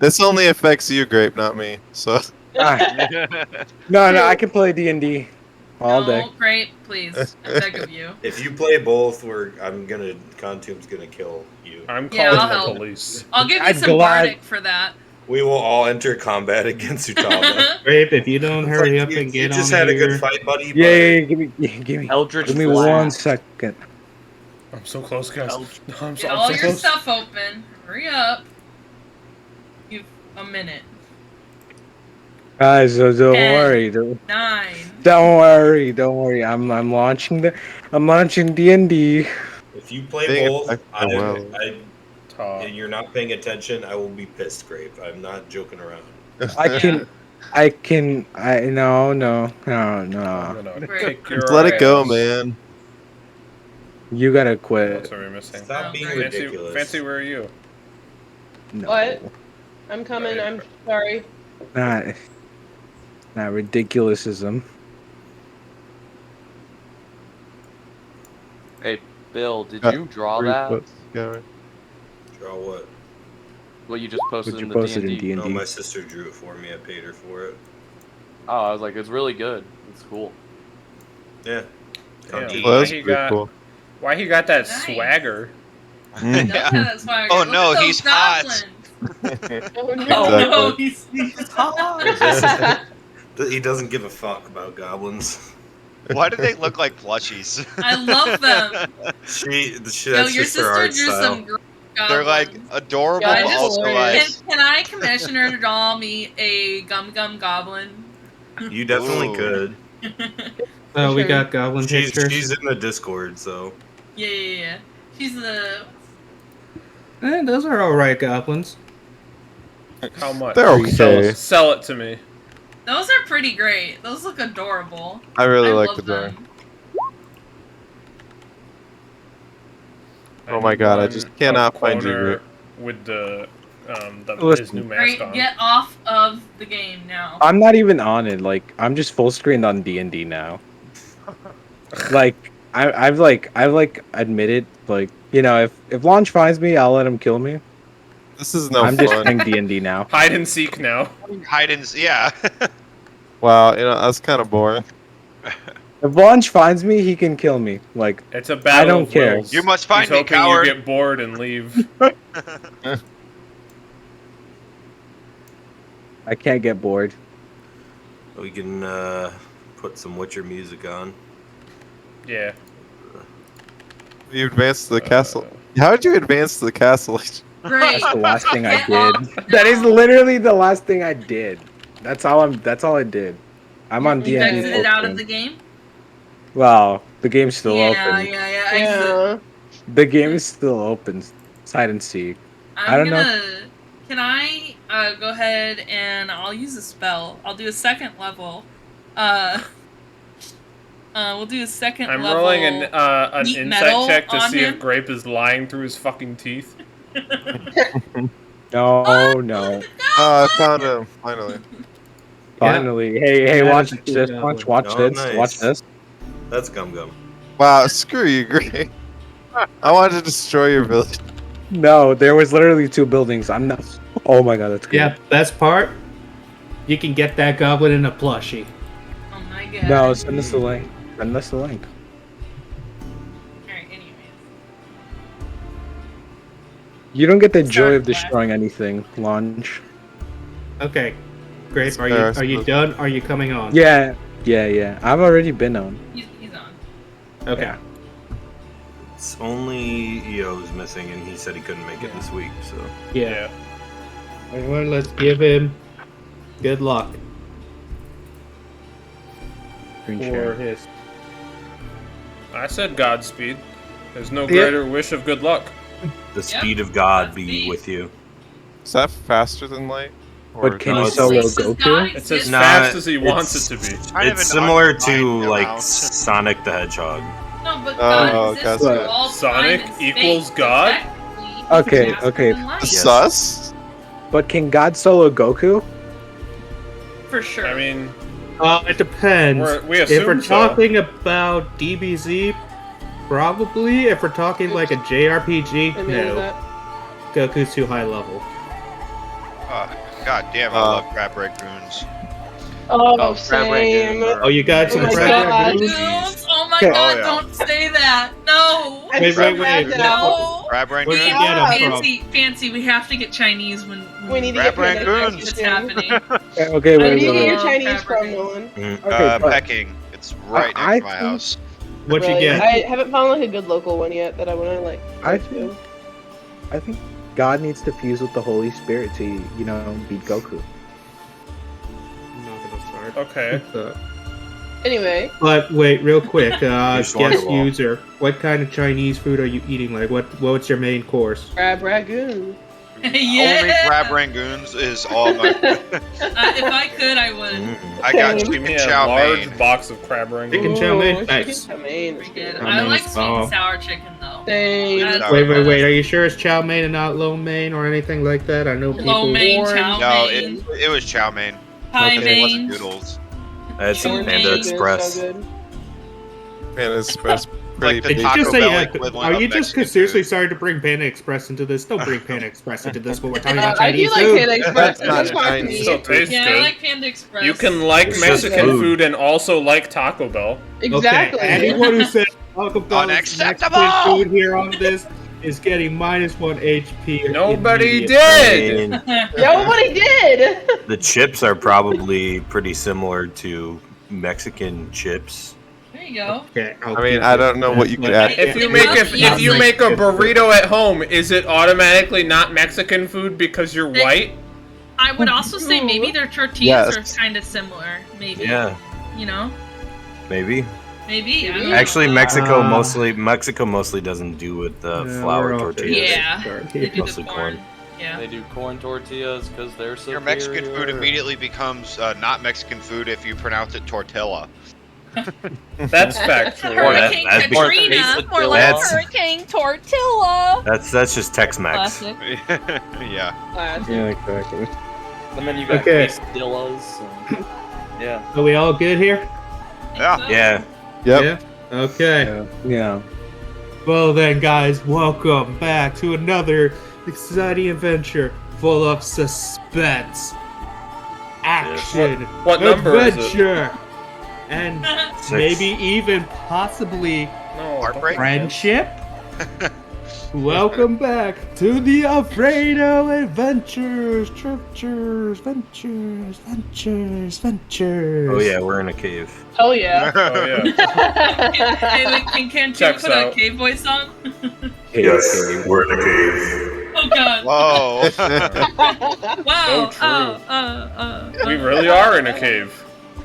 This only affects you, Grape, not me. So No, I can play D&D all day. No, great, please. I beg of you. If you play both, Contomb's gonna kill you. I'm Yeah, calling I'll the help. police. I'll give you I'd some glad- bardic for that. We will all enter combat against Utama. Grape, if you don't It's hurry like up and you get just on had a here, good fight, buddy. Yeah, but give me Eldritch give me Blast. 1 second. I'm so close, guys. I'm Get so all your close. stuff open. Hurry up. You've a minute. Guys, don't 10, worry. 9. Don't worry. I'm launching D&D. If you play Being both, effective, and you're not paying attention, I will be pissed, Grape. I'm not joking around. No. I'm gonna kick your just let it go, ass. man. You gotta quit. That's what we're missing. Stop being Fancy- ridiculous. Fancy, where are you? No. What? I'm coming. Right. I'm sorry. Not ridiculousism. Hey, Bill, did you draw that? Yeah. Draw what? What you just posted What in you the posted in D&D? D&D. No, my sister drew it for me. I paid her for it. Oh, I was like, it's really good. It's cool. Yeah. Damn. Conti. Well, that's Why he pretty got- cool. Why he got that Nice. swagger? Mm. Does have that swagger. Oh, Look no, at those he's hot. goblins. Oh no. Oh Exactly. no, he's hot. He doesn't give a fuck about goblins. Why do they look like plushies? I love them. That's Yo, just your her sister art drew style. some great goblins. They're like adorable, Yeah, I but just also learned. like. Can I commission her to draw me a gum goblin? You definitely Ooh. could. oh, we Sure. got goblin pictures. She's in the Discord, so. Yeah. She's the. Those are all right goblins. How much? They're okay. Sell it to me. Those are pretty great. Those look adorable. I really I like love the drawing. them. Oh my god, I One just cannot up find you, corner Grape. with the his Listen. new mask Great, on. get off of the game now. I'm not even on it. Like I'm just full screened on D&D now. Like I've admitted, like, you know, if Launch finds me, I'll let him kill me. This is no I'm just fun. playing D&D now. Hide and seek now. Hide and yeah. Wow, you know, that's kind of boring. If Launch finds me, he can kill me. Like It's a battle. don't of care. wills. You must find He's me, hoping coward. you get bored and leave. I can't get bored. We can put some Witcher music on. Yeah. You advanced to the castle. How did you advance to the castle? Great. That's the last thing I Get did. off That is now. literally the last thing I did. That's all I did. I'm on You D&D. exited out of full the screen. game? Well, the game's still Yeah. open. Exit. Yeah. The game is still open. It's hide and seek. I don't know. Can I go ahead and I'll use a spell. I'll do a second level. We'll do a second I'm level. rolling an neat insight metal check to on see him. if Grape is lying through his fucking teeth. No. Oh, I found him, finally. Finally. Hey, Yeah, watch that's a this. cool Watch goblin. this. Oh, nice. Watch this. That's Gum Gum. Wow, screw you, Grape. I wanted to destroy your village. No, there was literally 2 buildings. I'm not. Oh my god, that's good. Yeah, best part, you can get that goblin in a plushie. Oh my god. No, send us the link. Send us the link. Alright, anyways. You don't get the Start joy of class. destroying anything, Launch. Okay, Grape, are Fair, you done? Are you coming on? Yeah. I've already been on. He's on. Okay. Yeah. It's only EO's missing, and he said he couldn't make it this week, so. Yeah. Everyone, let's give him good luck Screen for share. his. I said Godspeed. There's no greater wish of good luck. The speed of God be Godspeed. with you. Is that faster than light? But can no, you it's- solo Places Goku? God It's as exist. Nah, fast as he wants it to be. Kind of It's an similar undefined to, like, amount. Sonic the Hedgehog. No, but Oh, God exists gotcha. for all Sonic time and equals space, God? so technically, he's Okay, faster okay. than light. Yes. Sus? But can God solo Goku? For sure. I mean, It depends. we If we're assume so. talking about DBZ, probably. If we're talking like a JRPG, I mean, no. that. Goku's too high level. God damn, I love crab raccoons. Oh, crab same. rangoons are Oh, you got Oh some my crab God. rangoons? Goons? Oh my Okay. god, Oh, yeah. don't say that. No. I'm Wait, so wait, mad wait. now. No. Crab Where'd rangoons? you get them from? Fancy, we have to get Chinese when We need to Crab get Panda rangoons. it's Extra happening. Okay, Where wait, do you wait, get your wait. Chinese crab from, Nolan? Okay, but Pecking. It's right I next to my think- house. What you Really? get? I haven't found like a good local one yet that I want to like. I go to. think God needs to fuse with the Holy Spirit to, you know, beat Goku. I'm not gonna start. Okay. Anyway, But wait, real quick, Just guest Wonderwall. user, what kind of Chinese food are you eating? Like, what's your main course? crab ragoon. Yeah. Only crab rangoons is all my. If I could, I would. I got Same. Give me chicken a chow large mein. box of crab Chicken rangoons. chow mein? Ooh, Nice. Chicken chow mein is Pretty good. good. Oh, I man, like it's- sweet oh. and sour chicken though. Same. That's- Wait, are you sure it's chow mein and not lo mein or anything like that? I know people. Lo mein, Orange. chow No, mein, it was chow mein. pie Okay. It wasn't mein. noodles. I had some Orange Panda chicken is so Express. good. Man, it's pretty Like the Did you Taco just say, Bell yeah, equivalent are of you just Mexican seriously food. started to bring Panda Express into this? Don't bring Panda Express into this when we're talking I about do Chinese like food. Panda Express. That's not It's fine for Chinese. me. Still tastes Yeah, I good. like Panda Express. You can like It's just Mexican food. food and also like Taco Bell. Exactly. Okay, anyone who says Taco Bell is Unacceptable! Mexican food here on this is getting -1 HP. Nobody immediately. did! Nobody did. The chips are probably pretty similar to Mexican chips. There you go. Okay, I mean, I don't know what you could add. If you It make must be if you like- make a burrito at home, is it automatically not Mexican food because you're white? I would also say maybe Ooh. their tortillas Yes. are kind of similar. Maybe. Yeah, You know. maybe. Maybe. I don't know. Actually, Mexico Ah. mostly doesn't do with the Yeah, flour we're all tortillas. Yeah. They do the Mostly corn. corn. Yeah. They do corn tortillas because they're superior. Your Mexican food immediately becomes not Mexican food if you pronounce it tortilla. That's factual. Hurricane that's because- Katrina. More like That's- Hurricane Tortilla. That's just Tex-Mex. Classic. Yeah. Classic. Yeah, exactly. And then you got Okay. quesadillas. And, yeah. Are we all good here? Yeah. Yeah. Yep. Yeah. Okay. Yeah. Well then, guys, welcome back to another exciting adventure full of suspense, action, What number is it? adventure, and Six. maybe even possibly No. Heartbreak? friendship. Welcome back to the Alfredo Adventures, Ventures. Oh yeah, we're in a cave. Hell yeah. Oh yeah. Can Checks put a out. cave voice on? we're in a cave. Oh god. Whoa. Wow. true. We really are in a cave.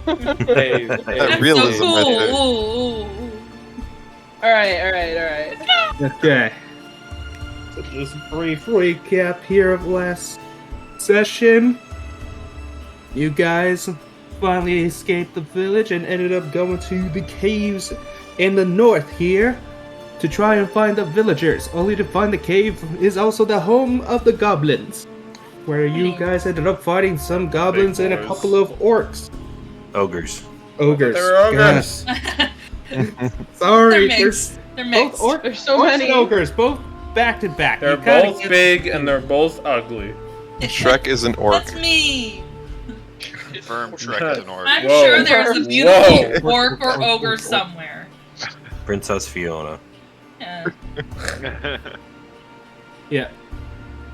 Hey, That's That's realism so cool. right there. Ooh, ooh, ooh. Alright. Okay. So just a brief recap here of last session. You guys finally escaped the village and ended up going to the caves in the north here to try and find the villagers, only to find the cave is also the home of the goblins, where you guys ended up fighting some goblins and a boys. couple of orcs. Ogres. Ogres. They're ogres. Sorry, They're there's mixed. They're both mixed. orcs, There's so orcs many. and ogres, both back to back. They're You kinda both get- big and they're both ugly. Shrek is an orc. That's me. Confirmed Shrek is an orc. I'm Whoa. sure there's a Whoa. beautiful orc or ogre somewhere. Princess Fiona. Yeah. Yeah.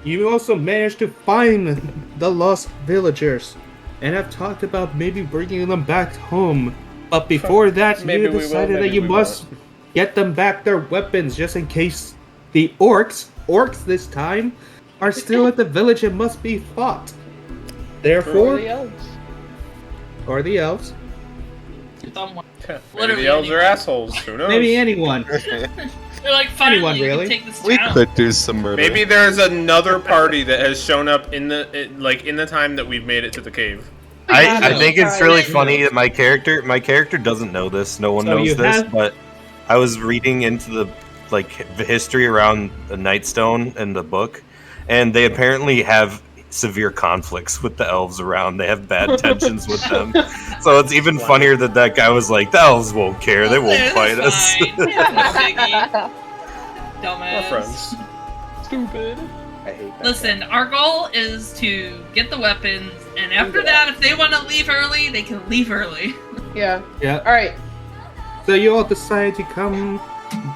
You also managed to find the lost villagers, and have talked about maybe bringing them back home. But before that, Maybe you we will, decided that maybe you we must get them back their weapons, just in case the orcs this time, are still at the village and must be fought. Or Therefore, the elves. or the elves, Someone. Maybe Literally the elves are anyone. assholes. Who knows? maybe anyone. They're like, finally, Anyone, you really? can take this We town. could do some murder. Maybe there's another party that has shown up in the time that we've made it to the cave. I think it's really Sorry. funny that my character doesn't know this. No one So knows you this, have- but I was reading into the history around the Nightstone in the book, and they apparently have severe conflicts with the elves around. They have bad tensions with them. So it's even funnier that guy was like, the elves won't care. They won't It's fight us. fine. It's no biggie. We're Dumbass. friends. Stupid. I hate that. Listen, our goal is to get the weapons, and after that, if they want to leave early, they can leave early. Yeah. Yeah. Alright. So you all decide to come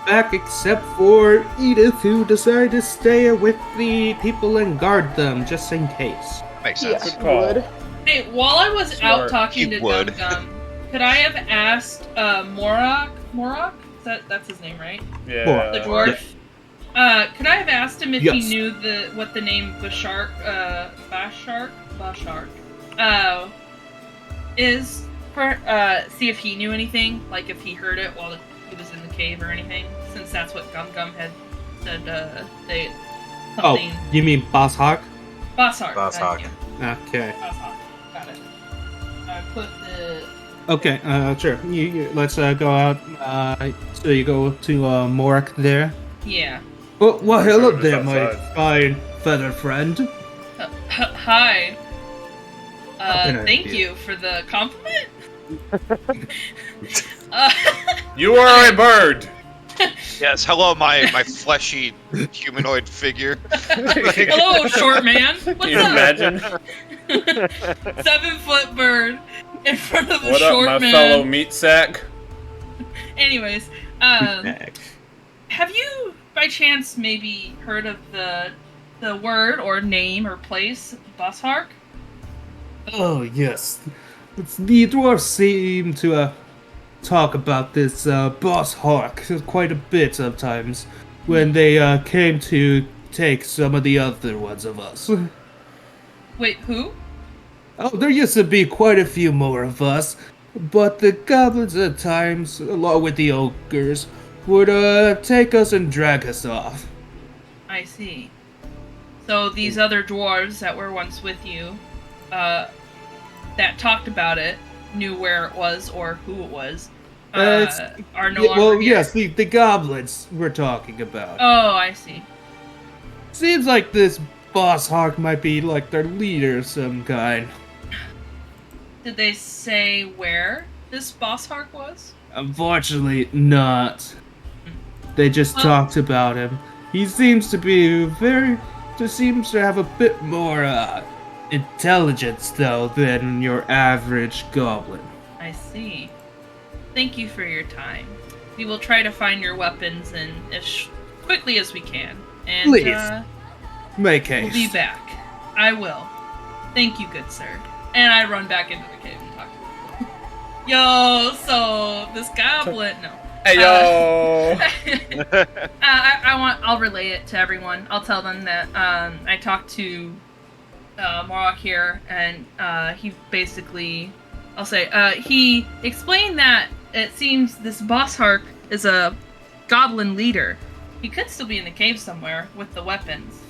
back except for Edith, who decided to stay with the people and guard them, just in case. Makes Yeah, sense. Good call. would. Hey, while I was out Smart. talking You to would. Gum Gum, could I have asked Morak? That's his name, right? Yeah. The dwarf. Could I have asked him if he Yes. knew what the name Bashark is for? See if he knew anything, like if he heard it while he was in the cave or anything. Since that's what Gum Gum had said. They. Oh, Something. you mean Boss Hawk? Bosshawk. Boss thank Hawk. you. Okay. Bosshawk. Got it. I put the. Okay, sure. Let's go out. So you go to Morak there. Yeah. Oh, well, hello Just there, my outside. fine feather friend. Hi. can I Thank help you you? for the compliment. You are a bird. Yes, hello, my fleshy humanoid figure. Hello, short man. What's Can you up? imagine? 7-foot bird in front of a What up, short my man. fellow meat sack? Anyways, have you by chance maybe heard of the word or name or place Bosshawk? Oh, yes. The dwarves seem to talk about this Boss Hawk quite a bit sometimes when they came to take some of the other ones of us. Wait, who? Oh, there used to be quite a few more of us, but the goblins at times, along with the ogres, would take us and drag us off. I see. So these other dwarves that were once with you, that talked about it, knew where it was or who it was, are no longer well, here? yes, the goblins we're talking about. Oh, I see. Seems like this Boss Hawk might be like their leader of some kind. Did they say where this Bosshawk was? Unfortunately, not. They just Well- talked about him. He seems to be seems to have a bit more intelligence, though, than your average goblin. I see. Thank you for your time. We will try to find your weapons and as quickly as we can. And Please. Make we'll haste. be back. I will. Thank you, good sir. And I run back into the cave and talk to him. Yo, so this goblin. No. Hey yo. I'll relay it to everyone. I'll tell them that I talked to Morok here, and he basically, I'll say, he explained that it seems this Bosshawk is a goblin leader. He could still be in the cave somewhere with the weapons,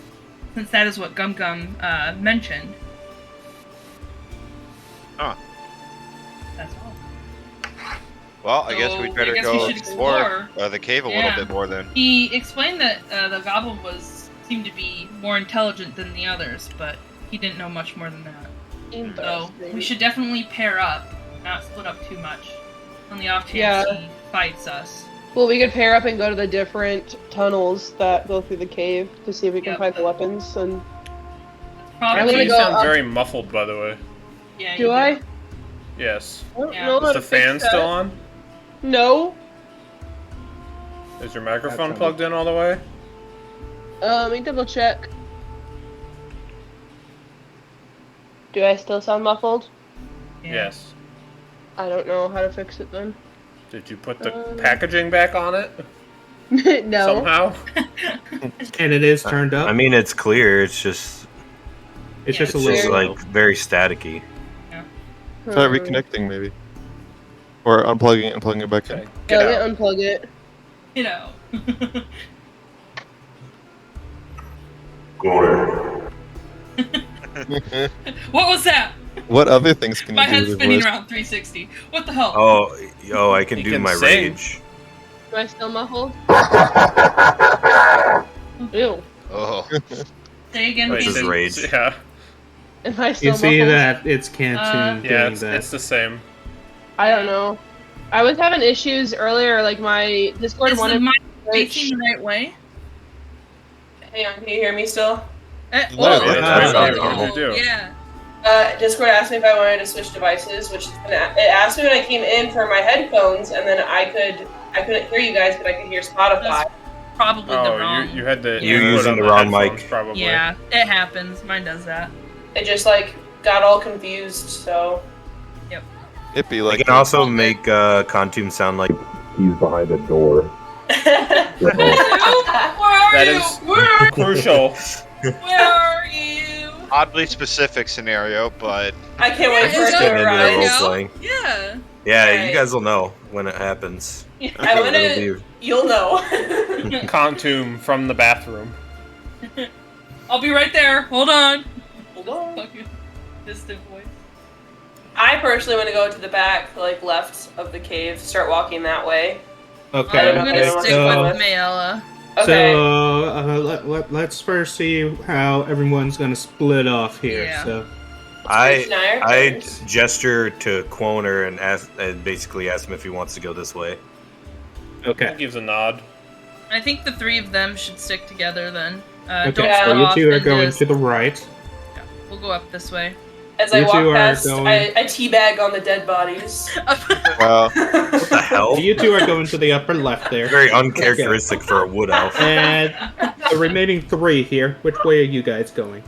since that is what Gum Gum mentioned. Huh. That's all. Well, I guess we'd So, better I guess go we should explore the cave a little Yeah. bit more then. He explained that the goblin seemed to be more intelligent than the others, but he didn't know much more than that. So we should definitely pair up, not split up too much, on the off chance he fights us. Well, we could pair up and go to the different tunnels that go through the cave to see if we can Yep. find the weapons. And Probably. I'm gonna You go sound up. very muffled, by the way. Yeah, do you I? Yes. I don't Yeah. know how Is to the fix fan that. still on? No. Is your microphone That's plugged in all the way? Let me double check. Do I still sound muffled? Yeah. Yes. I don't know how to fix it then. Did you put the packaging back on it No. somehow? And it is turned up. I mean, it's clear. It's just it's Yeah, just a it's little just Weird. like very staticky. Try reconnecting, maybe. Or unplugging it and plugging it back in. Yeah, Get let out. me unplug it. You know. What was that? What other things can My you do head's with spinning voice? around 360. What the hell? Oh, I can You do can my sing. rage. Am I still muffled? Ew. Oh, Say again, Wait, please. is rage. Yeah. Am I still You see muffled? that it's Cantoon Yeah, doing it's, that. it's the same. I don't know. I was having issues earlier, like my Discord Is the wanted mic to switch. facing the right way? Hang on, can you hear me still? Oh, that's right. right. There What did you do? yeah. Discord asked me if I wanted to switch devices, which it asked me when I came in for my headphones, and then I couldn't hear you guys, but I could hear Spotify. That's probably the Oh, wrong. you had the You're input using on the wrong headphones, mic. Probably. Yeah, it happens. Mine does that. It just like got all confused. So It'd be I like can also make Contum sound like he's behind a door. Where are That you? is Where are you? crucial. Where are you? Oddly specific scenario, but I can't wait for Yeah, it it's to Getting into I role arrive. know. playing. Yeah. Yeah, Right. you guys will know when it happens. I want It'll to. You'll know. Contum from the bathroom. I'll be right there. Hold on. Hold on. Fucking distant voice. I personally want to go to the back, like left of the cave, start walking that way. Okay. I'm gonna okay, stick so, with Mayella. Okay. So let's first see how everyone's gonna split off here. Yeah. So I gesture to Quoner and basically ask him if he wants to go this way. He okay. gives a nod. I think the three of them should stick together then. Okay. Don't Yeah. So split you off two are and going just- to the right. We'll go up this way. As I You two walk are past, going- I teabag on the dead bodies. Wow. What the hell? You two are going to the upper left there. Very uncharacteristic for a wood elf. And the remaining three here. Which way are you guys going?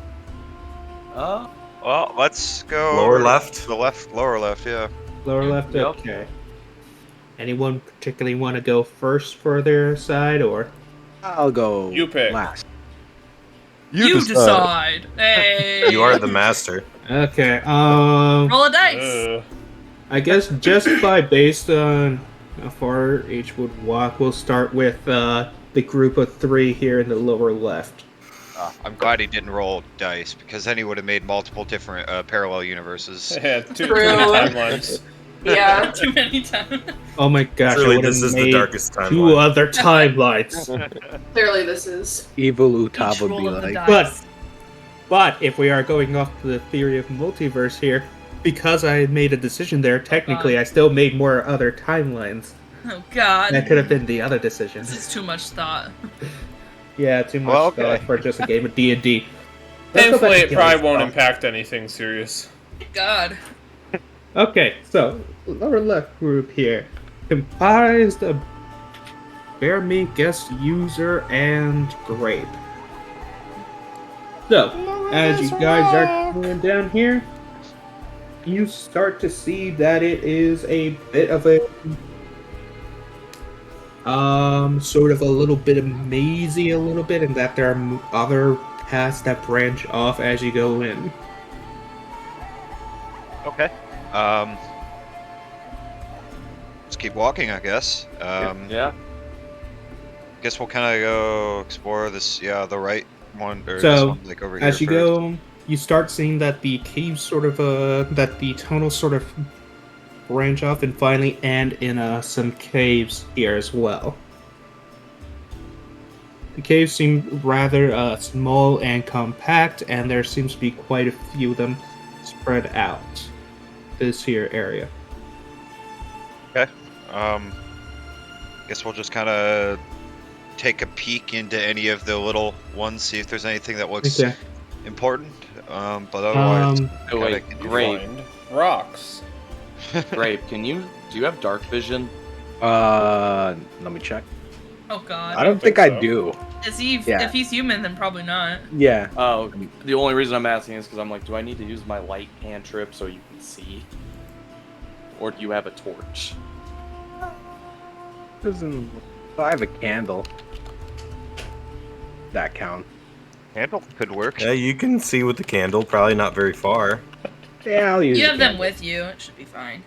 well, let's go Lower left? To the left, lower left. Yeah. Lower left. Yep. Okay. Anyone particularly want to go first for their side, or? I'll go You pick. last. You decide. Hey. You are the master. Okay. Roll a dice. I guess just based on how far each would walk, we'll start with the group of three here in the lower left. I'm glad he didn't roll dice because then he would have made multiple different parallel universes. Yeah, too True. many timelines. Yeah. Too many times. Oh my gosh! I Truly, would have this is the made darkest two timeline. other timelines. Clearly, this is. Evil Utab Each would roll be of the like, dice. But if we are going off the theory of multiverse here, because I made a decision there, technically I still made more other timelines. Oh god. That could have been the other decision. This is too much thought. Yeah, too much Well, okay. thought for just a game of D&D. Thankfully, it probably won't impact anything serious. God. Okay, so lower left group here, comprised of Bear Meat Guest User and Grape. So, as you guys are going down here, you start to see that it is a bit of a sort of a little bit of mazy a little bit, and that there are other paths that branch off as you go in. Okay. Let's keep walking, I guess. Yeah. Guess we'll kind of go explore this. Yeah, the right one or this So, one, like over here. as you first. go, you start seeing that the caves sort of, that the tunnels sort of branch off and finally end in some caves here as well. The caves seem rather small and compact, and there seems to be quite a few of them spread out this here area. Guess we'll just kind of take a peek into any of the little ones, see if there's anything that looks Okay. important. But otherwise, Oh wait, kinda- Grape. Find rocks. Grape, do you have dark vision? let me check. Oh god. I don't think think I so. do. Is he? Yeah. If he's human, then probably not. Yeah. Oh, the only reason I'm asking is because I'm like, do I need to use my light cantrip so you can see? Or do you have a torch? Doesn't. I have a candle. That count. Candle could work. Yeah, you can see with the candle, probably not very far. Yeah, I'll use. You the have them candle. with you. It should be fine.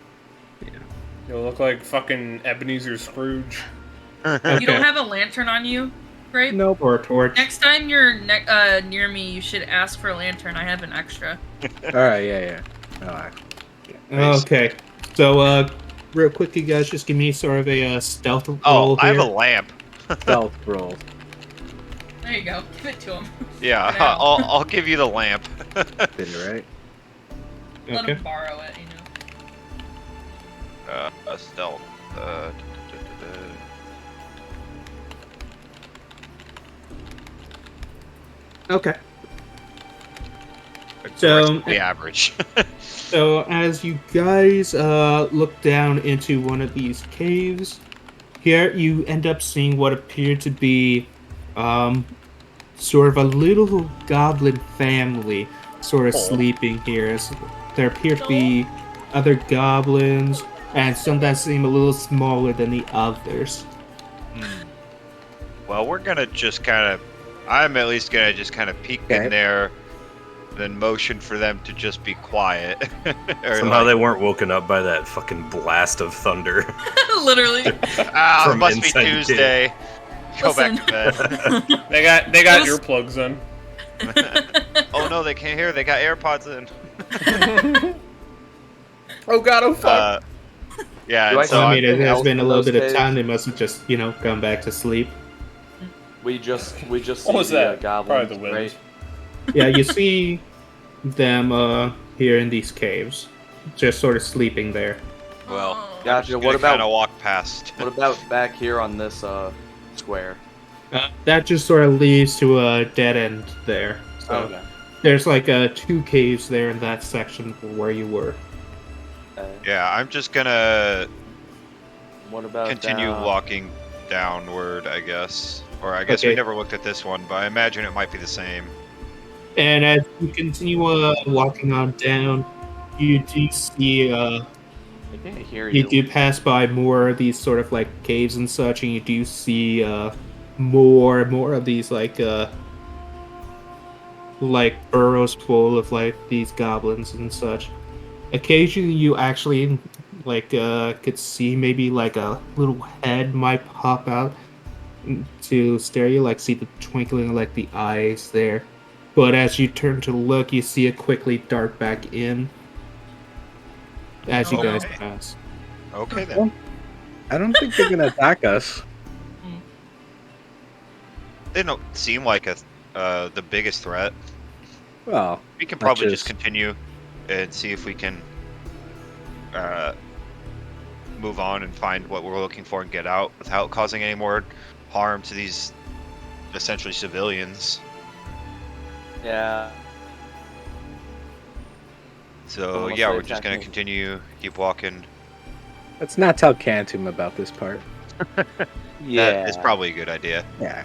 You'll look like fucking Ebenezer Scrooge. You don't have a lantern on you, Grape? Nope, or a torch. Next time you're near me, you should ask for a lantern. I have an extra. All right. Yeah. Alright. Okay, so real quick, you guys just give me sort of a stealth roll Oh, I have here. a lamp. Stealth roll. There you go. Give it to him. Yeah, For now. I'll give you the lamp. Did it right? Let Okay. him borrow it. You know. A stealth. Okay. So, The average. so as you guys look down into one of these caves, here you end up seeing what appear to be sort of a little goblin family sort of sleeping here. As there appear to be other goblins, and some that seem a little smaller than the others. Well, we're gonna just kind of. I'm at least gonna just kind of peek Okay. in there, then motion for them to just be quiet. Or Somehow they weren't woken up by that fucking blast of thunder. Literally. it from must be inside the cave. Tuesday. Go back to bed. They got It was- earplugs in. Oh no, they can't hear. They got AirPods in. Oh god, oh fuck. Yeah, Do and I so So, I saw mean, anything it has else been a in little those bit of caves? time. They must have just, gone back to sleep. We just What see was the that? goblins, Probably the wind. right? Yeah, you see them here in these caves, just sort of sleeping there. well, Gotcha. I'm What just gonna kind of about walk past. what about back here on this square? That just sort of leads to a dead end there. So Okay. there's like 2 caves there in that section where you were. Yeah, I'm just gonna What about continue down- walking downward, I guess. Or I guess we Okay. never looked at this one, but I imagine it might be the same. And as you continue walking on down, you do see I can't hear you you. do pass by more of these sort of like caves and such, and you do see more of these like burrows full of like these goblins and such. Occasionally, you actually could see maybe like a little head might pop out to stare you, like see the twinkling of like the eyes there. But as you turn to look, you see it quickly dart back in as you guys Okay. pass. Okay then. I don't think they're gonna attack us. They don't seem like the biggest threat. Well, We can Not probably just just- continue and see if we can move on and find what we're looking for and get out without causing any more harm to these essentially civilians. Yeah. So Unless yeah, they we're just attack gonna me. continue, keep walking. let's not tell Cantum about this part. Yeah. That is probably a good idea. Yeah.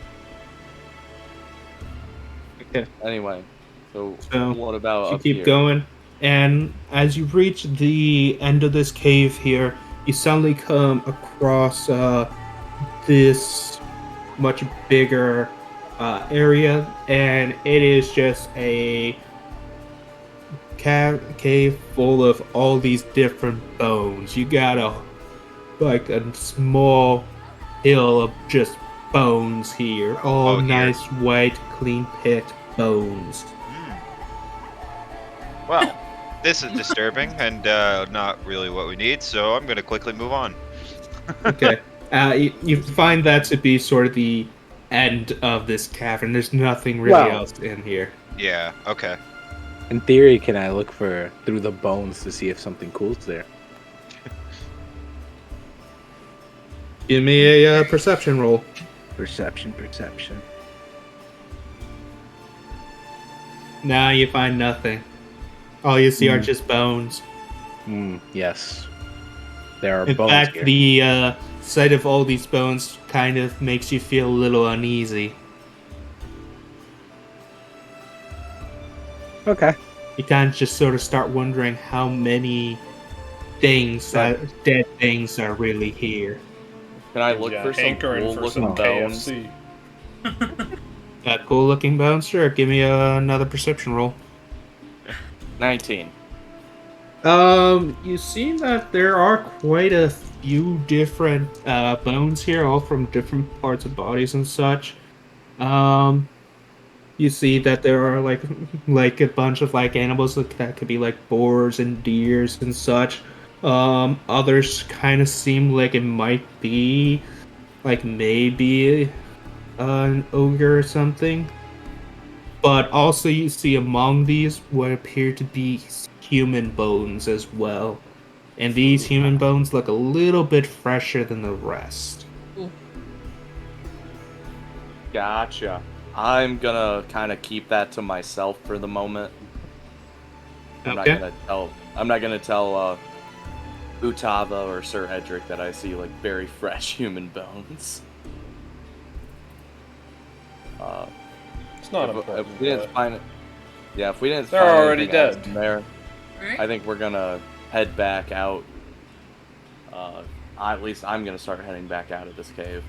Anyway, so So, what about You up keep here? going, and as you reach the end of this cave here, you suddenly come across this much bigger area, and it is just a cave full of all these different bones. You got a small hill of just bones here, all Oh, here. nice white, clean picked bones. Well, this is disturbing and not really what we need, so I'm gonna quickly move on. Okay. You find that to be sort of the end of this cavern. There's nothing really Wow. else in here. Yeah, okay. In theory, can I look through the bones to see if something cool's there? Give me a perception roll. Perception. Nah, you find nothing. All you see are Hmm. just bones. Yes. There are In bones fact, here. the sight of all these bones kind of makes you feel a little uneasy. Okay. You kind of just sort of start wondering how many dead things are really here. Can I look Yeah, for some hankering cool for looking some bones? KFC. Cool looking bones? Sure, give me another perception roll. 19. You see that there are quite a few different bones here, all from different parts of bodies and such. You see that there are like a bunch of like animals that could be like boars and deers and such. Others kind of seem like it might be like maybe an ogre or something. But also you see among these what appear to be human bones as well. And these human bones look a little bit fresher than the rest. Gotcha. I'm gonna kind of keep that to myself for the moment. I'm Okay. not gonna tell Utava or Sir Edric that I see like very fresh human bones. It's not If important. we didn't but- find it, yeah, if we didn't They're find already anything else dead. in there, Right? I think we're gonna head back out. At least I'm gonna start heading back out of this cave.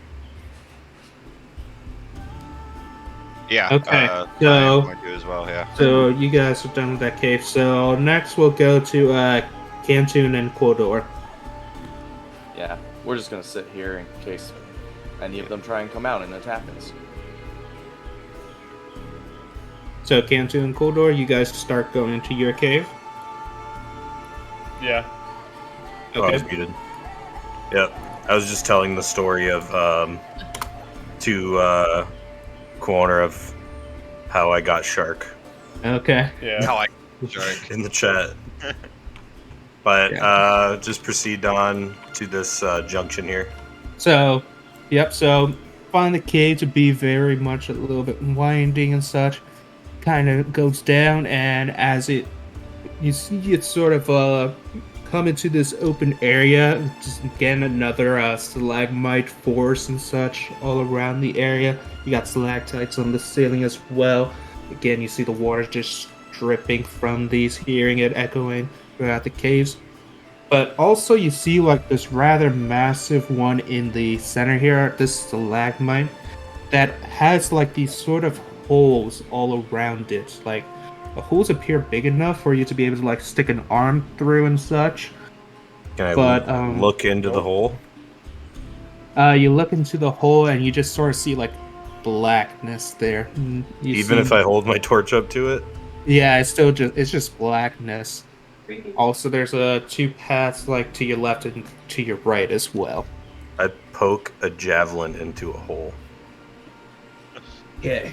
Yeah. Okay, I'm so- going to as well. Yeah. So you guys are done with that cave. So next we'll go to Cantun and Quodor. Yeah, we're just gonna sit here in case any of them try and come out and attack us. So Cantun and Quodor, you guys start going into your cave. Yeah. Oh, I was muted. Yep. I was just telling the story of to Corner of how I got shark Okay. Yeah. How I shark. in the chat. But just proceed on to this junction here. So, yep. So find the cave to be very much a little bit winding and such. Kind of goes down, and as you see it sort of come into this open area. Just again another stalagmite forest and such all around the area. You got stalactites on the ceiling as well. Again, you see the water just dripping from these, hearing it echoing throughout the caves. But also you see like this rather massive one in the center here, this stalagmite, that has like these sort of holes all around it. Like the holes appear big enough for you to be able to like stick an arm through and such. Can I But, look into the hole? You look into the hole and you just sort of see like blackness there. Even if I hold my torch up to it? Yeah, it's just blackness. Also, there's two paths like to your left and to your right as well. I poke a javelin into a hole. Okay.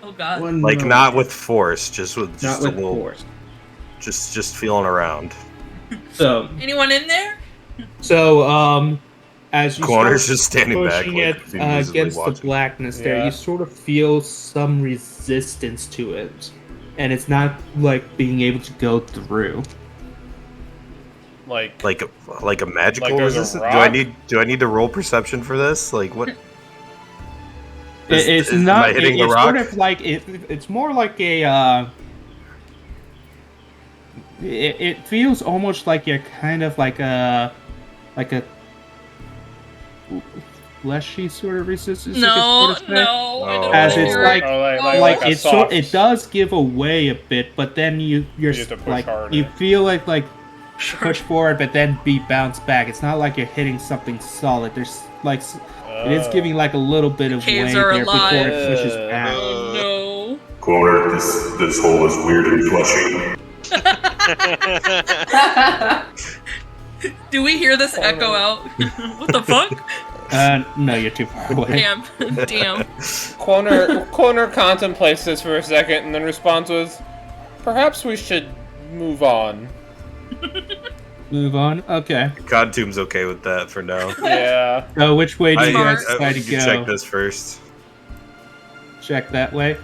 Oh god. Like not with force, just with Not just with a little force. just feeling around. So, Anyone in there? as you Corner's start just standing back pushing like, it visibly against the watching. blackness there, Yeah. you sort of feel some resistance to it, and it's not like being able to go through. Like Like a magical Like there's a resistance? rock? Do I need to roll perception for this? Like what? It's am not. I hitting the It's rock? sort of like it's more like a. It feels almost like you're kind of like a fleshy sort of resistance. you could No, sort of say. no. I don't As wanna it's hear like- it. oh, Like a it sort, soft- it does give away a bit, but then you're You have to push like harder. you feel like push forward, but then be bounced back. It's not like you're hitting something solid. There's like it is giving like a little bit of Caves way are there before alive. it pushes back. Oh Corner, this hole is weird and fleshy. no. Do we hear this echo out? What the fuck? No, you're too far away. Damn. Damn. Corner contemplates this for a second and then responds with, "Perhaps we should move on." Move on. Okay. God Tomb's okay with that for now. Yeah. So which way do you guys decide to you go? check this first. Check that way.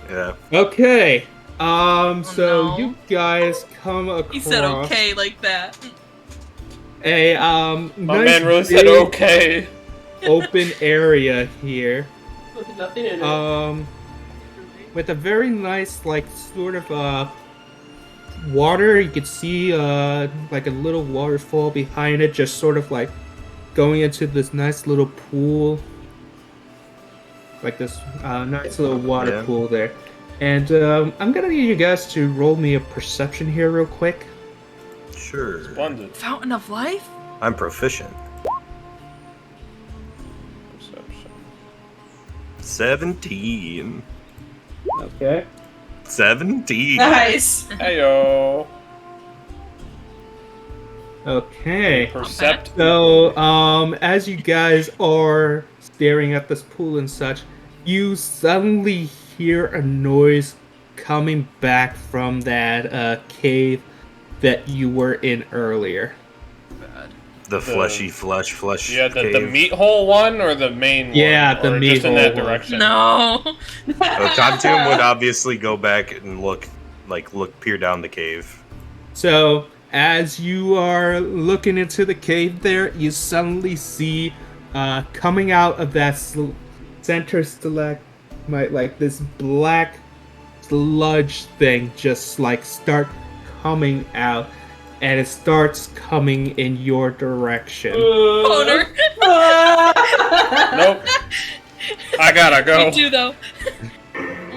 Yeah. Okay. So no. you guys come across He said okay like that. a My nice man really said big okay. open area here. Nothing in it. With a very nice like sort of water. You can see like a little waterfall behind it, just sort of like going into this nice little pool. Like this nice little water Yeah. pool there. And I'm gonna need you guys to roll me a perception here real quick. Sure. Splendid. Fountain of life? I'm proficient. Perception. 17. Okay. 17. Nice. Heyo. Okay. Percept. So, as you guys are staring at this pool and such, you suddenly hear a noise coming back from that cave that you were in earlier. The fleshy flesh Yeah, the cave. meat hole one or the main Yeah, one? the Or meat just in that hole one. direction. No. Contum would obviously go back and look like peer down the cave. So, as you are looking into the cave there, you suddenly see coming out of that center stalagmite, like this black sludge thing just like start coming out, and it starts coming in your direction. Boner. Nope. I gotta go. You do though.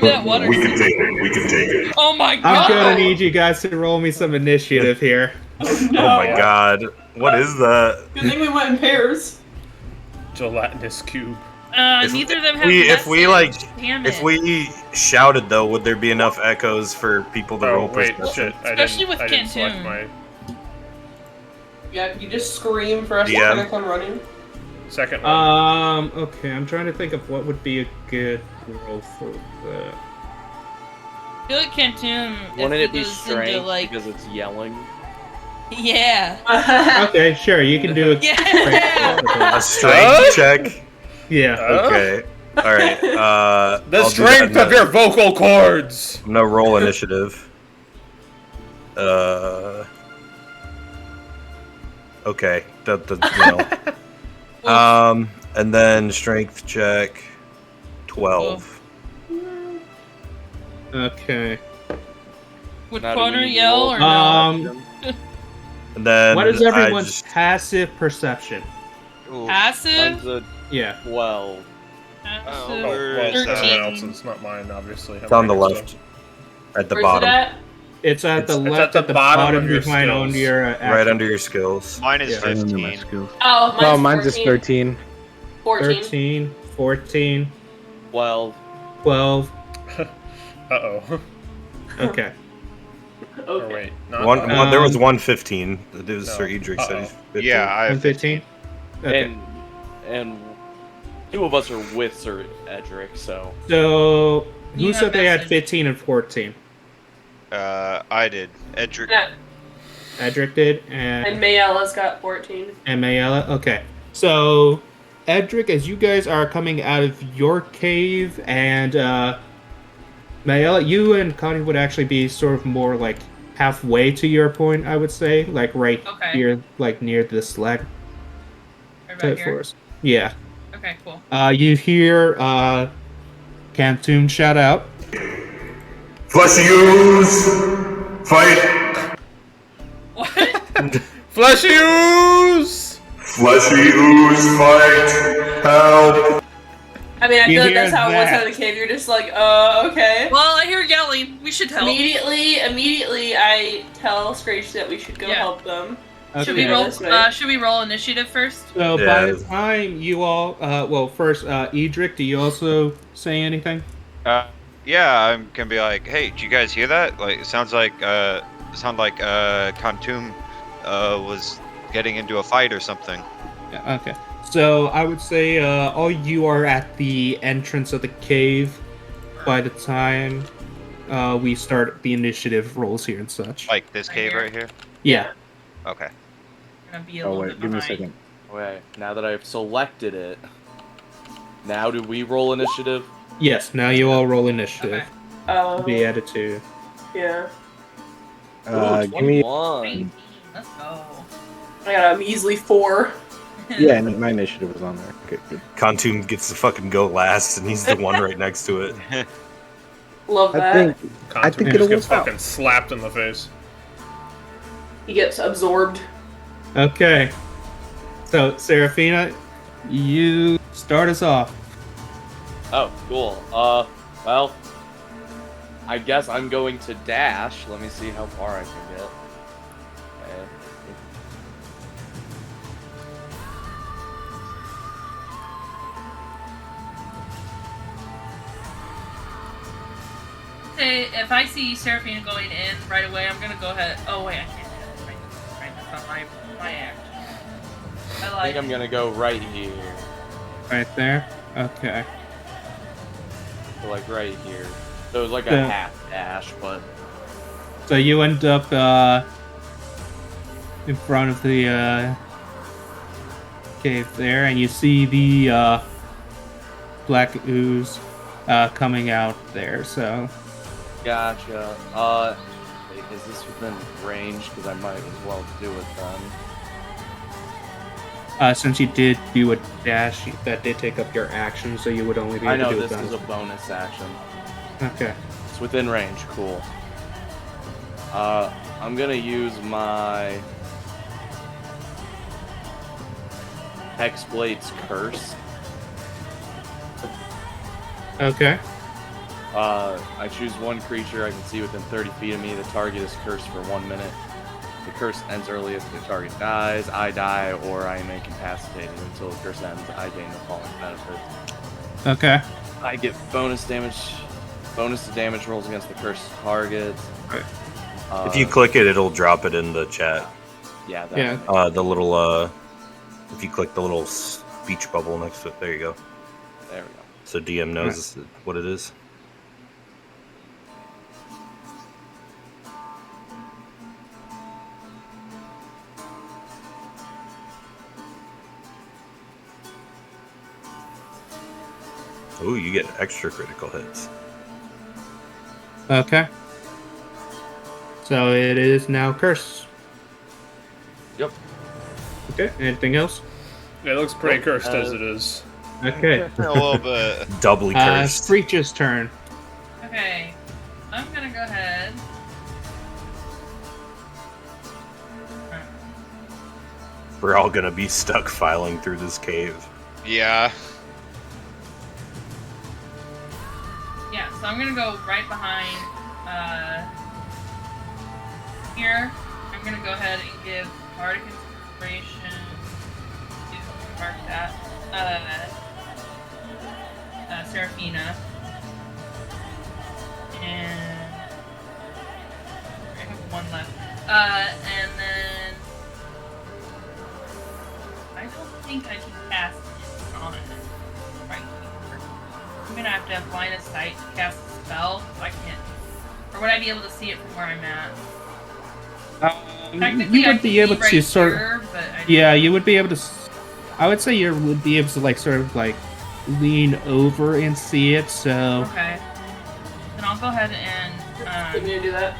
That water. We can take it. We can take it. Oh my god. I'm gonna need you guys to roll me some initiative here. Oh my god. What is that? Good thing we went in pairs. Gelatinous cube. Neither of them have If we like, Damn if it. we shouted though, would there be enough echoes for people to roll Wait, perception? shit. Especially with I didn't select Cantoon. my Yeah, you just scream for us DM. to come running. second one. Okay, I'm trying to think of what would be a good roll for that. I feel like Cantoon. Wouldn't if it be goes into, strength like, because it's yelling? yeah. Okay, sure, you can do it. Yeah. A strength check. Yeah. Okay. All right. The I'll do strength that of your vocal cords! No roll initiative. Okay. No. And then strength check. 12. Okay. Would Now do we Connor need to yell roll or for no? And then What is I everyone's just- passive perception? Passive? Mine's a Yeah. 12. Passive. Well, it's 13. someone else's, not mine, obviously. It's on the left. At the Where's bottom. it at? It's at the It's left at at the the bottom bottom of your behind skills. on your Right under your skills. Mine is Yeah. 15. Oh, mine's Oh, mine's 14. just 13. 14. 13, 14, 12. 12. Uh-oh. Okay. Or Okay. wait, not There was 115. It was No. Sir Edric said he's 15. Yeah, I have 15? Okay. And two of us are with Sir Edric, so So, who You said have they had message. 15 and 14? I did. Edric. Yeah, Edric did, and and Mayella's got 14. Mayella. Okay. So, Edric, as you guys are coming out of your cave, and Mayella, you and Connie would actually be sort of more like halfway to your point, I would say. Like right Okay. here, like near the slag Right back type here. forest. Yeah. Okay, cool. You hear Cantoon shout out. Fleshy ooze! Fight! What? Fleshy ooze! Fleshy ooze, fight! Help! I mean, I You feel like hear that's how it was that? out of the cave. You're just like, okay. Well, I hear yelling. We should help. Immediately, I tell Screech that we should go Yeah. help them. Should we Okay. roll? This way. Should we roll initiative first? So by Yeah. the time you all, well, first, Edric, do you also say anything? Yeah, I'm gonna be like, hey, did you guys hear that? Like, it sounds like, Khantum, was getting into a fight or something. Yeah, okay. So I would say all you are at the entrance of the cave by the time we start the initiative rolls here and such. Like this Right cave here? right here? Yeah. Okay. Gonna be a Oh little wait, bit give me a behind. second. okay. Now that I've selected it, now do we roll initiative? Yes. Now you all roll initiative. Okay. Oh, Be added to. yeah. Give me. 21. 19. Let's go. I got a measly 4. Yeah, and my initiative was on there. Okay, good. Khantum gets to fucking go last, and he's the one right next to it. Love I that. think Content it'll just gets work out. fucking slapped in the face. He gets absorbed. Okay. So Serafina, you start us off. Oh, cool. Well, I guess I'm going to dash. Let me see how far I can get. Okay. Say, if I see Seraphina going in right away, I'm gonna go ahead. Oh wait, I can't. That's not my action. I I like. think I'm gonna go right here. Right there. Okay. So, like right here. So it's like a Yeah. half dash, but So you end up in front of the cave there, and you see the black ooze coming out there. So Gotcha. Wait, is this within range? Because I might as well do it then. Since you did do a dash, that did take up your action, so you would only be able I know to do this a is a bonus action. Okay. It's within range. Cool. I'm gonna use my Hexblade's Curse. Okay. I choose one creature I can see within 30 feet of me. The target is cursed for 1 minute. The curse ends early if the target dies, I die, or I am incapacitated. Until the curse ends, I gain the following benefits. Okay. I get bonus to damage rolls against the cursed target. If you click it, it'll drop it in the chat. Yeah. The little if you click the little speech bubble next to it, there you go. There we go. So DM knows what it is. Ooh, you get extra critical hits. Okay. So it is now cursed. Yep. Okay. Anything else? It looks pretty cursed as it is. Okay. A little bit. Doubly cursed. Screech's turn. Okay, I'm gonna go ahead. We're all gonna be stuck filing through this cave. Yeah. Yeah, so I'm gonna go right behind here. I'm gonna go ahead and give Bardic Inspiration to mark that. Seraphina. And I have one left. And then I don't think I can cast it on it right here. I'm gonna have to have line of sight to cast a spell. So I can't. Or would I be able to see it from where I'm at? Technically, You would be able to sort. here, but Yeah, you would be able to. I would say you would be able to sort of lean over and see it. So. Okay. Then I'll go ahead and. Can you do that?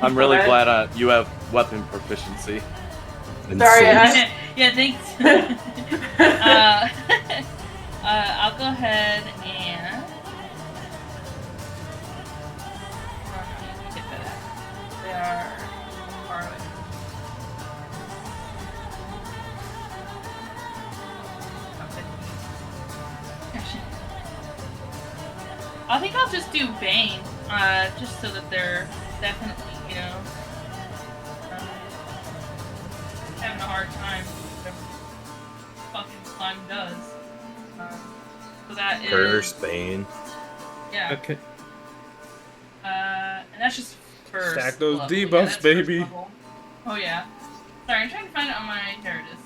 I'm really Okay. glad you have weapon proficiency. Sorry, Yeah, thanks. I'll go ahead and. They are far away. I think I'll just do Bane, just so that they're definitely, having a hard time with whatever fucking slime does. So that is... Curse, Bane. Yeah. Okay. And that's just for... Stack those level. debuffs, that's first baby. level. Oh yeah. Sorry, I'm trying to find it on my... There it is.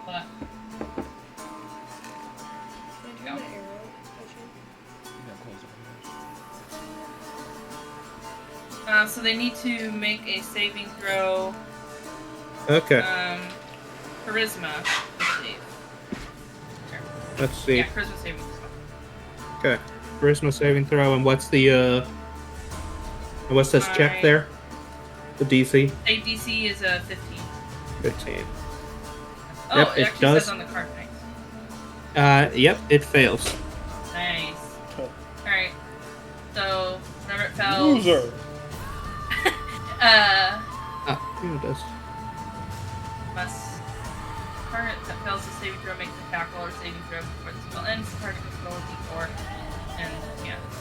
But... There you go. So they need to make a saving throw. Okay. Charisma, I believe. Let's see. Yeah, charisma saving throw. Okay. Charisma saving throw, and what's the what's this check there? The DC. State DC is a 15. 15. Oh, Yep, it it actually does. says on the card. Nice. Yep, it fails. Nice. Alright. So, whenever it fails. Loser. Yeah, it does. Must. Target that fails the saving throw makes a tackle or saving throw before the spell ends. The target must roll a d4 and,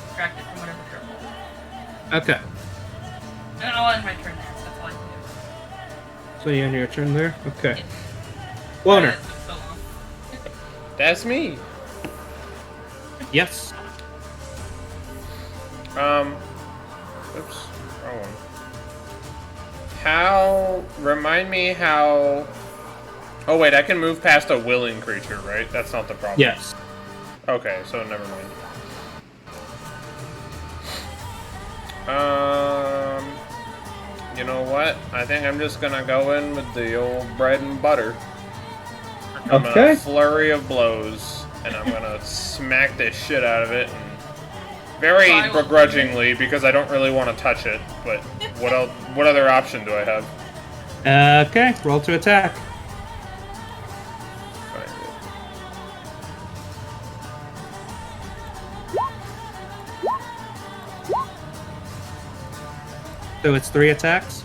subtract it from whatever they're rolling. Okay. And I'll end my turn there. That's all I can do. So you end your turn there? Okay. Yeah. Loner. It took so long. That's me. Yes. Oops, wrong one. Remind me how... Oh wait, I can move past a willing creature, right? That's not the problem. Yes. Okay, so never mind. You know what? I think I'm just gonna go in with the old bread and butter. I'm gonna flurry of blows, and I'm gonna smack the shit out of it and Very I will- begrudgingly, because I don't really want to touch it. But what else? What other option do I have? Okay, roll to attack. Find it. So it's 3 attacks?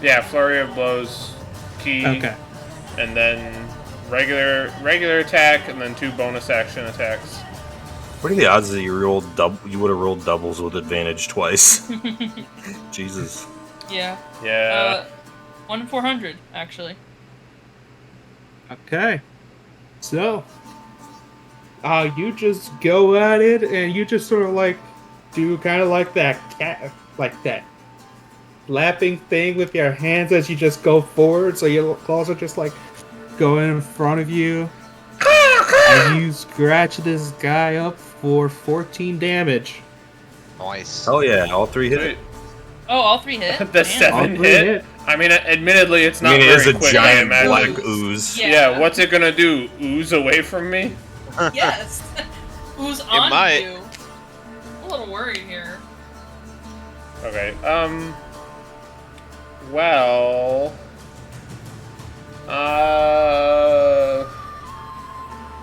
Yeah, flurry of blows, key, Okay. and then regular attack, and then 2 bonus action attacks. What are the odds that you would have rolled doubles with advantage twice? Jesus. Yeah. Yeah. 1 in 400, actually. Okay. So, you just go at it, and you just sort of like do kind of like that cat, like that flapping thing with your hands as you just go forward. So your claws are just like going in front of you, and you scratch this guy up for 14 damage. Nice. Oh yeah, all 3 hit. Sweet. Oh, all 3 hit? The Damn. 7 All 3 hit? hit. I mean, admittedly, it's not I mean, it very is a quick, I giant imagine. black ooze. Yeah, what's it gonna do? Ooze away from me? Yes. Who's on might. you? I'm a little worried here. Okay, well...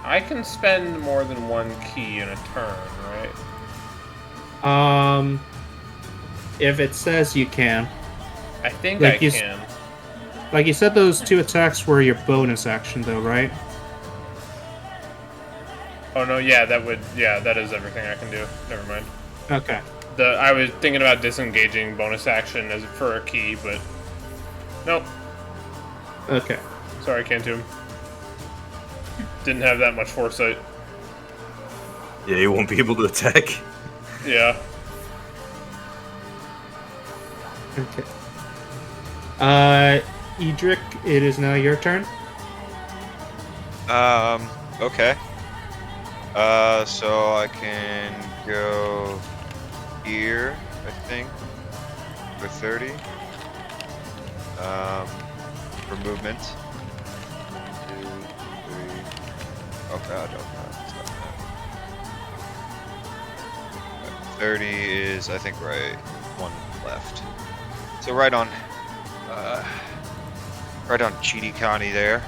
I can spend more than 1 key in a turn, right? If it says you can. I think Like I you can. Like you said, those 2 attacks were your bonus action, though, right? Oh no, yeah, that is everything I can do. Never mind. Okay. I was thinking about disengaging bonus action as for a key, but nope. Okay. Sorry, Cantum. Didn't have that much foresight. Yeah, you won't be able to attack. Yeah. Okay. Edric, it is now your turn. Okay. So I can go here, I think, for 30. For movement. 2, 3. Oh god, stop that. 30 is, I think, right. 1 left. So right on Cheaty County there.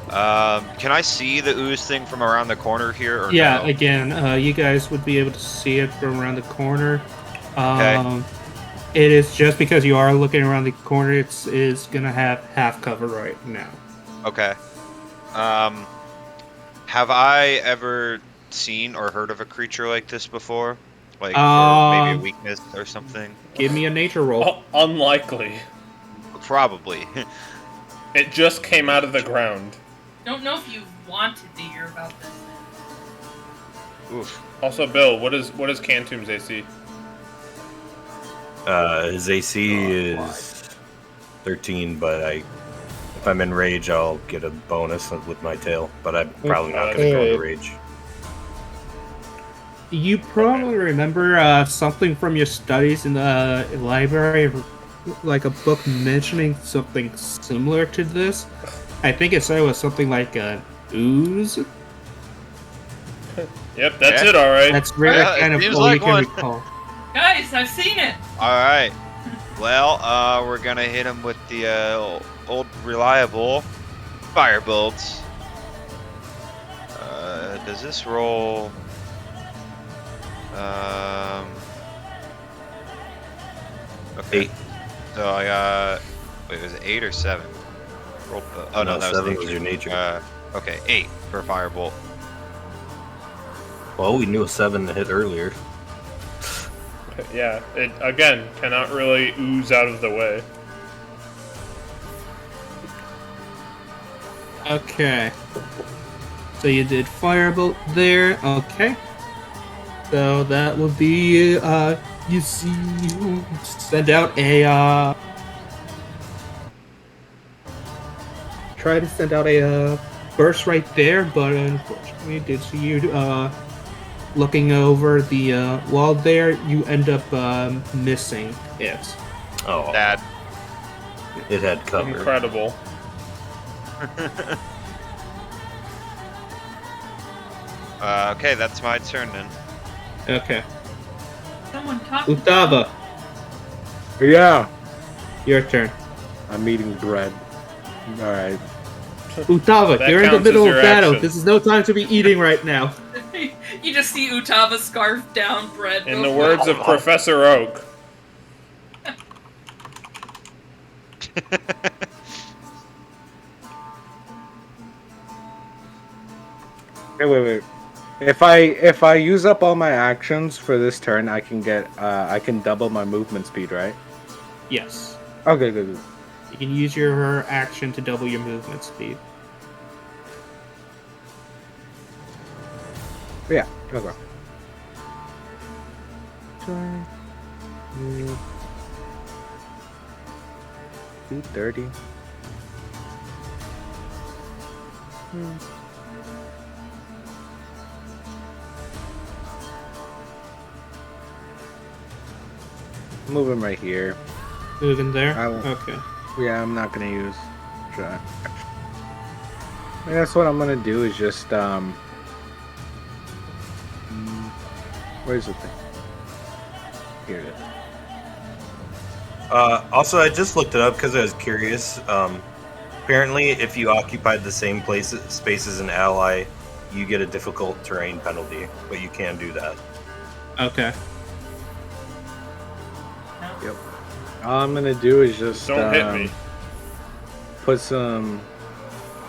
Can I see the ooze thing from around the corner here? Or Yeah, no? again, you guys would be able to see it from around the corner. Okay. It is just because you are looking around the corner, is gonna have half cover right now. Okay. Have I ever seen or heard of a creature like this before? Like, or maybe a weakness or something? Give me a nature roll. Unlikely. Probably. It just came out of the ground. Don't know if you wanted to hear about this. Oof. Also, Bill, what is Cantum's AC? His AC is 13, but if I'm in rage, I'll get a bonus with my tail. But I'm probably not going to go into rage. You probably remember something from your studies in the library, like a book mentioning something similar to this. I think it said it was something like an ooze. Yep, that's it, alright. That's really kind of all you can recall. Guys, I've seen it! Alright. Well, we're gonna hit him with the old reliable firebolt. Does this roll? Okay. 8. So I got. Wait, was it 8 or 7? Rolled oh no, that was 7 nature. was your nature. Okay, 8 for firebolt. Well, we knew a 7 to hit earlier. Yeah, it, again, cannot really ooze out of the way. Okay. So you did firebolt there. Okay. So that would be you see, you send out a try to send out a burst right there, but unfortunately, it did see you looking over the wall there. You end up missing it. Oh, That. it had cover. Incredible. Okay, that's my turn then. Okay. Someone talk. Utava, Yeah. your turn. I'm eating bread. Alright. Utava, That you're in the counts as middle of your battle. action. This is no time to be eating right now. You just see Utava scarf down bread. In real the quick. words of Professor Oak. Wait. If I use up all my actions for this turn, I can double my movement speed, right? Yes. Okay, good. You can use your action to double your movement speed. Yeah, okay. 230. Move him right here. Moving there? I won't. Okay. Yeah, I'm not gonna use shot. I guess what I'm gonna do is just where's the thing? Here it is. Also, I just looked it up because I was curious. Apparently, if you occupied the same space as an ally, you get a difficult terrain penalty, but you can do that. Okay. Yep. All I'm gonna do is just Don't hit me. Put some.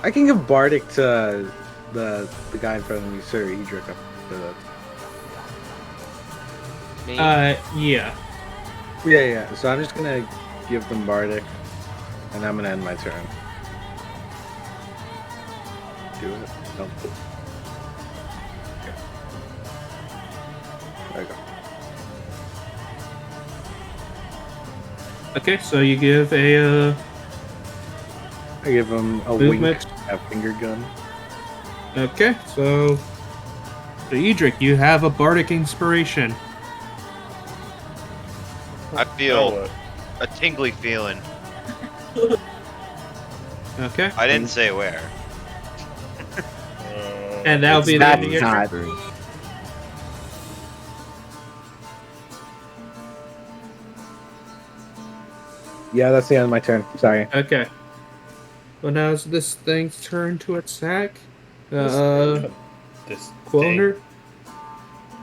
I can give Bardic to the guy in front of me, Sir Edric. Yeah. Yeah. So I'm just gonna give them Bardic, and I'm gonna end my turn. Do it. No. Okay. There you go. Okay, so you give a I give him a movement. wink, a finger gun. Okay, so Edric, you have a bardic inspiration. I feel a tingly feeling. Okay. I didn't say where. And that'll be the end of your turn. Yeah, that's the end of my turn. Sorry. Okay. Well, now is this thing's turn to attack. This Quoner.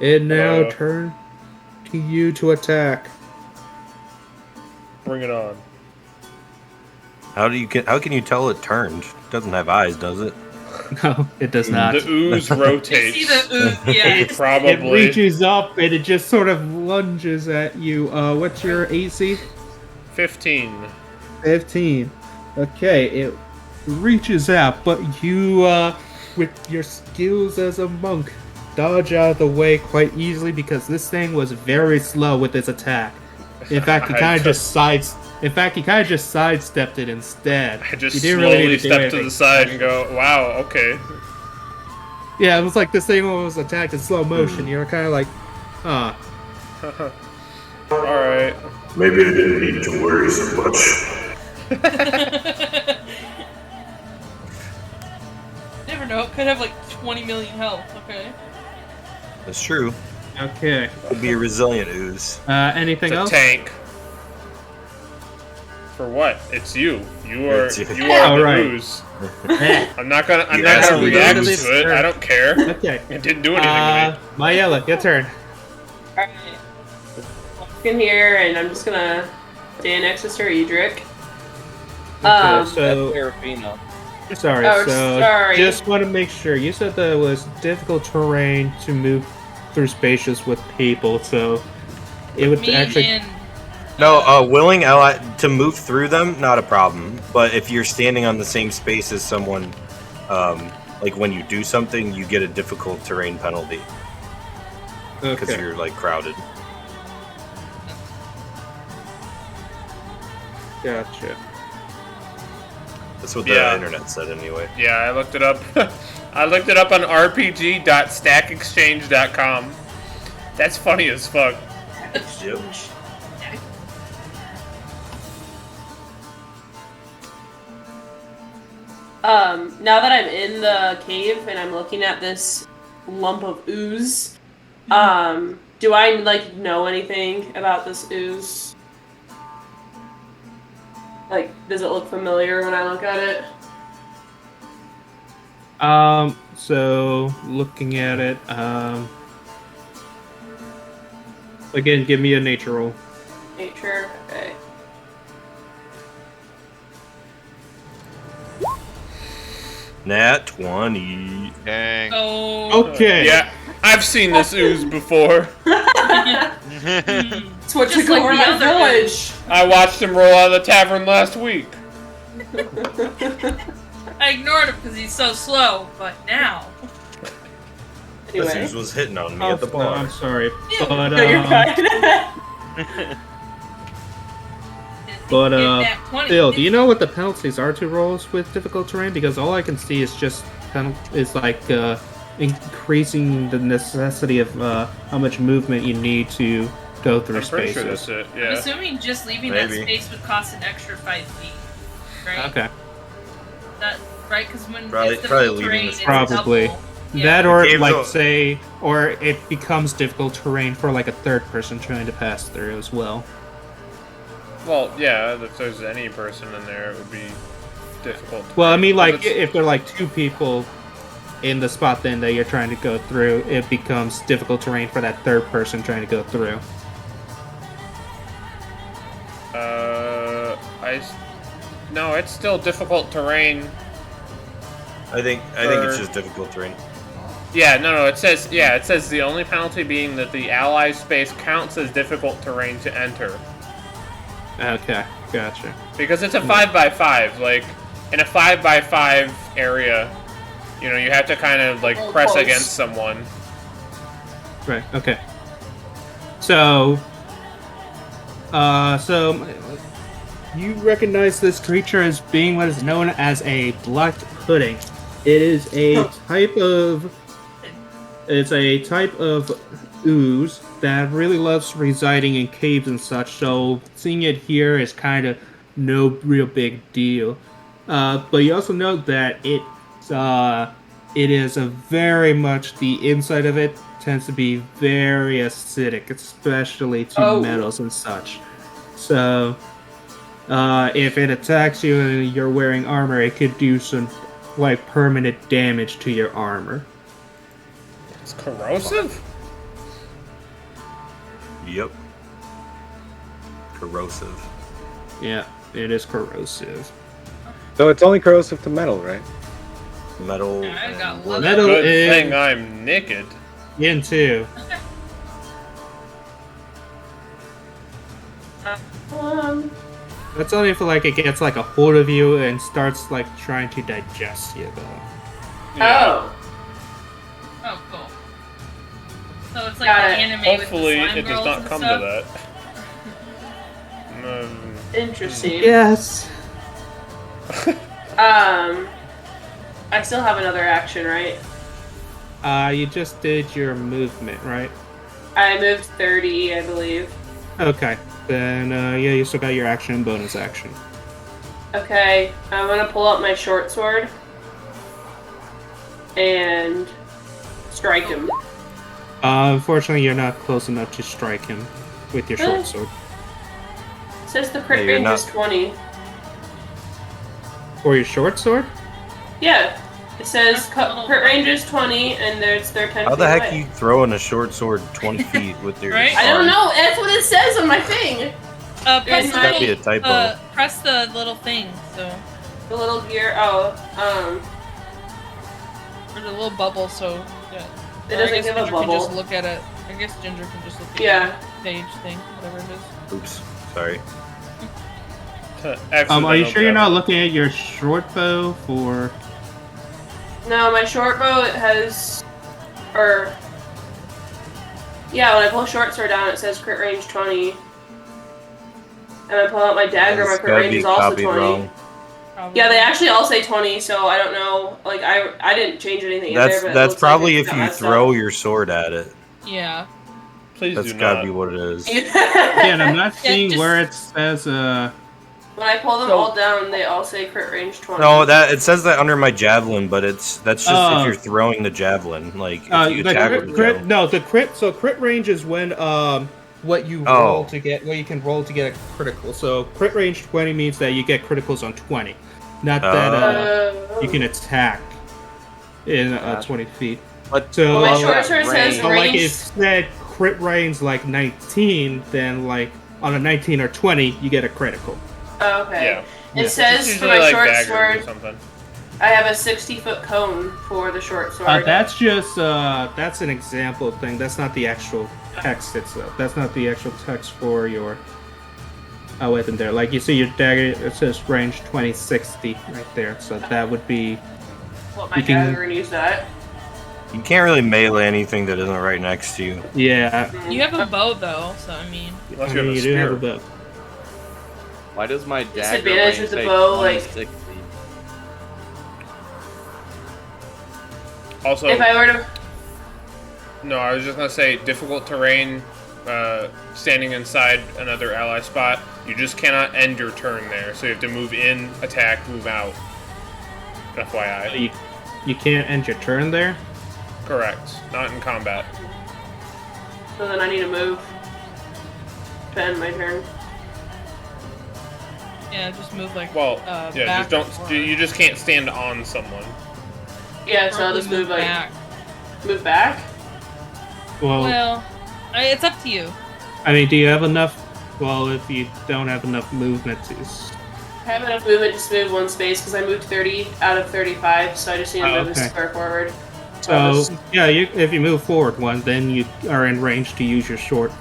It now turn to you to attack. Bring it on. How can you tell it turned? It doesn't have eyes, does it? No, it does not. The ooze rotates. You see the ooze, yeah. Probably. It reaches up and it just sort of lunges at you. What's your AC? 15. 15. Okay, it reaches out, but you, with your skills as a monk, dodge out of the way quite easily because this thing was very slow with its attack. In fact, he kind of just sidestepped it instead. I just You didn't slowly really need to do step to anything. the side and go, wow, okay. Yeah, it was like this thing was attacked in slow motion. You were kind of like, huh. Alright. Maybe I didn't need to worry so much. Never know. It could have like 20 million health. Okay. That's true. Okay. Could be a resilient ooze. Anything It's a else? tank. For what? It's you. You are It's you. you are the Alright. ooze. I'm not gonna asked me to react use to it. I don't care. Okay. It didn't do anything to me. Mayela, your turn. Alright. Walk in here, and I'm just gonna stand next to Sir Edric. Okay, so Serafina. sorry. Oh, So sorry. just want to make sure you said that it was difficult terrain to move through spaces with people, so it would Me actually. and No, willing ally to move through them, not a problem. But if you're standing on the same space as someone, like when you do something, you get a difficult terrain penalty because Okay. you're like crowded. Gotcha. That's what the Yeah. internet said anyway. Yeah, I looked it up. I looked it up on rpg.stackexchange.com. That's funny as fuck. Yep. Now that I'm in the cave and I'm looking at this lump of ooze, Do I like know anything about this ooze? Like, does it look familiar when I look at it? So looking at it, again, give me a nature roll. Nature, okay. Nat 20. Dang. Oh. Okay. Yeah, I've seen this ooze before. It's what Just took like over the my other village. I watched him roll out of the tavern last week. I ignored him because he's so slow, but now. This Anyway. ooze was hitting on me Oh, at the no, bar. I'm sorry, but No, you're fine. But Get that 20. Phil, do you know what the penalties are to rolls with difficult terrain? Because all I can see is just increasing the necessity of how much movement you need to go through I'm pretty sure spaces. that's it, I'm yeah. assuming just leaving Maybe. that space would cost an extra 5 feet. Right? Okay, That, right? Because when Probably- it's probably difficult leaving terrain, the it's space. Probably. double. Yeah. that or The caves are- say, or it becomes difficult terrain for like a third person trying to pass through as well. Well, yeah, if there's any person in there, it would be difficult. Well, I mean, like Because it's- if there are like two people in the spot then that you're trying to go through, it becomes difficult terrain for that third person trying to go through. No, it's still difficult terrain. I think it's For- just difficult terrain. Yeah, no, it says the only penalty being that the ally space counts as difficult terrain to enter. Okay, gotcha. Because it's a 5x5, like, in a 5x5 area, you know, you have to kind of, like, Oh, press close. against someone. Right. Okay. So, you recognize this creature as being what is known as a black pudding. It is a type of. It's a type of ooze that really loves residing in caves and such. So seeing it here is kind of no real big deal. But you also know that it is a very much the inside of it tends to be very acidic, especially to Oh. metals and such. So, if it attacks you and you're wearing armor, it could do some like permanent damage to your armor. It's corrosive? Yep. Corrosive. Yeah, it is corrosive. So it's only corrosive to metal, right? Metal. I got and one. wood. Metal Good is thing I'm naked. into. That's only if like it gets like a hold of you and starts like trying to digest you though. Oh. Oh, cool. So it's like Got the it. anime Hopefully, with the slime it does girls not and come stuff. to that. Interesting. Yes. I still have another action, right? You just did your movement, right? I moved 30, I believe. Okay. Then yeah, you still got your action and bonus action. Okay, I'm gonna pull out my short sword and strike him. Unfortunately, you're not close enough to strike him with your short sword. It says the crit Yeah, you're range not- is 20. Or your short sword? Yeah, it says That's a little crit funny. range is 20, and they're 10 How feet the heck away. you throwing a short sword 20 feet with your Right? I don't arm? know. That's what it says on my thing. Press It's the gotta be a little, typo. press the little thing. So The little gear. Oh, there's a little bubble. So yeah. It Or I doesn't guess give a Ginger can just bubble. look at it. I guess Ginger can just look at Yeah. the page thing, whatever it is. Oops. Sorry. Are you sure you're not looking at your short bow for? No, my short bow it has, or yeah, when I pull short sword down, it says crit range 20. And I pull out my dagger, my It's crit gotta range be is also copied 20. wrong. Probably. Yeah, they actually all say 20, so I don't know. Like I didn't change anything in That's there, but it that's looks probably like if it's got you messed throw up. your sword at it. Yeah. Please That's do gotta not. be what it is. Again, I'm not Yeah, seeing just- where it says When I pull them all down, they all say crit range 20. No, that it says that under my javelin, but that's just if you're throwing the javelin, like if you attack with the javelin. No, the crit. So crit range is when what you roll to get, what you can roll to get a critical. So crit range 20 means that you get criticals on 20, not that you can attack in 20 feet. But so my short sword says but like range. it said crit range like 19, then like on a 19 or 20 you get a critical. Oh, okay. Yeah. It Yeah. says It's for usually my like short daggers sword, or something. I have a 60-foot cone for the short sword. That's just that's an example thing. That's not the actual text itself. That's not the actual text for your weapon there. Like you see your dagger, it says range 2060 right there. So that would be. Well, my dagger and use that. You can't really melee anything that isn't right next to you. Yeah. You have a bow though, so I mean. Unless I mean, you do have a bow. Why does my dagger Disadvantage range with the say bow, like- 2060? Also, If I were to. no, I was just gonna say difficult terrain. Standing inside another ally spot, you just cannot end your turn there. So you have to move in, attack, move out. FYI. You can't end your turn there. Correct. Not in combat. So then I need to move to end my turn. Yeah, just move like. Well, yeah, back just don't. You just can't stand on someone. Yeah, so I'll Probably just move like. back. Move back? Well, it's up to you. I mean, do you have enough? Well, if you don't have enough movement, I have enough movement just to move one space because I moved 30 out of 35, so I just need to move a square forward. so yeah, if you move forward one, then you are in range to use your short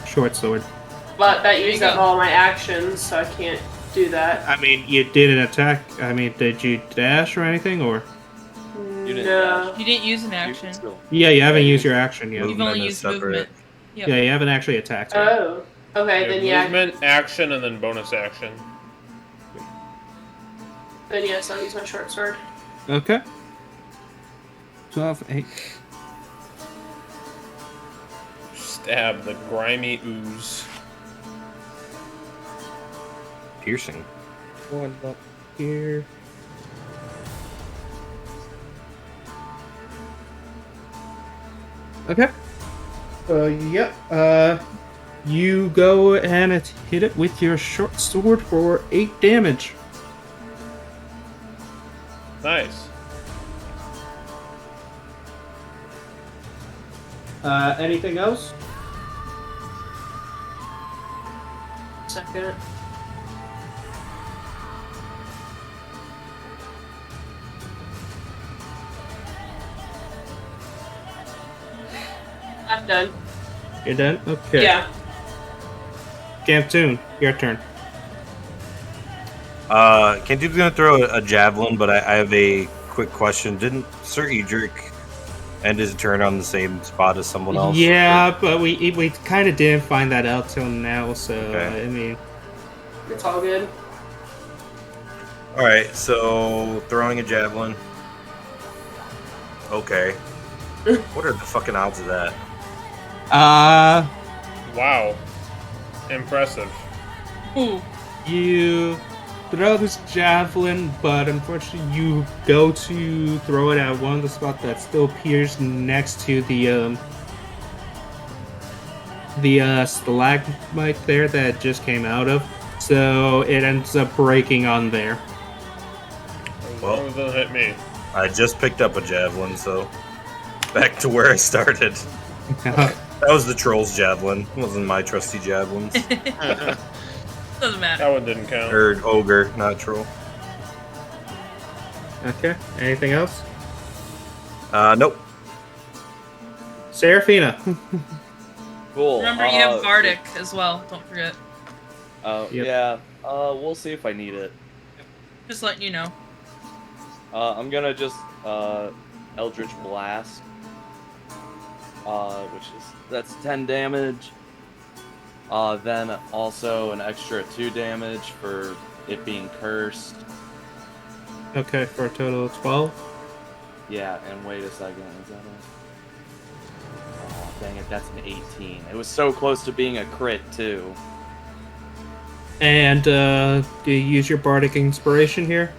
sword. But that used up all my actions, so I can't do that. I mean, you didn't attack. I mean, did you dash or anything, or? No. You didn't use an action. Yeah, you haven't used your action yet. You've only used movement. Yep. Yeah, you haven't actually attacked yet. Oh. Okay, then yeah. Movement, action, and then bonus action. Then yes, I'll use my short sword. Okay. 12, 8. Stab the grimy ooze. Piercing. One up here. Okay. Yep. You go and hit it with your short sword for 8 damage. Nice. Anything else? Second. I'm done. You're done? Okay. Yeah. Gamtoon, your turn. Cantune's gonna throw a javelin, but I have a quick question. Didn't Sir Edric end his turn on the same spot as someone else? Yeah, but we kind of didn't find that out till now, so Okay. I mean... It's all good. Alright, so throwing a javelin. Okay. What are the fucking odds of that? Wow. Impressive. Ooh. You throw this javelin, but unfortunately you go to throw it at one of the spots that still appears next to the stalagmite there that it just came out of. So it ends up breaking on there. Well, it doesn't hit me. I just picked up a javelin, so back to where I started. That was the troll's javelin. It wasn't my trusty javelins. Doesn't matter. That one didn't count. Or ogre, not troll. Okay. Anything else? Nope. Seraphina. Cool. Remember, you have Bardic as well. Don't forget. Oh, Yep. yeah. We'll see if I need it. Just letting you know. I'm gonna just Eldritch Blast, that's 10 damage. Then also an extra 2 damage for it being cursed. Okay, for a total of 12. Yeah, and wait a second, is that a... Oh, dang it, that's an 18. It was so close to being a crit, too. And do you use your bardic inspiration here?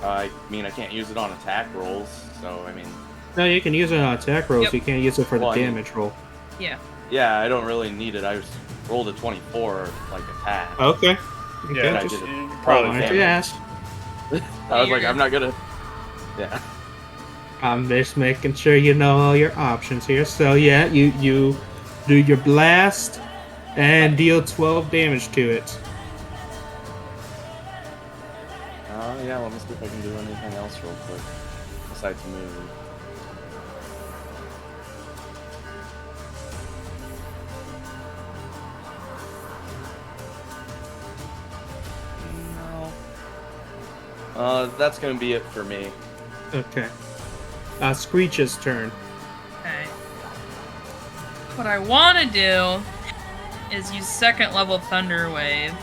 I mean, I can't use it on attack rolls, so I mean. No, you can use it on attack rolls. Yep. You can't use it for Well, the I mean- damage roll. Yeah. Yeah, I don't really need it. I just rolled a 24, like attack. Okay. Yeah, Okay, I just, did you Why probably don't can. you ask? I was you're like, good. I'm not gonna. Yeah. I'm just making sure you know all your options here. So yeah, you do your blast and deal 12 damage to it. Oh yeah, let me see if I can do anything else real quick besides move. No. That's gonna be it for me. Okay. Screech's turn. Okay. What I want to do is use second level Thunder Wave,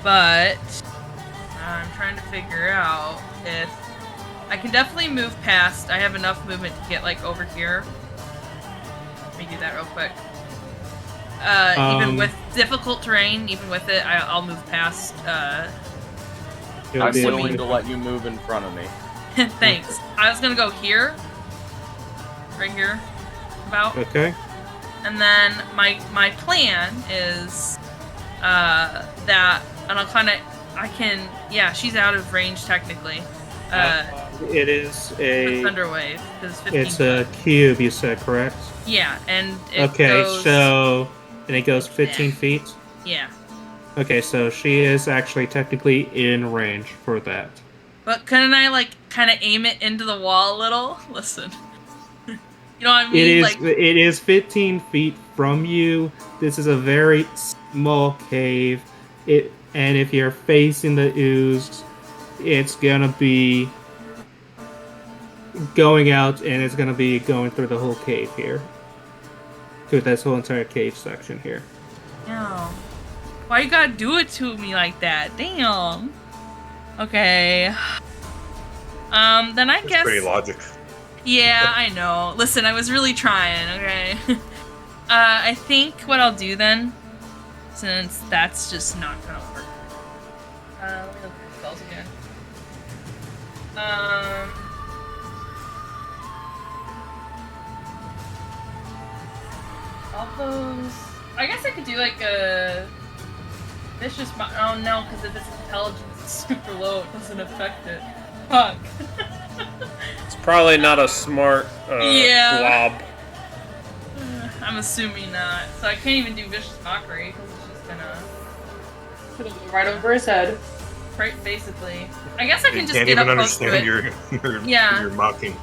but I'm trying to figure out if I can definitely move past. I have enough movement to get like over here. Let me do that real quick. Even with difficult terrain, even with it, I'll move past. It'll I'm be- willing to let you move in front of me. Thanks. I was gonna go here, right here, about. Okay. And then my plan is that, and I'll kind of, I can, yeah, she's out of range technically. It is a. Thunder Wave is 15. It's a cube. You said correct. Yeah, and it Okay, goes, so and it goes 15 feet. yeah, Okay, so she is actually technically in range for that. but couldn't I like kind of aim it into the wall a little? Listen, you know what I mean? It is Like, it is 15 feet from you. This is a very small cave. And if you're facing the ooze, it's gonna be going out and it's gonna be going through the whole cave here. Through this whole entire cave section here. no. Why you gotta do it to me like that? Damn. Okay. Then I It's guess. pretty logic. Yeah, I know. Listen, I was really trying, okay? I think what I'll do then, since that's just not gonna work. Let me look at the spells again. All those... I guess I could do like a... Vicious... Oh no, because if its intelligence is super low, it doesn't affect it. Fuck. It's probably not a smart Yeah. blob. I'm assuming not. So I can't even do Vicious Mockery, because it's just gonna... Put it right over his head. Right, basically. I guess I can They just can't get even up close to understand it. your Yeah. your mocking.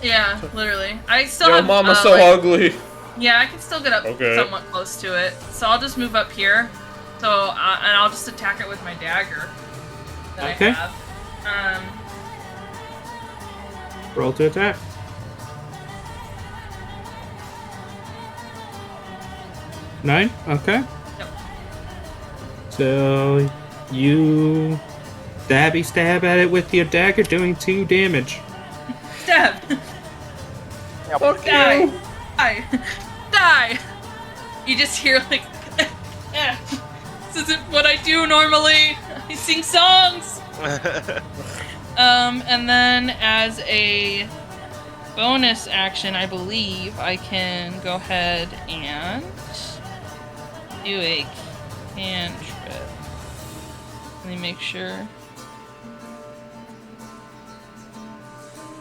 Yeah, literally. I still Yo, have, mama's so like- ugly. Yeah, I can still get up Okay. somewhat close to it. So I'll just move up here. So, and I'll just attack it with my dagger that Okay. I have. Roll to attack. Nine? Okay. Yep. So you stab at it with your dagger, doing 2 damage. Stab! Fuck Die! you. Die! Die! You just hear like, this isn't what I do normally. I sing songs. And then as a bonus action, I believe I can go ahead and do a cantrip. Let me make sure.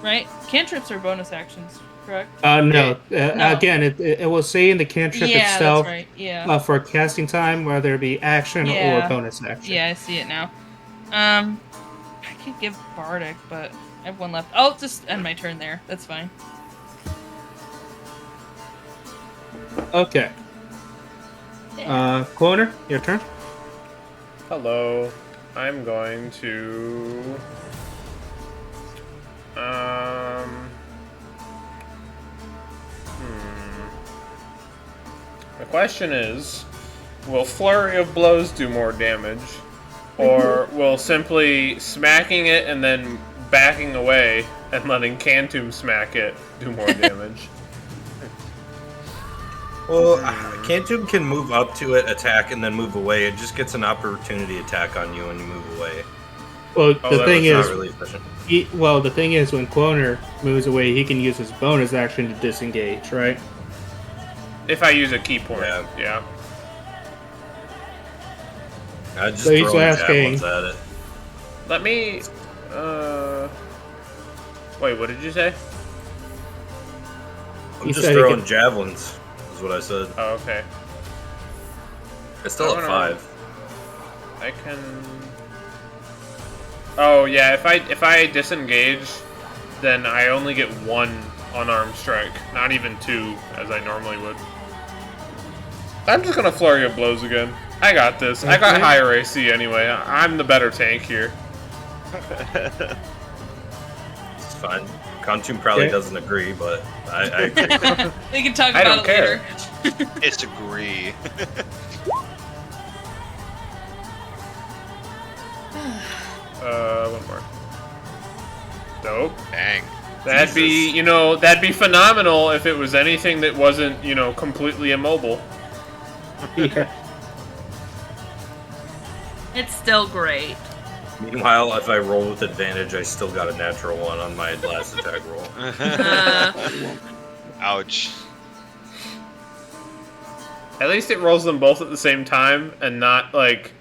Right? Cantrips are bonus actions, correct? No. No. Again, it will say in the cantrip Yeah, itself that's right. Yeah. for casting time, whether it be action Yeah. or bonus action. Yeah, I see it now. I could give Bardic, but I have one left. I'll just end my turn there. That's fine. Okay. Corner, your turn. Hello. I'm going to... The question is, will Flurry of Blows do more damage? Or will simply smacking it and then backing away and letting Cantum smack it do more damage? Well, Cantum can move up to it, attack, and then move away. It just gets an opportunity attack on you when you move away. Well, Oh, the thing is, not really efficient. the thing is, when Cloner moves away, he can use his bonus action to disengage, right? If I use a key point, yeah. I just So he's throw asking- javelins at it. Let me. Wait, what did you say? I'm He just said he throwing can- javelins, is what I said. Oh, okay. It's still at 5. I can. Oh yeah, if I disengage, then I only get 1 unarmed strike, not even 2, as I normally would. I'm just gonna flurry of blows again. I got this. I got Okay. higher AC anyway. I'm the better tank here. It's fine. Cantum probably Okay. doesn't agree, but I agree. We can talk I about don't it care. later. Disagree. One more. Dope. Dang. That'd be, that'd be phenomenal if it was anything that wasn't, completely immobile. Yeah. It's still great. Meanwhile, if I roll with advantage, I still got a natural 1 on my last attack roll. Ouch. At least it rolls them both at the same time and not like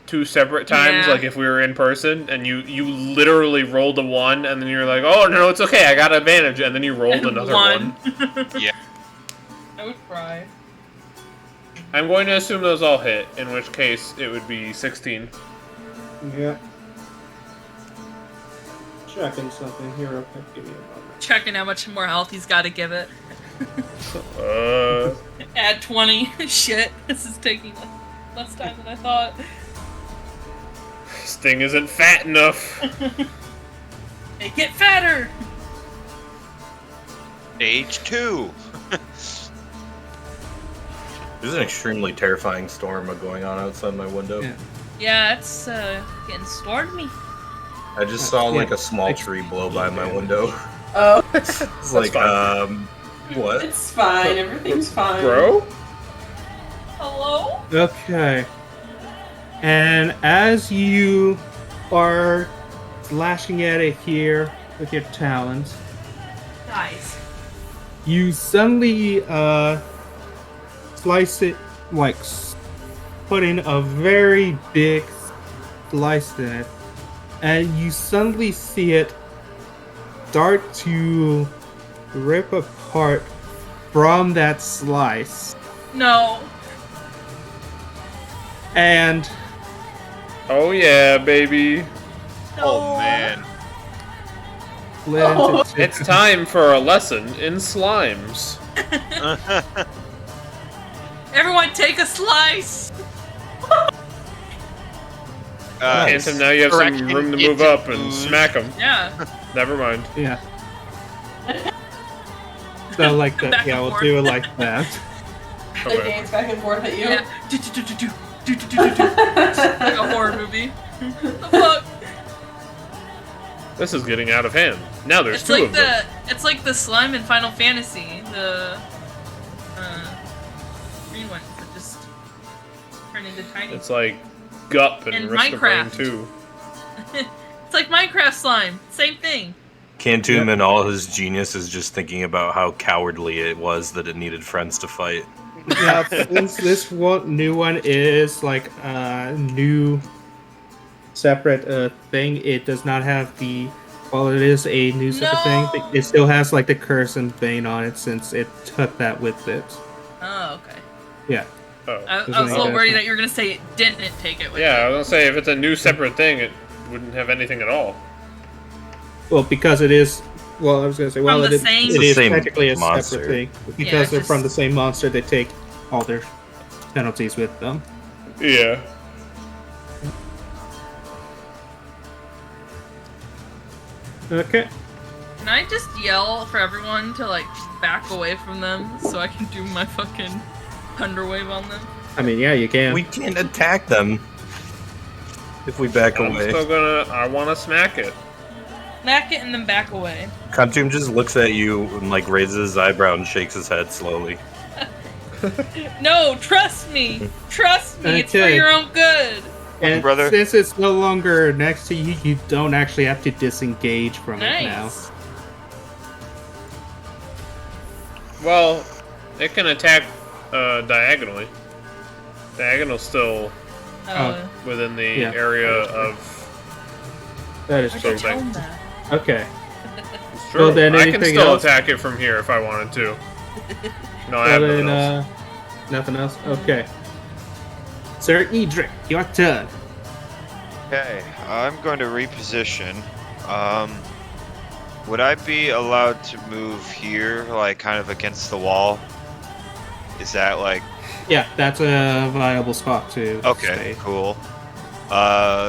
2 separate times, Yeah. like if we were in person and you literally rolled a 1 and then you're like, oh no, it's okay, I got advantage, and then you rolled another 1. Yeah. I would cry. I'm going to assume those all hit, in which case it would be 16. Yeah. Checking something here. Okay, give me a moment. Checking how much more health he's got to give it. Uh, Add 20. Shit, this is taking less time than I thought. this thing isn't fat enough. Hey, get fatter! Stage 2. There's an extremely terrifying storm going on outside my window. Yeah. Yeah, it's getting stormy. I just saw like Yeah. a small tree blow by my window. Oh, It's like, fine. what? it's fine. Everything's fine. Bro? Hello? Okay. And as you are slashing at it here with your talons, Guys. you suddenly slice it, like put in a very big slice in it, and you suddenly see it start to rip apart from that slice. No. And Oh yeah, baby. Oh man. split into two. It's time for a lesson in slimes. Everyone take a slice! Handsome, now you have some correction, room to it's move up and food. smack them. Yeah. Never mind. Yeah. So like that, Back yeah, and we'll forth. do it like that. They Okay. dance back and forth at you. Yeah. Like a horror movie. The fuck? This is getting out of hand. Now there's It's 2 like of them. it's like the slime in Final Fantasy. The green ones that just turn into tiny. It's like Gup and In Risk of Rain Minecraft. 2. It's like Minecraft slime. Same thing. Cantum and all his genius is just thinking about how cowardly it was that it needed friends to fight. Now, since this new one is like a new separate thing, it does not have the. While it is a new separate No. thing, it still has like the curse and bane on it since it took that with it. Oh, okay. Yeah. Oh. I was There's a only little that. worried that you were gonna say it didn't take it with Yeah, I it. was gonna say, if it's a new separate thing, it wouldn't have anything at all. Well, because it is. Well, I was gonna say, well, From it the same- it It's the is same technically a monster. separate thing because Yeah, they're from just- the same monster. They take all their penalties with them. Yeah. Okay. Can I just yell for everyone to like back away from them so I can do my fucking thunderwave on them? I mean, yeah, you can. We can't attack them if we back I'm away. still gonna. I wanna smack it. Smack it and then back away. Cantum just looks at you and like raises his eyebrow and shakes his head slowly. No, trust me. Trust me. It's for Okay. your own good. And brother. since it's no longer next to you, you don't actually have to disengage from it now. Nice. Well, it can attack diagonally. Diagonal's still within the Yeah. area of That is I true. should tell him that. Okay. It's true. Well, then I can anything still else? attack it from here if I wanted to. No, I So have then, nothing else. nothing else? Okay. Sir Edric, your turn. Okay, I'm going to reposition. Would I be allowed to move here, like kind of against the wall? Is that like Yeah, that's a viable spot to okay? stay. Cool.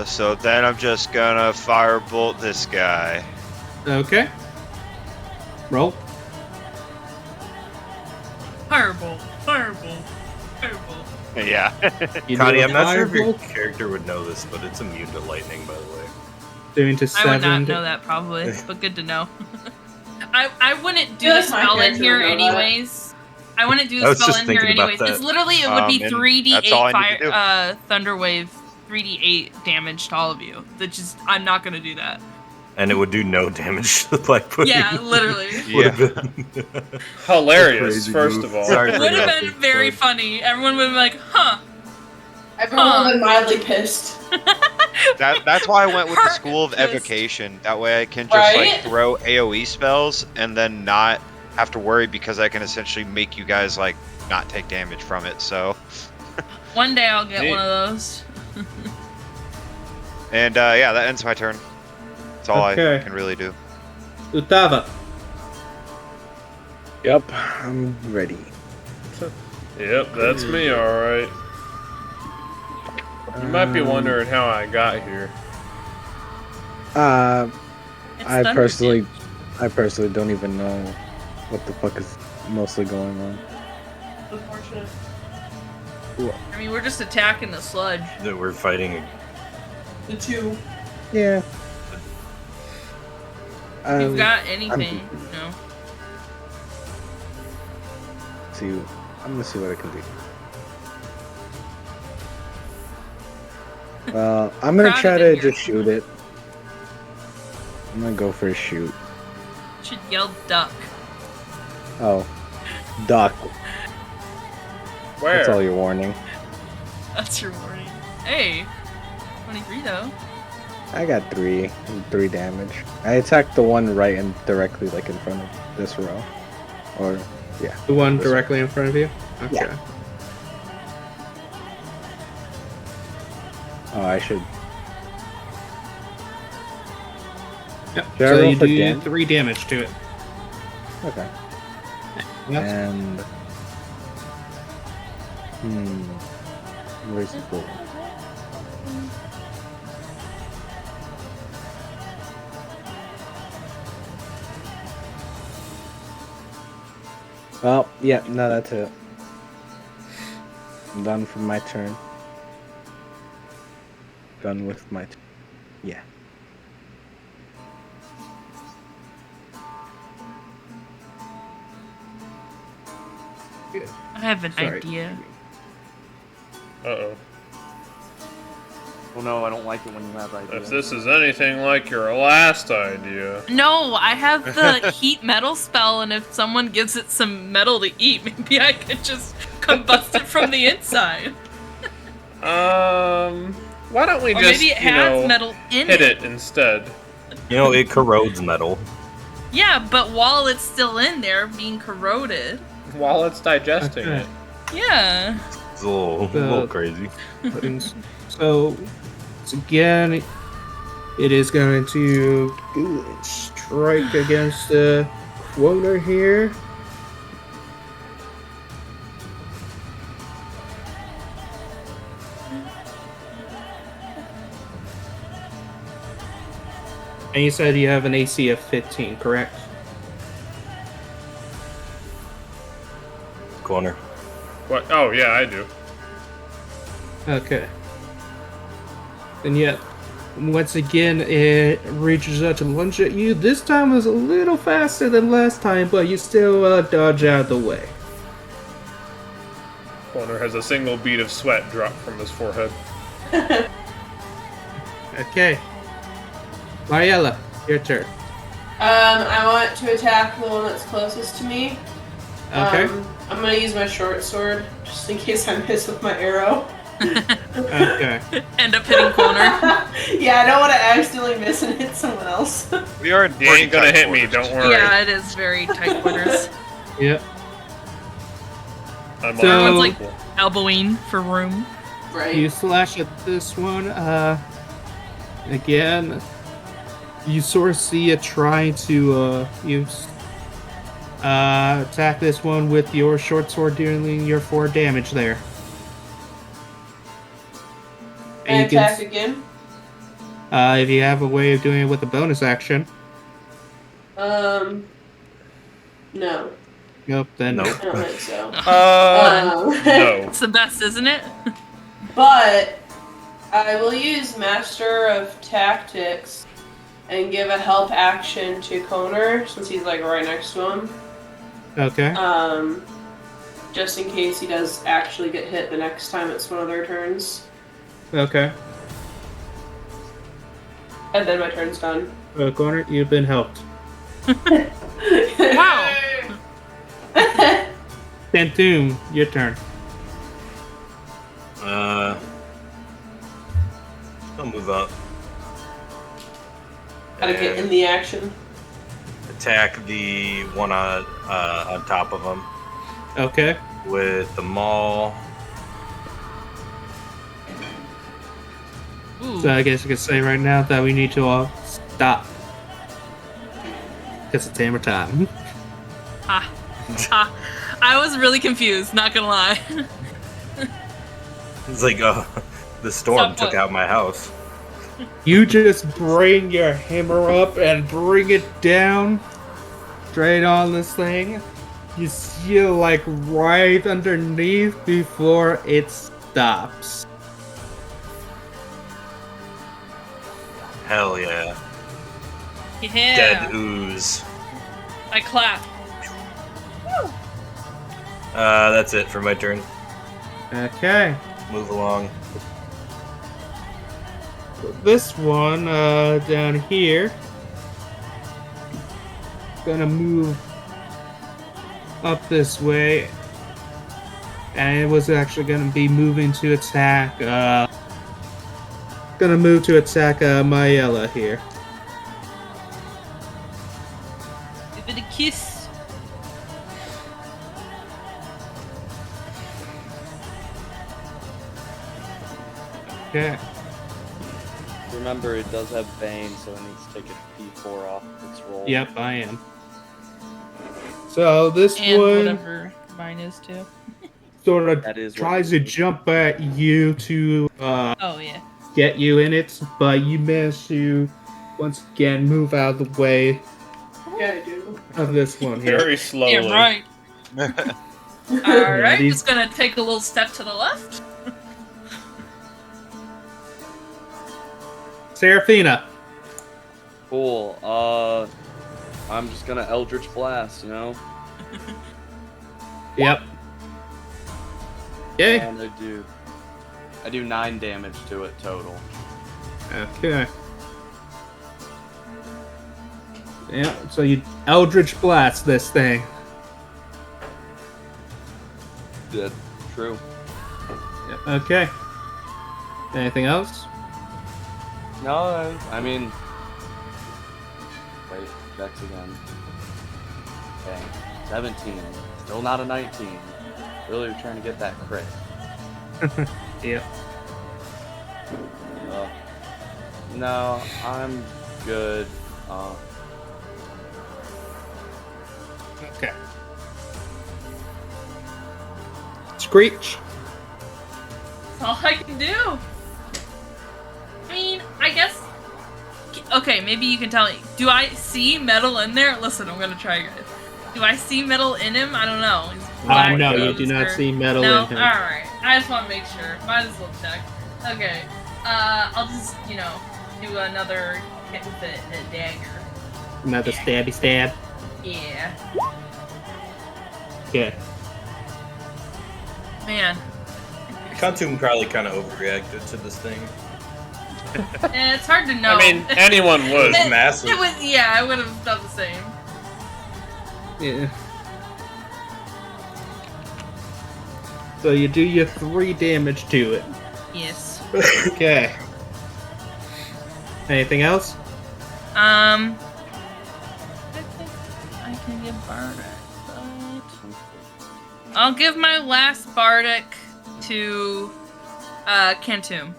So then I'm just gonna firebolt this guy. Okay. Roll. Fireball. Fireball. Fireball. Yeah. You Connie, do a I'm not sure if your firebolt, character would know this, but it's immune to lightning, by the way. doing to I would 7. not know that probably, but good to know. I wouldn't do feel the like my spell in character here would know that. anyways. I wouldn't do I the was spell just in here thinking about anyways. It's that. literally it would be And 3d8 that's all I need to do. Thunderwave 3d8 damage to all of you. That just I'm not gonna do that. And it would do no damage to the black pudding. Yeah, literally. Yeah. Hilarious, Crazy first move. of all. Sorry for Would have interrupting. been very Sorry. funny. Everyone would have been like, huh. Everyone would have been mildly pissed. That's why I went with the School of Pissed. Evocation. That way I can just Right? like throw AoE spells and then not have to worry because I can essentially make you guys like not take damage from it. So, One day I'll get Neat. one of those. and yeah, that ends my turn. That's all Okay. I can really do. Utava. Yep, I'm ready. Yep, that's me, alright. You might be wondering how I got here. It's I thunder personally don't even know what the fuck is mostly going on. Unfortunate. I mean, we're just attacking the sludge. That we're fighting. The two. Yeah. If you've got anything, I'm- no. I'm gonna see what I can do. Well, I'm gonna Crowded try in to here. just shoot it. I'm gonna go for a shoot. Should yell duck. Oh, duck. Where? That's all your warning. That's your warning. Hey, 23 though. I got three damage. I attacked the one right and directly, like in front of this row, or yeah. The one directly in front of you? Okay. Yeah. Oh, I should. Yep. Should I So roll you for do damage? 3 damage to it. Okay. Yep. And where's the bullet? Well, yeah, no, that's it. I'm done for my turn. Done with my yeah. I have an Sorry. idea. Uh-oh. Oh no, I don't like it when you have ideas. If this is anything like your last idea. No, I have the heat metal spell, and if someone gives it some metal to eat, maybe I could just combust it from the inside. Why don't we Or just, maybe it has metal in hit it. it instead? You know, it corrodes metal. Yeah, but while it's still in there, being corroded. While it's digesting Okay. it. Yeah. It's a little crazy. So, again, it is going to strike against the quota here. And you said you have an AC of 15, correct? Corner. What? Oh, yeah, I do. Okay. And yet, once again, it reaches out to lunge at you. This time was a little faster than last time, but you still dodge out of the way. Corner has a single bead of sweat drop from his forehead. Okay. Mariella, your turn. I want to attack the one that's closest to me. Okay. I'm gonna use my short sword just in case I miss with my arrow. Okay. End up hitting corner. Yeah, I don't want to accidentally miss and hit someone else. We are. He ain't gonna hit me, don't worry. Yeah, it is very tight quarters. Yep. I'm So- Everyone's like elbowing for room. Right. You slash at this one. Again, you sort of see it trying to attack this one with your short sword, dealing your 4 damage there. And you can attack again. if you have a way of doing it with a bonus action. No. Nope. Then Nope. I don't think so. No. It's the best, isn't it? But I will use Master of Tactics and give a help action to Koner since he's like right next to him. Okay. Just in case he does actually get hit the next time it's one of their turns. Okay. And then my turn's done. Corner, you've been helped. Wow. Phantom, your turn. I'll move up. Gotta get in And the action. attack the one on top of him Okay. with the maul. Ooh. So I guess you could say right now that we need to all stop. Because it's hammer time. I was really confused, not gonna lie. It's like, the storm Stop took what? out my house. You just bring your hammer up and bring it down straight on this thing. You see it like right underneath before it stops. Hell yeah. Yeah. Dead ooze. I clap. That's it for my turn. Okay. Move along. This one down here gonna move up this way, and it was actually gonna be moving to attack gonna move to attack Mayella here. Give it a kiss. Okay. Remember, it does have Bane, so it needs to take a D4 off its roll. Yep, I am. So this And one whatever mine is too. sort of That is what tries it to is. jump at you to Oh yeah. get you in it, but you manage to once again move out of the way Yeah, I do. of this one here. Very slowly. Yeah, right. Alright, these- just gonna take a little step to the left. Seraphina. Cool. I'm just gonna Eldritch Blast, you know? Yep. Okay. And I do 9 damage to it total. Okay. Yeah, so you Eldritch Blast this thing. Good. True. Yeah, okay. Anything else? No, I mean... Wait, Dex again. Okay, 17. Still not a 19. Really trying to get that crit. Yep. No, I'm good. Okay. Screech. That's all I can do. I mean, I guess. Okay, maybe you can tell me. Do I see metal in there? Listen, I'm gonna try again. Do I see metal in him? I don't know. He's black No, you nose do not or- see metal No? in him. Alright. I just want to make sure. Might as well check. Okay. I'll just, do another hit with a dagger. Another stabby stab. Yeah. Okay. Man. Kantum probably kind of overreacted to this thing. It's hard to know. I mean, anyone would. It's massive. Yeah, I would have done the same. Yeah. So you do your 3 damage to it. Yes. Okay. Anything else? I think I can give Bardic, but I'll give my last Bardic to Kantum.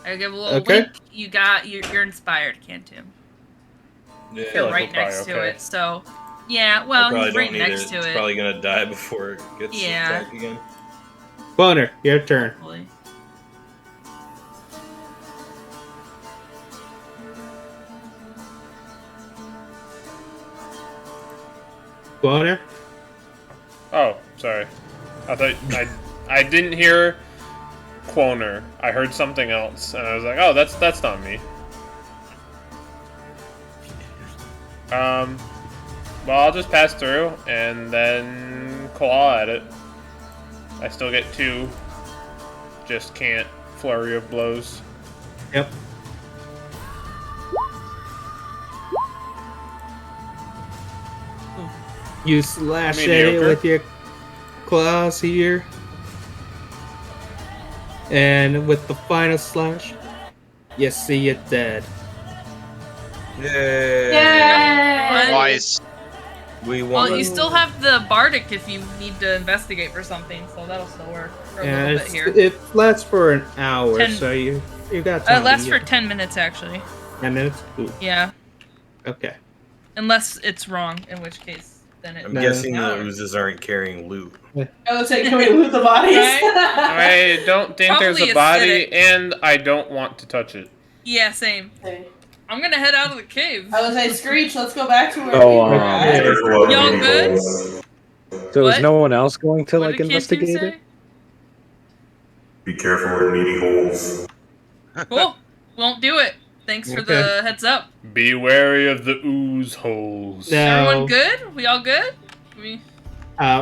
I give a little wink. You're inspired, Kantum. Yeah, You're right next to it, so yeah. Well, he's right next to It's it. probably gonna die before it gets Yeah. attacked again. Boner, your turn. Hopefully. Boner? Oh, sorry. I thought I didn't hear Quoner. I heard something else, and I was like, oh, that's not me. Well, I'll just pass through and then claw at it. I still get 2. Just can't flurry of blows. Yep. You slash at it Mediocre. with your claws here. And with the final slash, you see it dead. Yay! Yay! Nice. We Well, won. you still have the Bardic if you need to investigate for something, so that'll still work for a Yeah, little bit here. it lasts for an hour, 10 so you got time. It lasts to for get 10 minutes, actually. 10 minutes. Ooh, Yeah. okay. Unless it's wrong, in which case, then it... I'm No. guessing the oozes aren't carrying loot. I was like, can we loot the bodies? I don't think there's Probably a body, acidic. and I don't want to touch it. Yeah, same. Okay. I'm gonna head out of the cave. I was like, Screech, let's go back to where Oh, we were at. Careful of Y'all meeting good? holes. So What? is no one else going to What like did Kantum investigate say? it? Be careful of meaty holes. Cool. Won't do it. Thanks for Okay. the heads up. Be wary of the ooze holes. Now, Everyone good? We all good? We...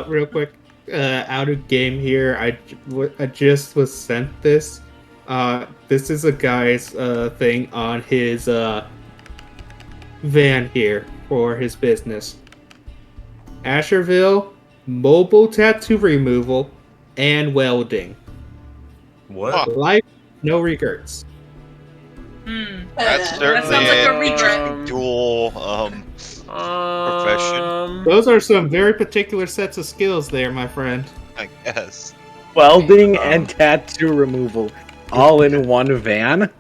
real quick, out of game here, I just was sent this. This is a guy's thing on his van here for his business. Asherville, mobile tattoo removal, and welding. What? Life, no regrets. That's That certainly sounds like a an regret. interesting dual profession, Those are some very particular sets of skills there, my friend. I guess. Welding and tattoo removal, all in one van.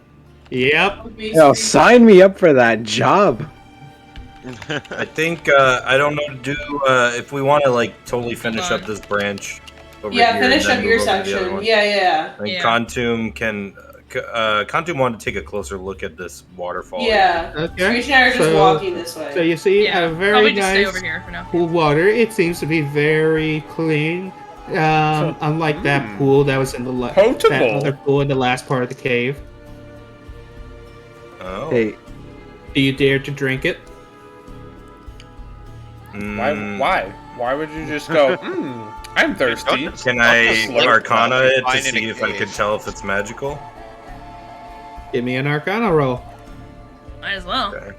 Yep. would be Yo, Screech. sign me up for that job. I think I don't know to do if we want to like totally finish up this branch over Yeah, here. finish and then up your move over to the other section. one. Yeah. And Yeah. Kantum can. Kantum wanted to take a closer look at this waterfall. Yeah. Okay. Screech and I are just walking this way. So you see Yeah, a very probably just stay nice over here for now. pool of water. It seems to be very clean. Unlike that pool that was in the that Potable. other pool in the last part of the cave. Oh. Hey, Do you dare to drink it? Why? Why would you just go, I'm thirsty. Can I Slurp Arcana it to Find in a see if I cave. could tell if it's magical? Give me an Arcana roll. Might as well. Okay.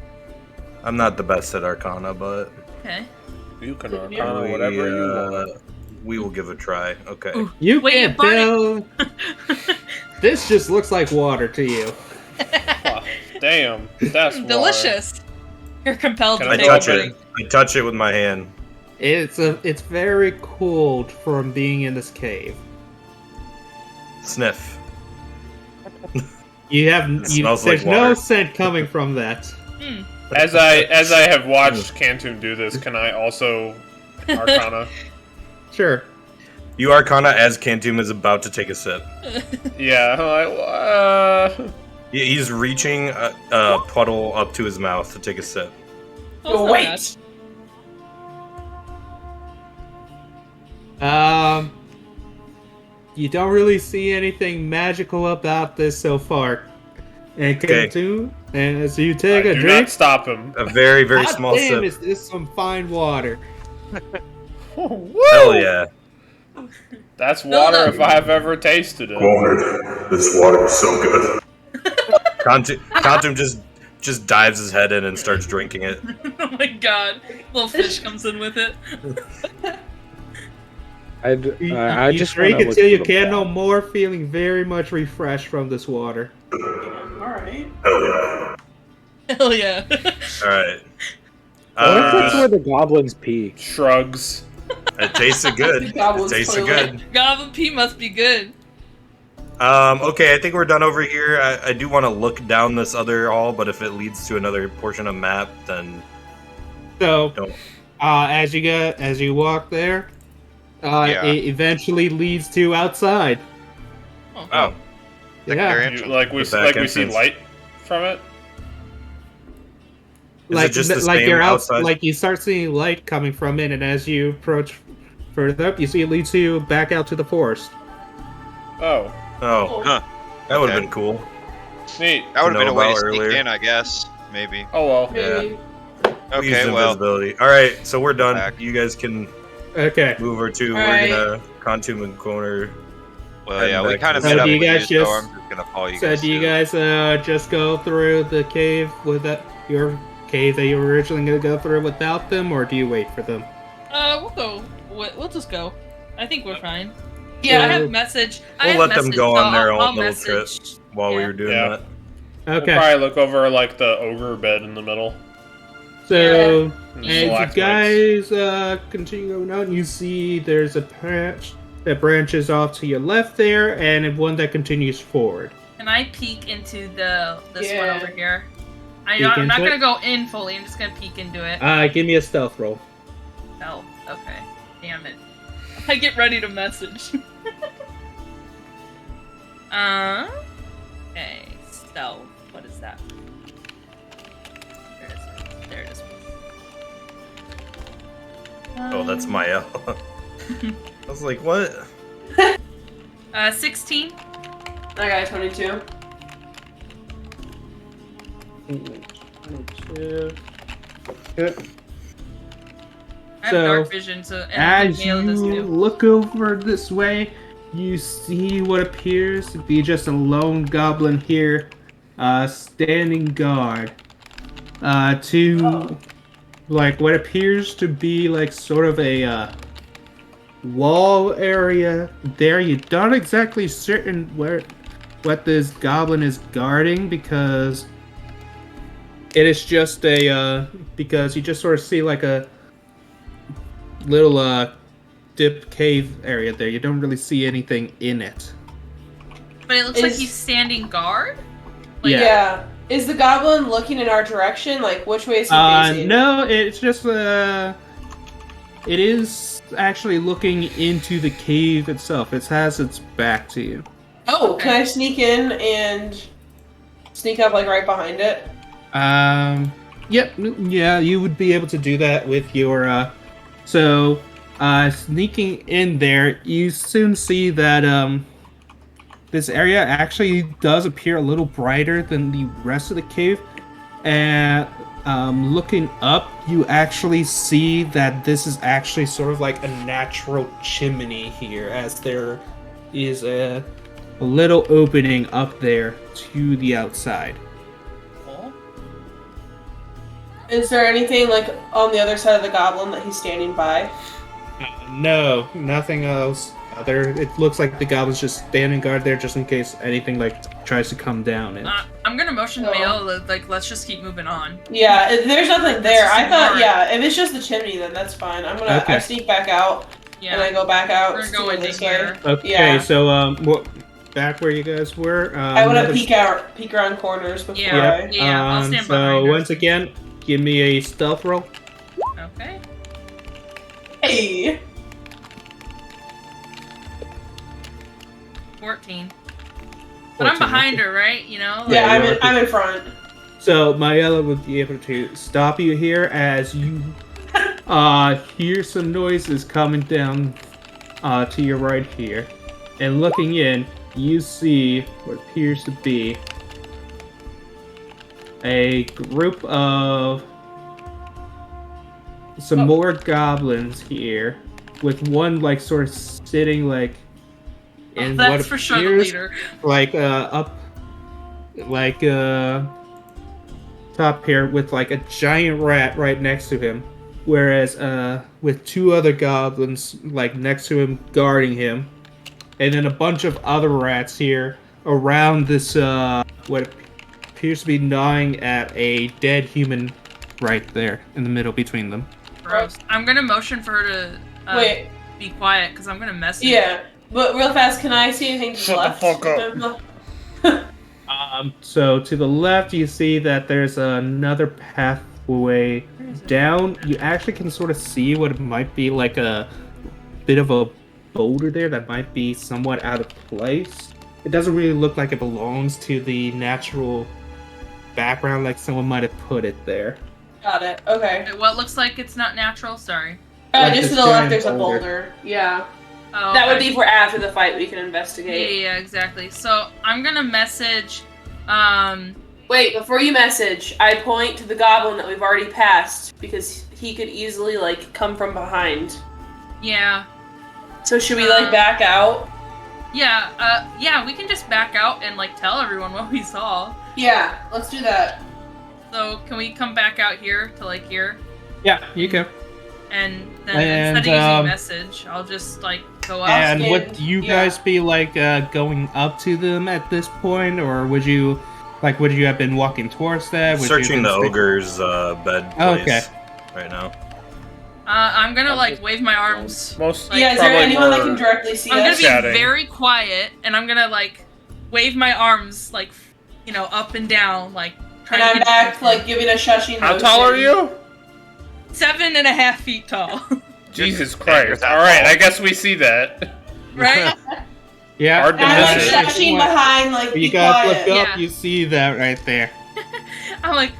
I'm not the best at Arcana, but Okay. You can arcana whatever you want. we will give a try. Okay. Ooh. You Wait, can't Barney- tell. This just looks like water to you. Oh, damn, that's water. Delicious. You're compelled Can to I take touch a it. I touch it with my hand. It's very cold from being in this cave. Sniff. You have smells there's like no water. scent coming from that. Hmm. As I have watched Kantum do this, can I also arcana? Sure. You Arcana as Kantum is about to take a sip. Yeah, I'm like, He's reaching a puddle up to his mouth to take a sip. That's not Wait. You don't really see anything magical about this so far. And Okay. Kantum, and as you bad. take a Do drink, not stop him. A very, very God small damn, sip. is this some fine water? Hell yeah. That's No, water no. if I've ever tasted it. Quoted, this water is so good. Quantum just dives his head in and starts drinking it. Oh my god. Little fish comes in with it. I You just drink wanna look until you for the can no ball. more, feeling very much refreshed from this water. Alright. Hell yeah. Hell yeah. All right. What if that's where the goblins pee? Shrugs. It tasted good. It Goblin's tasted toilet. good. Goblin pee must be good. Okay, I think we're done over here. I do want to look down this other hall, but if it leads to another portion of map, then So, don't. as you walk there, Yeah. it eventually leads to outside. Oh, Secondary Yeah, entrance. Like we The back see entrance. light from it. Is it just the like same you're outside? like you start seeing light coming from it, and as you approach further up, you see it leads you back out to the forest. Oh, oh, Huh. that would have Okay. been cool. neat. That would have been a know way to about sneak earlier. in, I guess. Maybe. Oh well. Maybe. We used Okay, well. invisibility. All right, so we're done. Back. You guys can Okay. move over to. Alright. We're gonna Quantum and Corner. Well, yeah, we back kind to of the met So up do with you you, guys so just- I'm just gonna follow you So guys. do you too. guys just go through the cave with your cave that you were originally gonna go through without them, or do you wait for them? We'll go. We'll just go. I think we're fine. Yeah. Yeah, I have message. I We'll have let them message, go so on their I'll own little message. trip while we Yeah. were doing Yeah. that. We'll Okay. probably look over like the ogre bed in the middle. So and as you stalactites. guys continue going on, you see there's a branch that branches off to your left there, and one that continues forward. Can I peek into this one Yeah. over here? Peek I'm not into gonna it? go in fully. I'm just gonna peek into it. Give me a stealth roll. Oh, okay. Damn it. I get ready to message. Okay. Stealth. What is that? There it is. There it is. Oh, that's my L. I was like, what? 16. I got a 22. I have So, dark vision, so and I As think Mail does you too. look over this way, you see what appears to be just a lone goblin here, standing guard to like what appears to be like sort of a wall area there. You're not exactly certain what this goblin is guarding because it is just because you just sort of see like a little dip cave area there. You don't really see anything in it. But it looks like Is- he's standing guard. Like, Yeah. Yeah. Is the goblin looking in our direction? Like, which way is he facing? No, it's just it is actually looking into the cave itself. It has its back to you. Oh, Okay. can I sneak in and sneak up, like, right behind it? Yep, yeah, you would be able to do that with your sneaking in there, you soon see that this area actually does appear a little brighter than the rest of the cave. And looking up, you actually see that this is actually sort of like a natural chimney here, as there is a little opening up there to the outside. cool. Is there anything, like, on the other side of the goblin that he's standing by? No, nothing else. It looks like the goblin's just standing guard there, just in case anything like tries to come down. And I'm gonna motion Oh. Mail, like, let's just keep moving on. Yeah, there's nothing there. just I thought, ignore it. yeah, if it's just the chimney, then that's fine. I Okay. sneak back out, and I Yeah. go back out We're to going this to way. here. okay, Yeah. so back where you guys were. I want to another- peek around corners before Yeah. I... Yeah, I'll stand so behind her. once again, give me a stealth roll. Okay. Hey! 14. But I'm 14, behind okay. her, right? You know? Yeah, Yeah, I'm I'm in front. So Mayella would be able to stop you here as you hear some noises coming down to your right here. And looking in, you see what appears to be a group of some more goblins here. with one like sort of sitting like in That's what for sure the appears leader. like up like top here with like a giant rat right next to him, whereas with two other goblins like next to him guarding him, and then a bunch of other rats here around this what appears to be gnawing at a dead human right there in the middle between them. Gross. I'm gonna motion for her to Wait. be quiet because I'm gonna message. Yeah, but real fast, can I see anything to the Shut the left? fuck up. So to the left, you see that there's another pathway down. You actually can sort of see what might be like a bit of a boulder there that might be somewhat out of place. It doesn't really look like it belongs to the natural background, like someone might have put it there. Got it. Okay. What looks like it's not natural? Sorry. Like Just to this the left, giant there's a boulder. boulder. Yeah. Oh, That would okay. be for after the fight. We can Yeah, investigate. yeah, exactly. So I'm gonna message. Wait, before you message, I point to the goblin that we've already passed because he could easily like come from behind. Yeah, So should we like back out? yeah. We can just back out and like tell everyone what we saw. Yeah, let's do that. So can we come back out here to like here, Yeah, you can. and then And, instead of using um, message, I'll just like go up. And skin, would you yeah. guys be like going up to them at this point, or would you have been walking towards that? Would you have Searching been the ogre's bed place Okay. right now. I'm gonna like wave my arms. Most Yeah, is there probably anyone that more- can directly see I'm gonna us? be Chatting. very quiet, and I'm gonna like wave my arms like up and down, like And trying to I'm get back, like giving a shushing How motion. tall are you? 7.5 feet tall. Jesus you're Christ. that Alright, tall. I guess we see that. Right? Yeah. Hard to And I'm like miss it. shushing behind, like, You be guys quiet. look up, Yeah. you see that right there. I'm like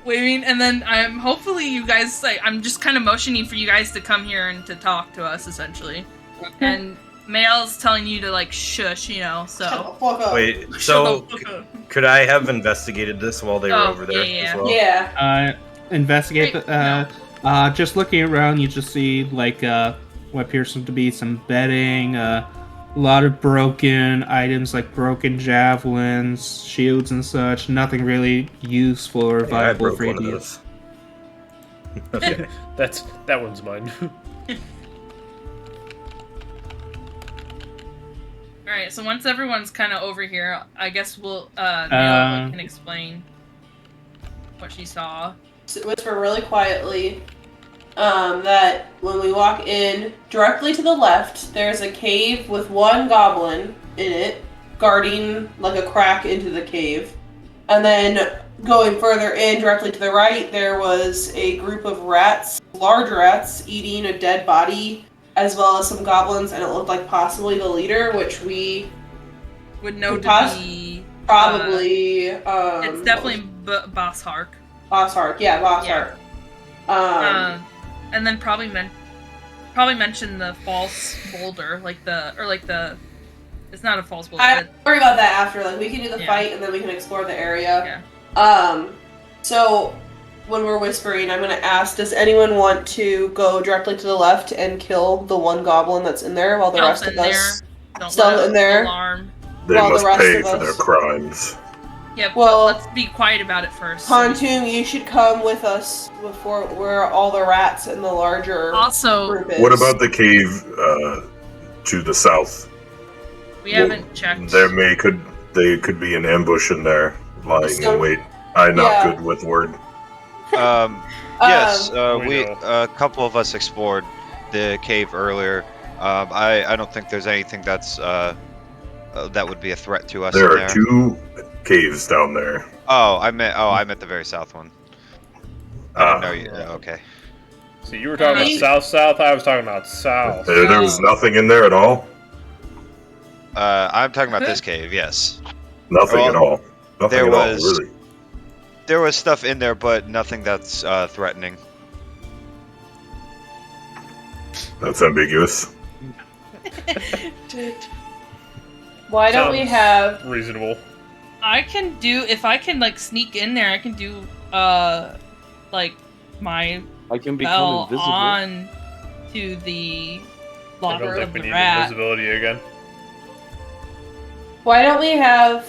waving, and then I'm hopefully you guys like I'm just kind of motioning for you guys to come here and to talk to us essentially. And Mael's telling you to like shush, Shut so. the fuck up. Wait, Shut so the fuck up. could I have investigated this while they were Oh, over there yeah, as yeah. well? Yeah. Investigate Great, the just looking around, you just see like what appears to be some bedding, a lot of broken items like broken javelins, shields and such. Nothing really useful or Yeah, I viable broke for one of you. those. Okay, that one's mine. Alright, so once everyone's kind of over here, I guess we'll Mael can explain what she saw. Whisper really quietly that when we walk in, directly to the left, there's a cave with one goblin in it, guarding like a crack into the cave. And then going further in, directly to the right, there was a group of rats, large rats, eating a dead body, as well as some goblins, and it looked like possibly the leader, which we Would know to Boss- be probably... it's definitely Boss Hark. Boss Hark, yeah, Boss Yeah. Hark. And then probably mention the false boulder, it's not a false boulder. I worry about that after. Like, we can do the Yeah. fight and then we can explore the area. So when we're whispering, I'm gonna ask: does anyone want to go directly to the left and kill the one goblin that's in there, while the Stealth rest in of there. us? Don't Stealth let in there. alarm. They Well, the must rest pay of for us- their crimes. Yeah, Well- but let's be quiet about it first. Pontoon, you should come with us before where all the rats and the larger Also, group is. What about the cave to the south? we haven't checked. They could be an ambush in there, lying So- in wait. I'm not yeah. good with word. Yes, We we know. a couple of us explored the cave earlier. I don't think there's anything that's that would be a threat to us. There in are two caves down there. I meant the very south one. I didn't know you. Okay. So you were talking about south. I was talking about south. There was nothing in there at all. I'm talking about this cave. Yes. Nothing Well, at all. Nothing there at all. was- Really. There was stuff in there, but nothing that's threatening. That's ambiguous. Why don't we Sounds have? reasonable? I can do if I can like sneak in there. I can do like my I can become spell invisible. on to the I locker don't think of we the need rat. invisibility again. Why don't we have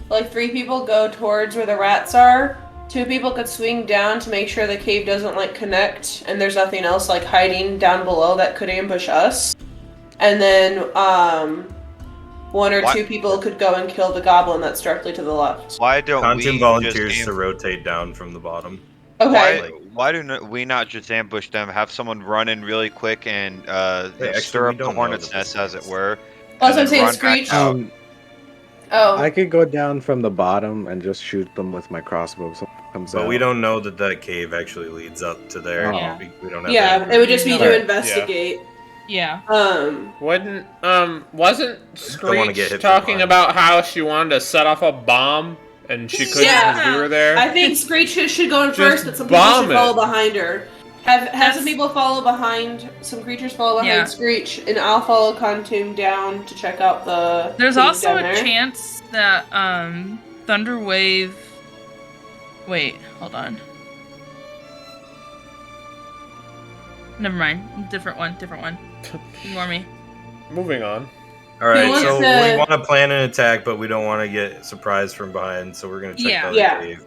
like 3 people go towards where the rats are? 2 people could swing down to make sure the cave doesn't like connect and there's nothing else like hiding down below that could ambush us. And then 1 or 2 people could go and kill the goblin that's directly to the left. Why don't Contim we volunteers just to rotate down from the bottom. Okay. Why do we not just ambush them? Have someone run in really quick and actually, stir we up the don't know hornet's that this nest, as it is. were. Well, that's what I'm and then saying, run back Screech. out. Oh. I could go down from the bottom and just shoot them with my crossbow if someone comes But out. we don't know that that cave actually leads up to there. Yeah. We don't have Yeah, any it would just be proof. to investigate. Yeah. Wasn't wasn't don't wanna get Screech hit from talking behind. about how she wanted to set off a bomb and she couldn't Yeah. because we were there? I think Screech should go in Just first, but some people bomb should follow it. behind her. Have some people follow behind, some creatures follow behind Yeah. Screech, and I'll follow Contum down to check out the There's cave also down a there. chance that Thunderwave. Wait, hold on. Never mind. Different one. Ignore me. Moving on. All right, wants so to- we want to plan an attack, but we don't want to get surprised from behind, so we're going to check Yeah. the other Yeah. cave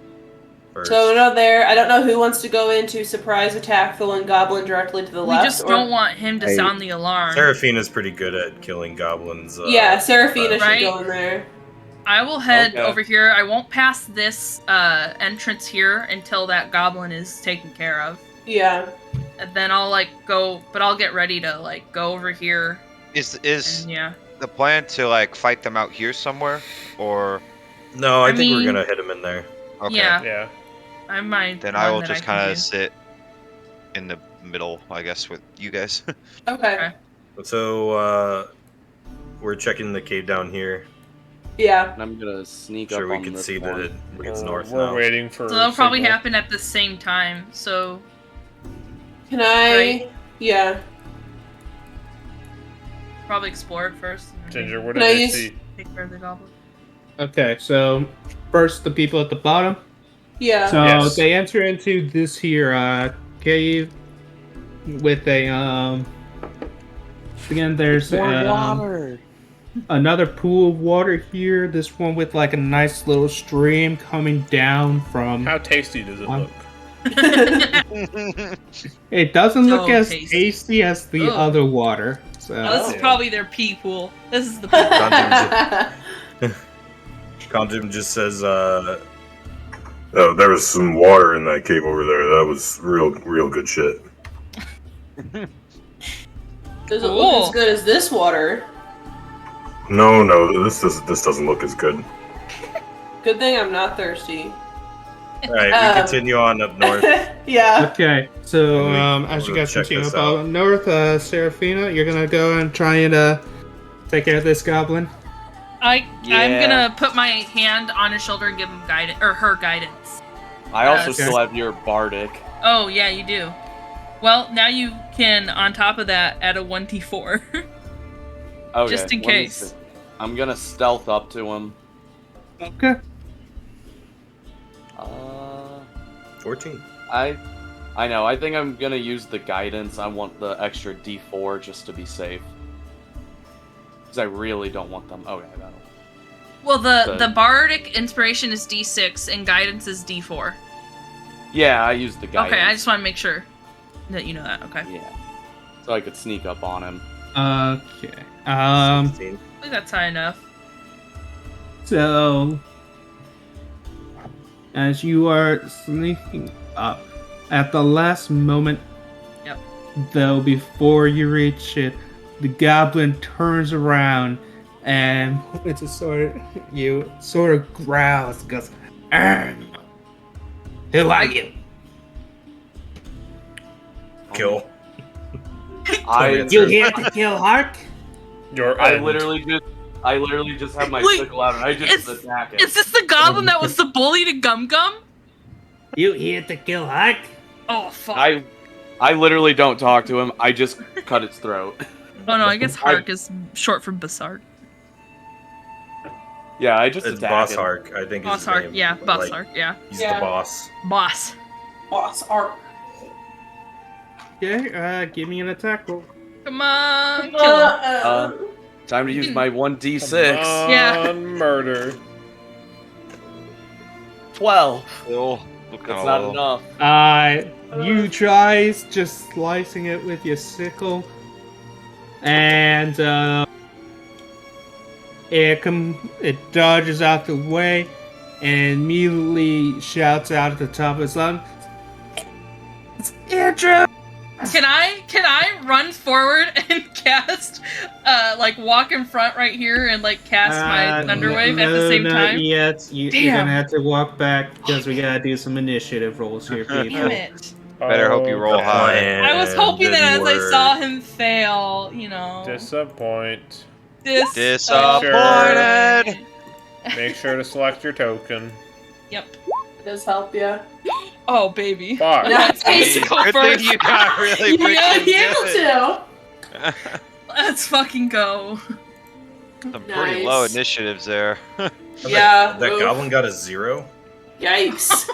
first. So no, there. I don't know who wants to go in to surprise attack the one goblin directly to the We left. just or- don't want him to Hey, sound the alarm. Seraphina's pretty good at killing goblins. Yeah, Seraphina Right? should go in there. I will head Okay. over here. I won't pass this entrance here until that goblin is taken care of. Yeah. And then I'll go, but I'll get ready to go over here. Is And, yeah. the plan to fight them out here somewhere, or? No, I I think we're mean- going to hit him in there. Okay. Yeah. Yeah. I might. Then I will just kind of sit in the middle, I guess, with you guys. Okay. So, we're checking the cave down here. Yeah. And I'm gonna sneak Sure, up we on can this see one. that it's north We're now. waiting for. So that'll probably signal. happen at the same time. So Can I? Right. Yeah. probably explore it first. and Ginger, what Can did I they use- see? Take care of the goblin. Okay, so first the people at the bottom. Yeah. So Yes. they enter into this here cave with a again there's another pool of water here. This one with like a nice little stream coming down from. How tasty does it look? It doesn't look So as tasty. tasty as the Ugh. other water. So Oh, this is Yeah. probably their pee pool. This is the pee pool. Contim just says, Oh, there was some water in that cave over there. That was real good shit. Does it look Cool. as good as this water? No, this doesn't look as good. Good thing I'm not thirsty. alright, we continue on up north. Yeah. okay, so And as you we'll guys check continue this up out. north, Seraphina, you're gonna go and try and take care of this goblin. I'm Yeah. gonna put my hand on his shoulder and give him guidance or her guidance. I also Yes. still have your bardic. Oh yeah, you do. Well, now you can, on top of that, add a 1d4. Okay, Just in let me case. see. I'm gonna stealth up to him. Okay. 14. I know. I think I'm gonna use the guidance. I want the extra D4 just to be safe. Because I really don't want them. Okay, that'll. Well, The- the bardic inspiration is d6 and guidance is d4. Yeah, I used the guidance. Okay, I just want to make sure that you know that. Okay. Yeah. So I could sneak up on him. Okay. 16. I think that's high enough. So, as you are sneaking up, at the last moment, Yep. though, before you reach it, the goblin turns around and it's a sort of growls and goes, "Arr! Who are you?" Kill. I You here to kill Hark? Your I end. literally just have my Wait, sickle out and I just it's- attack him. Is this the goblin that was the bully to Gum Gum? You here to kill Hark? Oh fuck. I literally don't talk to him. I just cut its throat. Oh no, I guess Hark is short for Basart. Yeah, I just It's attack Boss him. Hark, I think is Boss his Hark, name. yeah, but, Boss like, Hark, yeah. He's Yeah. the boss. Boss. Boss art. Okay, give me an attack roll. Come on, kill him. Time to use my 1d6. Come Yeah. on, murder. 12. Still, That's not enough. You try just slicing it with your sickle, and it dodges out the way, and immediately shouts out at the top of its lungs, "It's Andrew!" Can I run forward and cast, walk in front right here and cast my Thunderwave at the same time? Yet. You're gonna have to walk back because we gotta do some initiative rolls here, people. Damn it! Better hope you roll Okay. high. I was hoping that as Didn't I saw him fail, you know. Disappoint. Disappointed. Make sure to select your token. Yep. It does help you. Oh baby. Fuck. Nice. Go Good first. thing you got really Yeah, freaking be able good. to. Let's fucking go. Some pretty Nice. low initiatives there. Yeah. That oof. goblin got a 0. Yikes.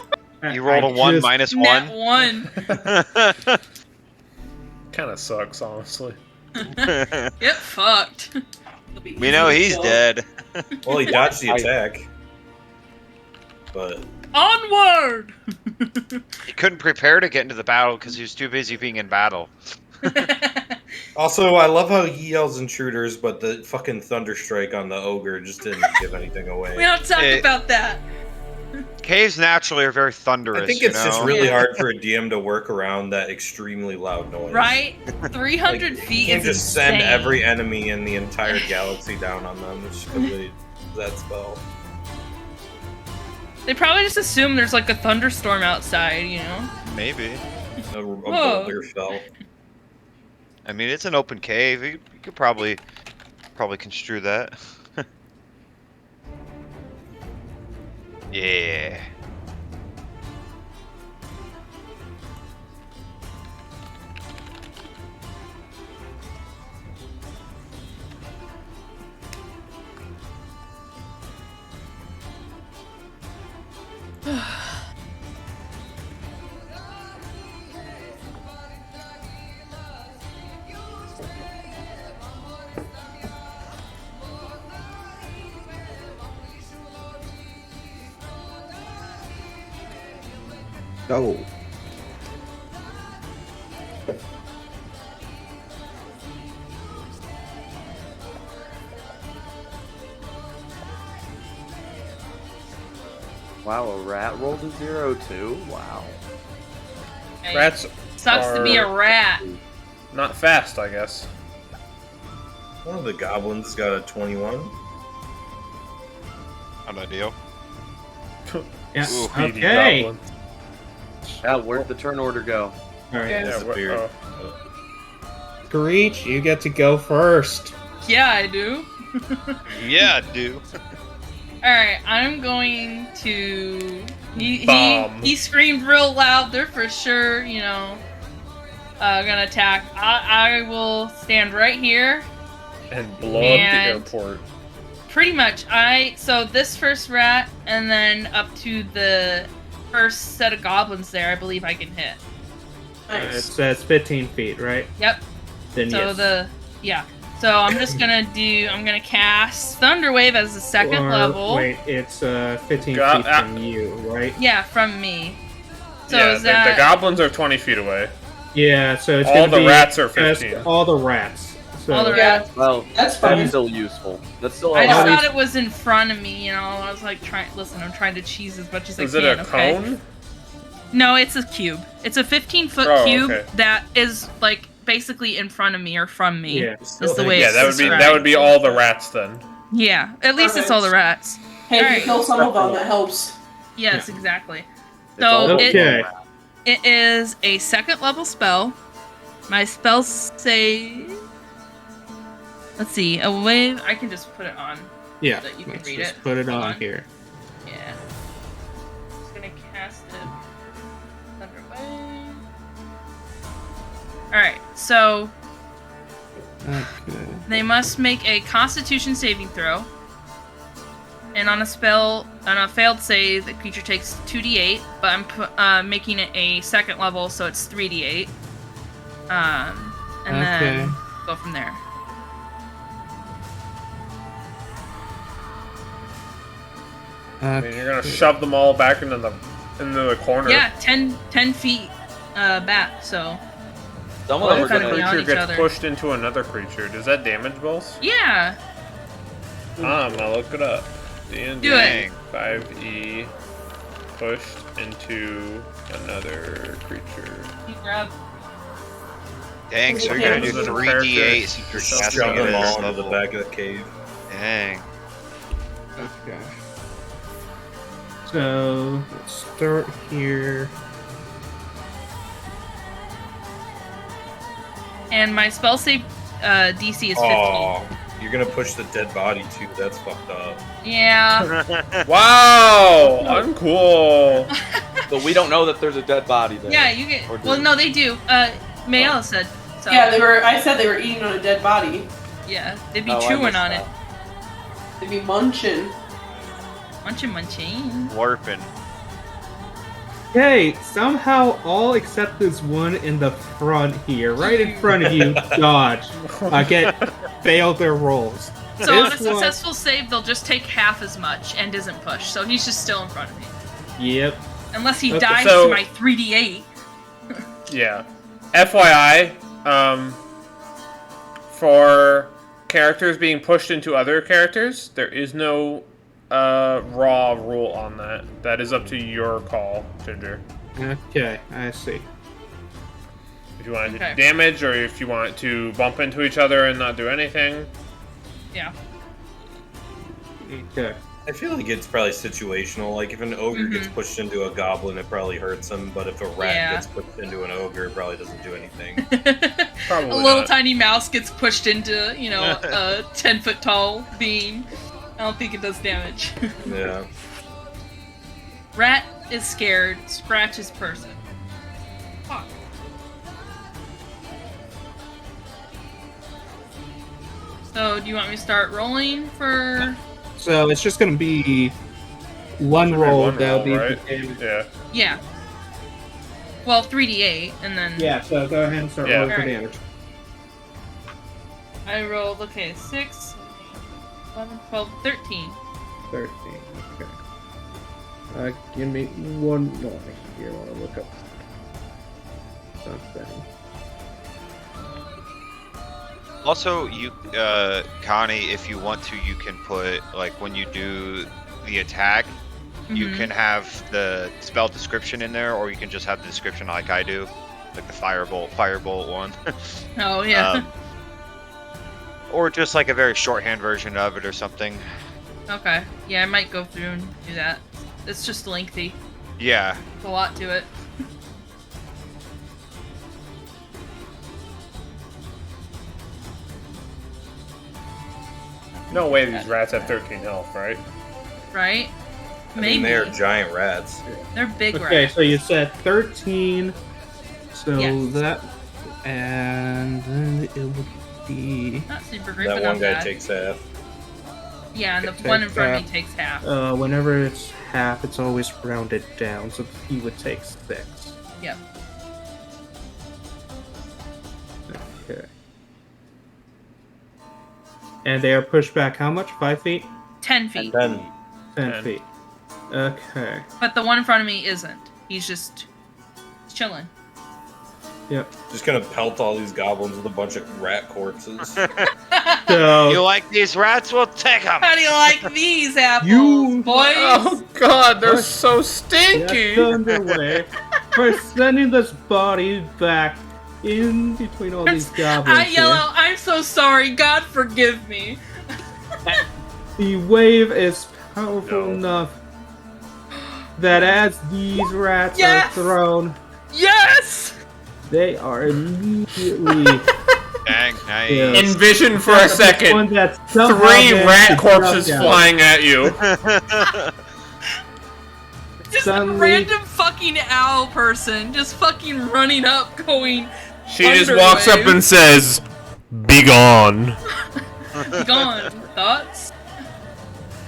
You rolled a 1 minus 1. Nat 1. Kind of sucks, honestly. Get fucked. We know he's dead. Well, he dodged the attack. But Onward! He couldn't prepare to get into the battle because he was too busy being in battle. also, I love how he yells intruders, but the fucking Thunderstrike on the ogre just didn't give anything away. We don't talk about that. Caves naturally are very thunderous. I think it's just really Yeah. hard for a DM to work around that extremely loud noise. Right? 300 You feet can't is just insane. send every enemy in the entire galaxy down on them. It's really that spell. They probably just assume there's a thunderstorm outside, you know? Maybe. A Whoa. boulder fell. I mean, it's an open cave. You could probably construe that. Yeah. Go. Wow, a rat rolled a 0 too? Wow. Hey, Rats sucks to be a rat. not fast, I guess. One of the goblins got a 21. Not ideal. Yeah. Speedy Okay. goblin. Yeah, where'd the turn order go? Alright. Okay. Yeah, Screech, you get to go first. Yeah, I do. Yeah, dude. Alright, I'm going to... Bomb. He screamed real loud. They're for sure, you know, gonna attack. I will stand right here. and blow up And- the airport. Pretty much. So this first rat, and then up to the first set of goblins there, I believe I can hit. Nice. It's 15 feet, right? Yep. Then So yes. So I'm just gonna cast Thunderwave as the second Or, level. Wait, it's 15 Got- feet from you, right? Yeah, from me. So Yeah, is the that goblins are 20 feet away. Yeah, so it's All gonna the be rats are just 15. all the rats. So all the Yeah. rats? Well, That's that's fine. still useful. That's still I just all thought these- it was in front of me, you know. I was like listen, I'm trying to cheese as much as Is I it can. a Okay. cone? No, it's a cube. It's a 15-foot Oh, cube okay. that is basically in front of me or from me. Yeah. Is the way Yeah, it's that would be described. all the rats then. Yeah, at least it's all the rats. Hey, if Alright. you kill some of them, that helps. Yes, exactly. It's all So Okay. it is a second level spell. My spells say, let's see, a wave. I can just put it on. Yeah. So that you can Let's read just it. put it Hold on on. here. Yeah. Just gonna cast it. Thunderwave. Alright, so Okay. they must make a Constitution saving throw. And on a failed save, the creature takes 2d8, but I'm making it a second level, so it's 3d8. And then go from there. I mean, you're gonna shove them all back into the corner. Yeah, 10 feet back. So. Some of What them if are a gonna. creature each gets other. pushed into another creature? Does that damage both? Yeah. I'm gonna look it up. D&D Do it. 5e pushed into another creature. You grab. Dang, so you're gonna do 3d8 since you're casting Shove it them at all this into the level. back of the cave. Dang. Okay. So let's start here. And my spell save DC is 15. Oh, you're gonna push the dead body too. That's fucked up. Yeah. Wow, uncool. But we don't know that there's a dead body there. Yeah, you get. Or do Well, we? no, they do. Mayella said. So. Yeah, they were. I said they were eating on a dead body. Yeah, they'd be Oh, I chewing missed on it. that. They'd be munching. Munching. Warping. Okay, somehow all except this one in the front here, right in front of you, dodge. Failed their rolls. So on a This one- successful save, they'll just take half as much and isn't pushed. So he's just still in front of me. Yep. Unless he Okay, dies so- to my 3d8. Yeah. FYI, for characters being pushed into other characters, there is no raw rule on that. That is up to your call, Ginger. Okay, I see. If you want it to Okay. do damage, or if you want it to bump into each other and not do anything. Yeah. Okay. I feel like it's probably situational. Like if an ogre gets pushed into a goblin, it probably hurts him. But if a rat Yeah. gets pushed into an ogre, it probably doesn't do anything. Probably A little not. tiny mouse gets pushed into, a 10-foot tall beam. I don't think it does damage. Yeah. Rat is scared. Scratch is person. Fuck. So, do you want me to start rolling for... So it's just gonna be one roll. One That'll roll, be right? the damage. Yeah. Yeah. Well, 3d8, and then... Yeah, so go ahead and start Yeah. rolling for Alright. damage. I rolled, 6, 11, 12, 13. 13. Okay. Give me one more here while I look up something. Also, you, Connie, if you want to, you can put, like, when you do the attack, you Mhm. can have the spell description in there, or you can just have the description like I do, like the firebolt one. Oh, yeah. Or just like a very shorthand version of it or something. Okay. Yeah, I might go through and do that. It's just lengthy. Yeah. There's a lot to it. No way these rats have 13 health, right? Right? I Maybe. mean, they're giant rats. They're big Okay, rats. so you said 13. So Yes. that. And then it would be. Not super great, That but one not guy bad. takes half. Yeah, and the Take one in front of me half. takes half. Whenever it's half, it's always rounded down, so he would take 6. Yep. Okay. And they are pushed back how much? 5 feet? 10 feet. Then 10 feet. Okay. But the one in front of me isn't. He's just chilling. Yep. just gonna pelt all these goblins with a bunch of rat corpses. So You like these rats? We'll take them. How do you like these apples, You- boys? Oh god, they're What? so stinky! that's underway. For sending this body back in between all these goblins. I yell here. out, I'm so sorry, God forgive me. The wave is powerful No. enough that as these rats Yes! are thrown, Yes! they are immediately Dang, nice. Yeah. Envision for a One second that's somehow 3 managed rat to corpses duck out. flying at you. Just Suddenly- a random fucking owl person just fucking running up going, She just walks up Underway. and says, "Be gone." gone. Thoughts?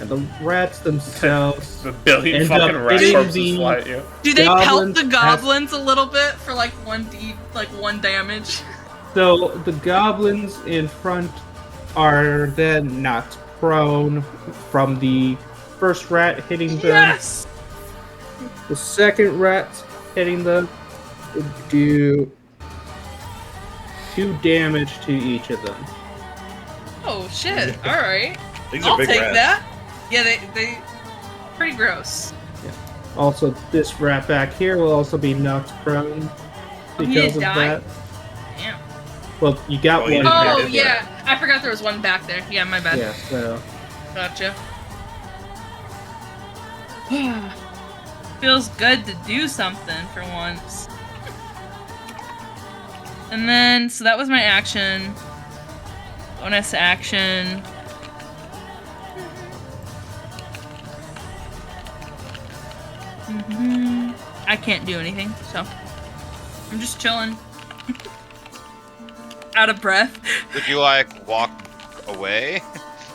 And the rats themselves. The billion end fucking up rat hitting corpses the fly at you. Do they pelt goblins the goblins a little bit for like 1 damage? So the goblins in front are then knocked prone from the first rat hitting them. Yes! The second rat hitting them would do 2 damage to each of them. Oh shit! All right, These I'll are big take rats. that. Yeah, they pretty gross. Also, this rat back here will also be knocked prone he because did of die? that. Damn. Well, you got Oh, you one. did Oh back. yeah, I forgot there was one back there. Yeah, my bad. Yeah, so Gotcha. Feels good to do something for once. And then, so that was my action. Bonus action. I can't do anything, so I'm just chilling. Out of breath. Would you like walk away?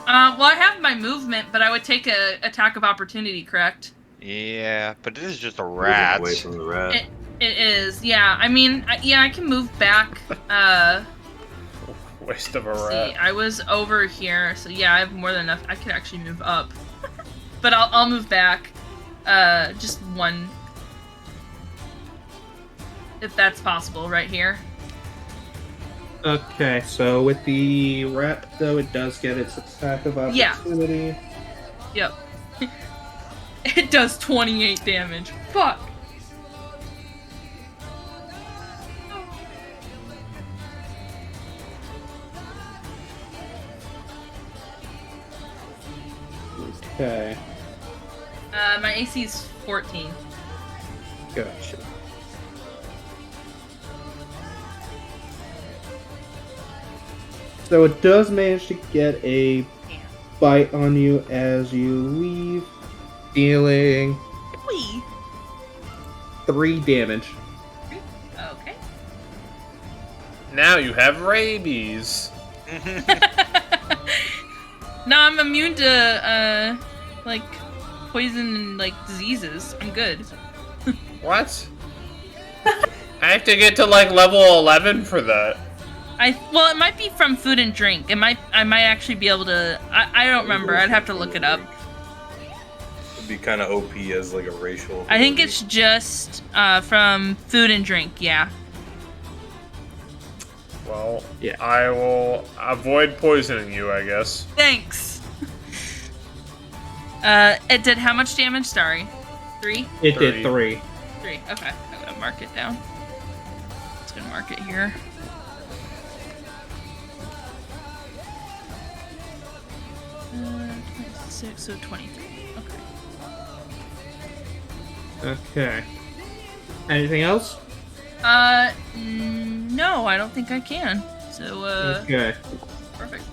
Well, I have my movement, but I would take a attack of opportunity, correct? Yeah, but it is just a Moving rat. away from the rat. It is, yeah. I mean, yeah, I can move back. Waste of a See, rat. I was over here, so yeah, I have more than enough. I could actually move up, but I'll move back. Just 1, if that's possible, right here. okay. So with the rat, though, it does get its attack of Yeah. opportunity. Yep. It does 28 damage. Fuck. Okay, My AC is 14. gotcha. So it does manage to get a bite on you as you leave, dealing Wee. 3 damage. Okay. Now you have rabies. No, I'm immune to like poison and like diseases. I'm good. What? I have to get to like level 11 for that. Well, it might be from food and drink. I might actually be able to. I don't remember. I'd have to look it up. It'd be kind of OP as like a racial. I think ability. it's just from food and drink. Yeah. Well, Yeah. I will avoid poisoning you, I guess. Thanks. It did how much damage? Sorry. 3? It 3. did 3. 3. Okay. I'm gonna mark it down. Just gonna mark it here. Uh, 26, so 23. Okay. Okay. Anything else? No, I don't think I can. So, Okay. perfect.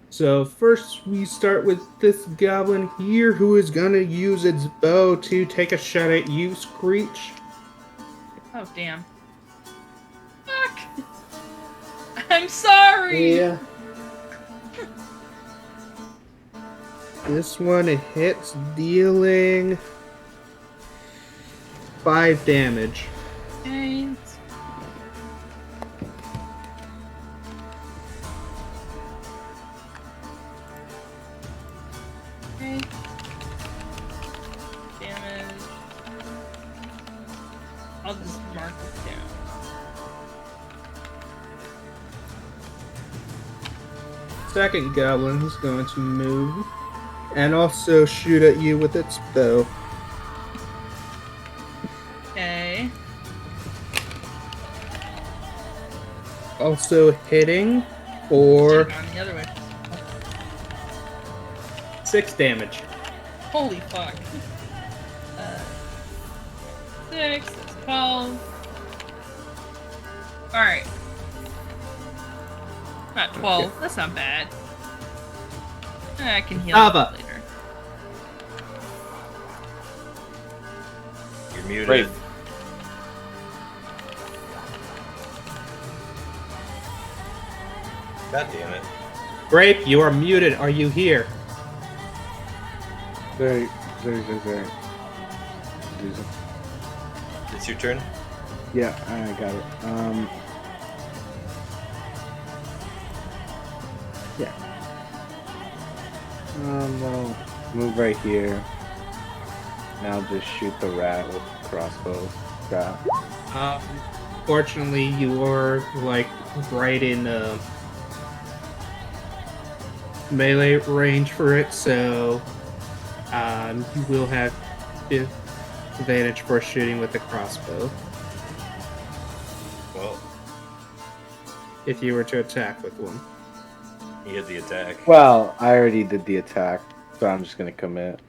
So first we start with this goblin here who is gonna use its bow to take a shot at you, Screech. Oh, damn. Fuck! I'm sorry! Yeah. This one it hits, dealing 5 damage. Okay. Okay. Damage. I'll just mark it down. Second goblin is going to move and also shoot at you with its bow. Okay. Also hitting for Should've gone the other way. 6 damage. Holy fuck. 6, that's 12. Alright. Not 12, Okay. that's not bad. I can heal Ava. later. You're muted. Great. God damn it. Grape, you are muted. Are you here? Very. It's your turn. Yeah, I got it. Yeah. Well, move right here. And I'll just shoot the rat with the crossbow. Got. Fortunately, you are like right in melee range for it, so you will have advantage for shooting with the crossbow Well, if you were to attack with one. he hit the attack. Well, I already did the attack, so I'm just gonna commit.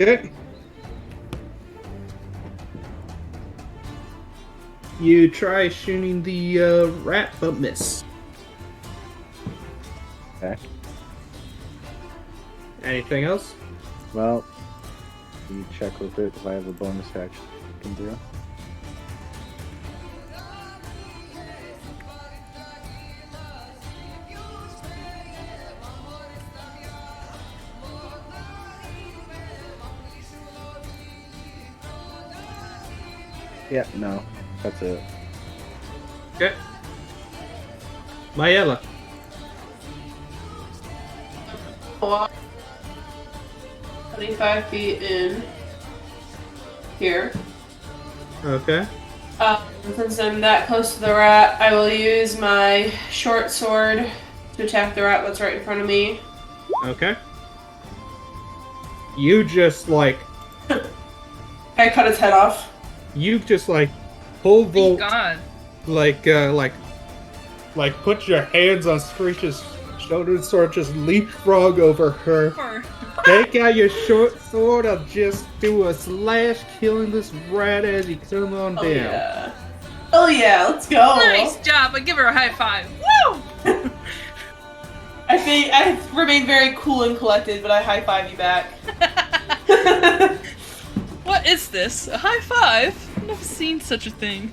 Okay. You try shooting the rat, but miss. Okay. Anything else? Well, you check with it if I have a bonus action I can do. Yeah, no, that's it. Okay. Mayela. 25 feet in here. Okay. Since I'm that close to the rat, I will use my short sword to attack the rat that's right in front of me. Okay. You just like I cut its head off. you just like pole Thank vault, God. like put your hands on Screech's shoulder and sort of just leapfrog over her. Or- Take out your short sword and just do a slash, killing this rat as you come on down. Yeah. Oh yeah, let's go. Nice job. I give her a high five. Woo! I think I remain very cool and collected, but I high five you back. What is this? A high five? I've never seen such a thing.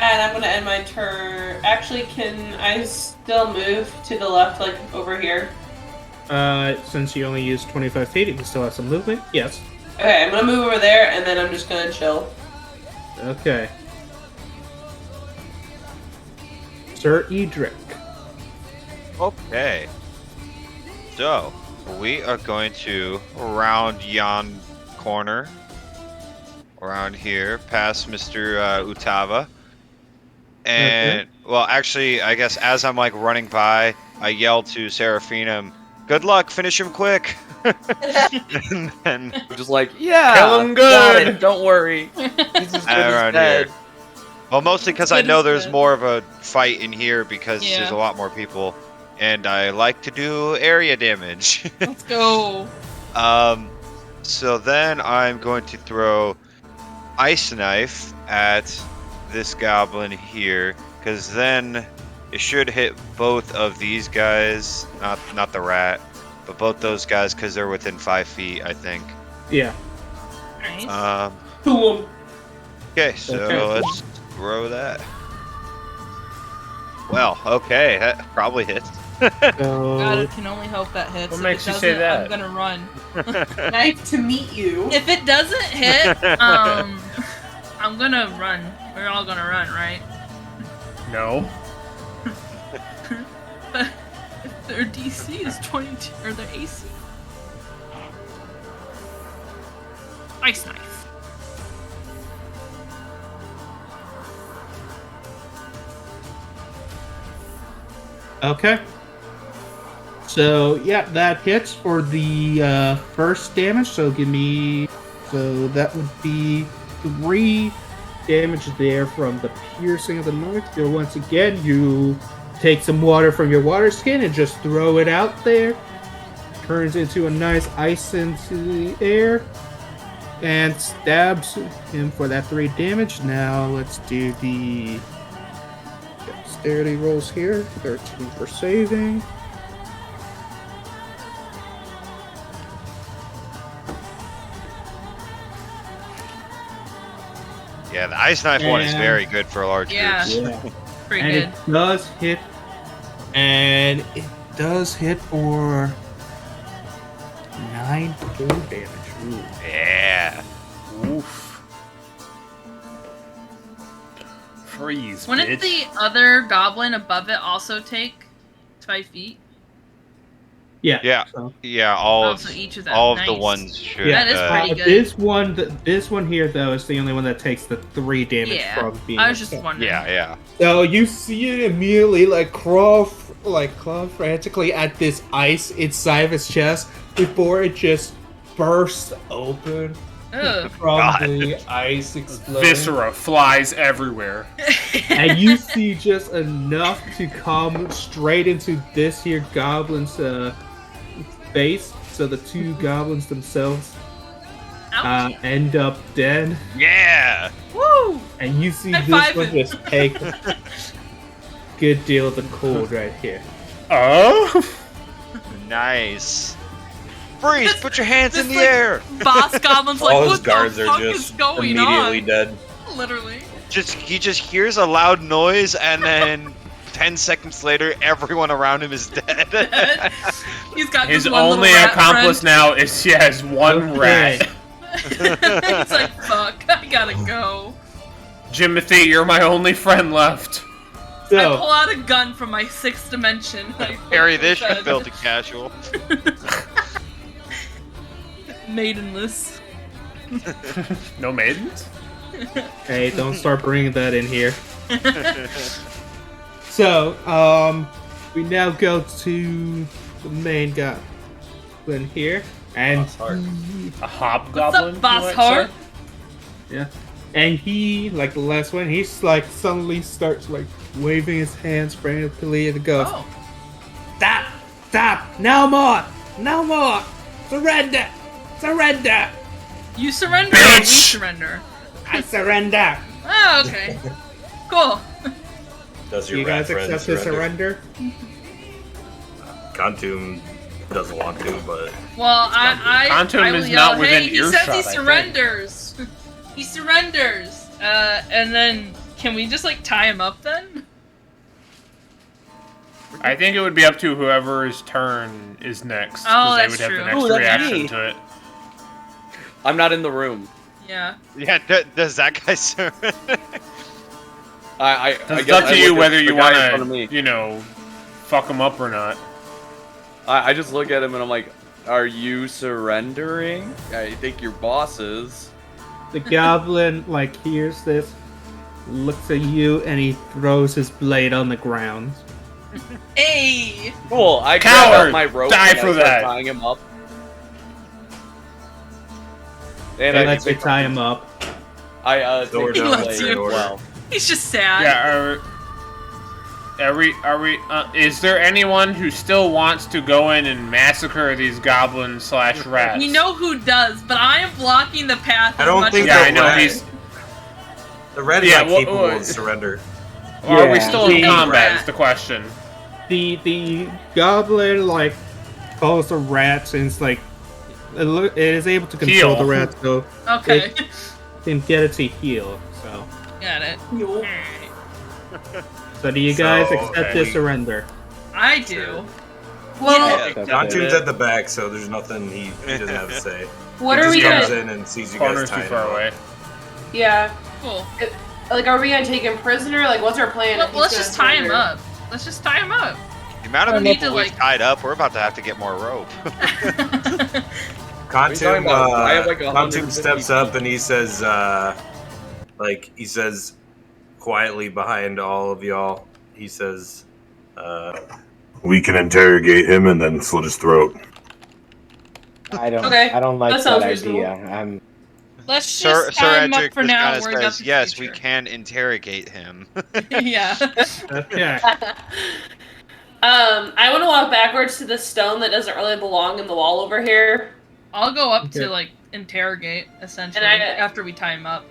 And I'm gonna end my turn. Actually, can I still move to the left, like over here? Since you only used 25 feet, you can still have some movement. Yes. Okay, I'm gonna move over there, and then I'm just gonna chill. Okay. Sir Edric. Okay. So, we are going to round yon corner. Around here, past Mr. Utava. And, well, actually, I guess as I'm, like, running by, I yell to Seraphina, "Good luck, finish him quick!" And then... We're just like, yeah, Kill him got good. it, don't worry. He's as good around as dead. here. Well, mostly because I Good know as there's dead. more of a fight in here because Yeah. there's a lot more people. And I like to do area damage. Let's go. So then I'm going to throw Ice Knife at this goblin here, because then it should hit both of these guys, not the rat, but both those guys because they're within 5 feet, I think. Yeah. Nice. Cool. Okay, so Okay. let's throw that. Well, okay, that probably hits. God, So, it can only hope that hits. What If makes it you say doesn't, that? I'm gonna run. Nice to meet you. If it doesn't hit, I'm gonna run. We're all gonna run, right? No. But if their DC is 22, or their AC. Ice Knife. okay. So, yeah, that hits for the first damage. So, so that would be 3 damage there from the piercing of the knife. So, once again, you take some water from your water skin and just throw it out there. Turns into a nice ice into the air. And stabs him for that 3 damage. Now, let's do the dexterity rolls here. 13 for saving. Yeah, the ice knife one is And- very good for large Yeah. groups. Yeah. Pretty And good. it does hit. And it does hit for 9 cold damage. Ooh. Yeah. Oof. Freeze, Wouldn't bitch. the other goblin above it also take 5 feet? Yeah. Yeah. So, Yeah, all Oh, of so each of them. all of the Nice. ones should. yeah. That is pretty good. This one here though is the only one that takes the 3 damage Yeah, from being. I was just attacked. wondering. Yeah. So you see it immediately claw frantically at this ice inside of his chest before it just bursts open Ugh. from God. the ice exploding. Viscera flies everywhere. And you see just enough to come straight into this here goblin's face. So the 2 goblins themselves Ouch. end up dead. Yeah. Woo! And you see High this five one it. just take a good deal of the cold right here. Oh? Nice. Freeze! This- Put your hands this, in the like, air. Boss goblin's like, All his what guards the are fuck just is going immediately on? dead. Literally. He just hears a loud noise, and then 10 seconds later, everyone around him is dead. He's got His this one only little rat accomplice friend. now is he has one rat. He's like, fuck, I gotta go. Jimothy, you're my only friend left. I So, pull out a gun from my 6th dimension. I Harry, put this it should build a casual. Maidenless. No maidens? hey, don't start bringing that in here. So, we now go to the main goblin here, and A What's hobgoblin? up, Boss you might Hart? say? yeah, and he, like the last one, he's suddenly starts waving his hands frantically and goes, Oh. Stop, no more, surrender, You surrender or we Bitch! surrender? I surrender. Oh, okay. Cool. Does Do your you rat guys friend accept his surrender? Contum doesn't want to, but Well, I Contum will is yell, not within hey, he earshot, says he I think." surrenders. He surrenders. And then, can we just, tie him up then? I think it would be up to whoever's turn is next. Oh, 'cause that's they would true. have the next Ooh, that's reaction me. to it. I'm not in the room. Yeah. Yeah, does that guy surrender? I It's guess up I to you look at whether the you guy in want front of me. to, fuck him up or not. I just look at him and I'm like, are you surrendering? I think your boss is. The goblin hears this, looks at you, and he throws his blade on the ground. Hey! Cool, I Coward! grab out my rope Die and for I start that. tying him up. And I lets you take- tie him up. I Door take the down, blade you're in as order. well. He's just sad. Yeah, is there anyone who still wants to go in and massacre these goblins / rats? We know who does, but I am blocking the path I as don't much think as Yeah, I I know rat- he's. the rat is Yeah, not well, capable well, of surrender. Are we Yeah. still in The- combat? Is the question. The goblin calls the rats and it's it is able to control Heal. the rats, so Okay. it can get it to heal. So, Got it. so do you guys So, accept okay. his surrender? I do. Well, Yeah. Contum's at the back, so there's nothing he doesn't have to say. what he are just we comes gonna? in and sees you Corner's guys too tying far him up. away. Yeah. Cool. Are we gonna take him prisoner? What's our plan? if he's Let's gonna just tie him surrender? up. Let's just tie him up. The amount We of need people to, we've tied up, we're about to have to get more rope. Contum, about? I have, like, Contum 150 steps up and he says, quietly behind all of y'all, he says, we can interrogate him and then slit his throat. I don't. Okay, I don't like that sounds that reasonable. idea. Let's Sir just tie him up Edric for just now. kinda Worry about says, the yes, we future. can interrogate him. Yeah. Okay. I want to walk backwards to the stone that doesn't really belong in the wall over here. I'll go up Okay. to interrogate essentially And I- after we tie him up.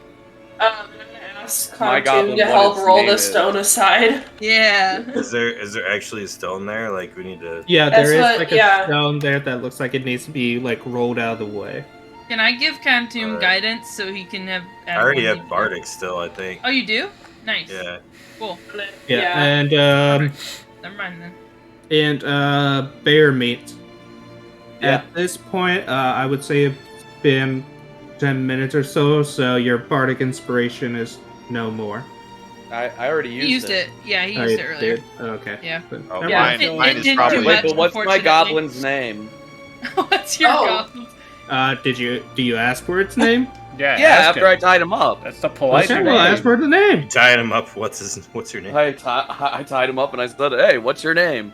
I'm gonna ask My Contum goblin, to what help its roll name the is. stone aside. Yeah. Is there actually a stone there? We need to. Yeah, That's there is what- a yeah. stone there that looks like it needs to be rolled out of the way. Can I give Cantum Alright. guidance so he can have? I already one have lead- Bardic still, I think. Oh, you do? Nice. Yeah. Cool. Yeah, and Never mind then. bear meat. Yeah. At this point, I would say it's been 10 minutes or so, so your bardic inspiration is no more. I already He used it. Yeah, he used it earlier. Did? Okay. Yeah. Oh, Never Yeah, mind. mine is didn't probably. do Wait, much, but what's my unfortunately. goblin's name? What's your Oh. goblin? Do you ask for its name? Yeah, Yeah, ask after him. I tied him up. That's the polite Okay, way. well, ask for the name. Tying him up. What's your name? I tied him up and I said, "Hey, what's your name?"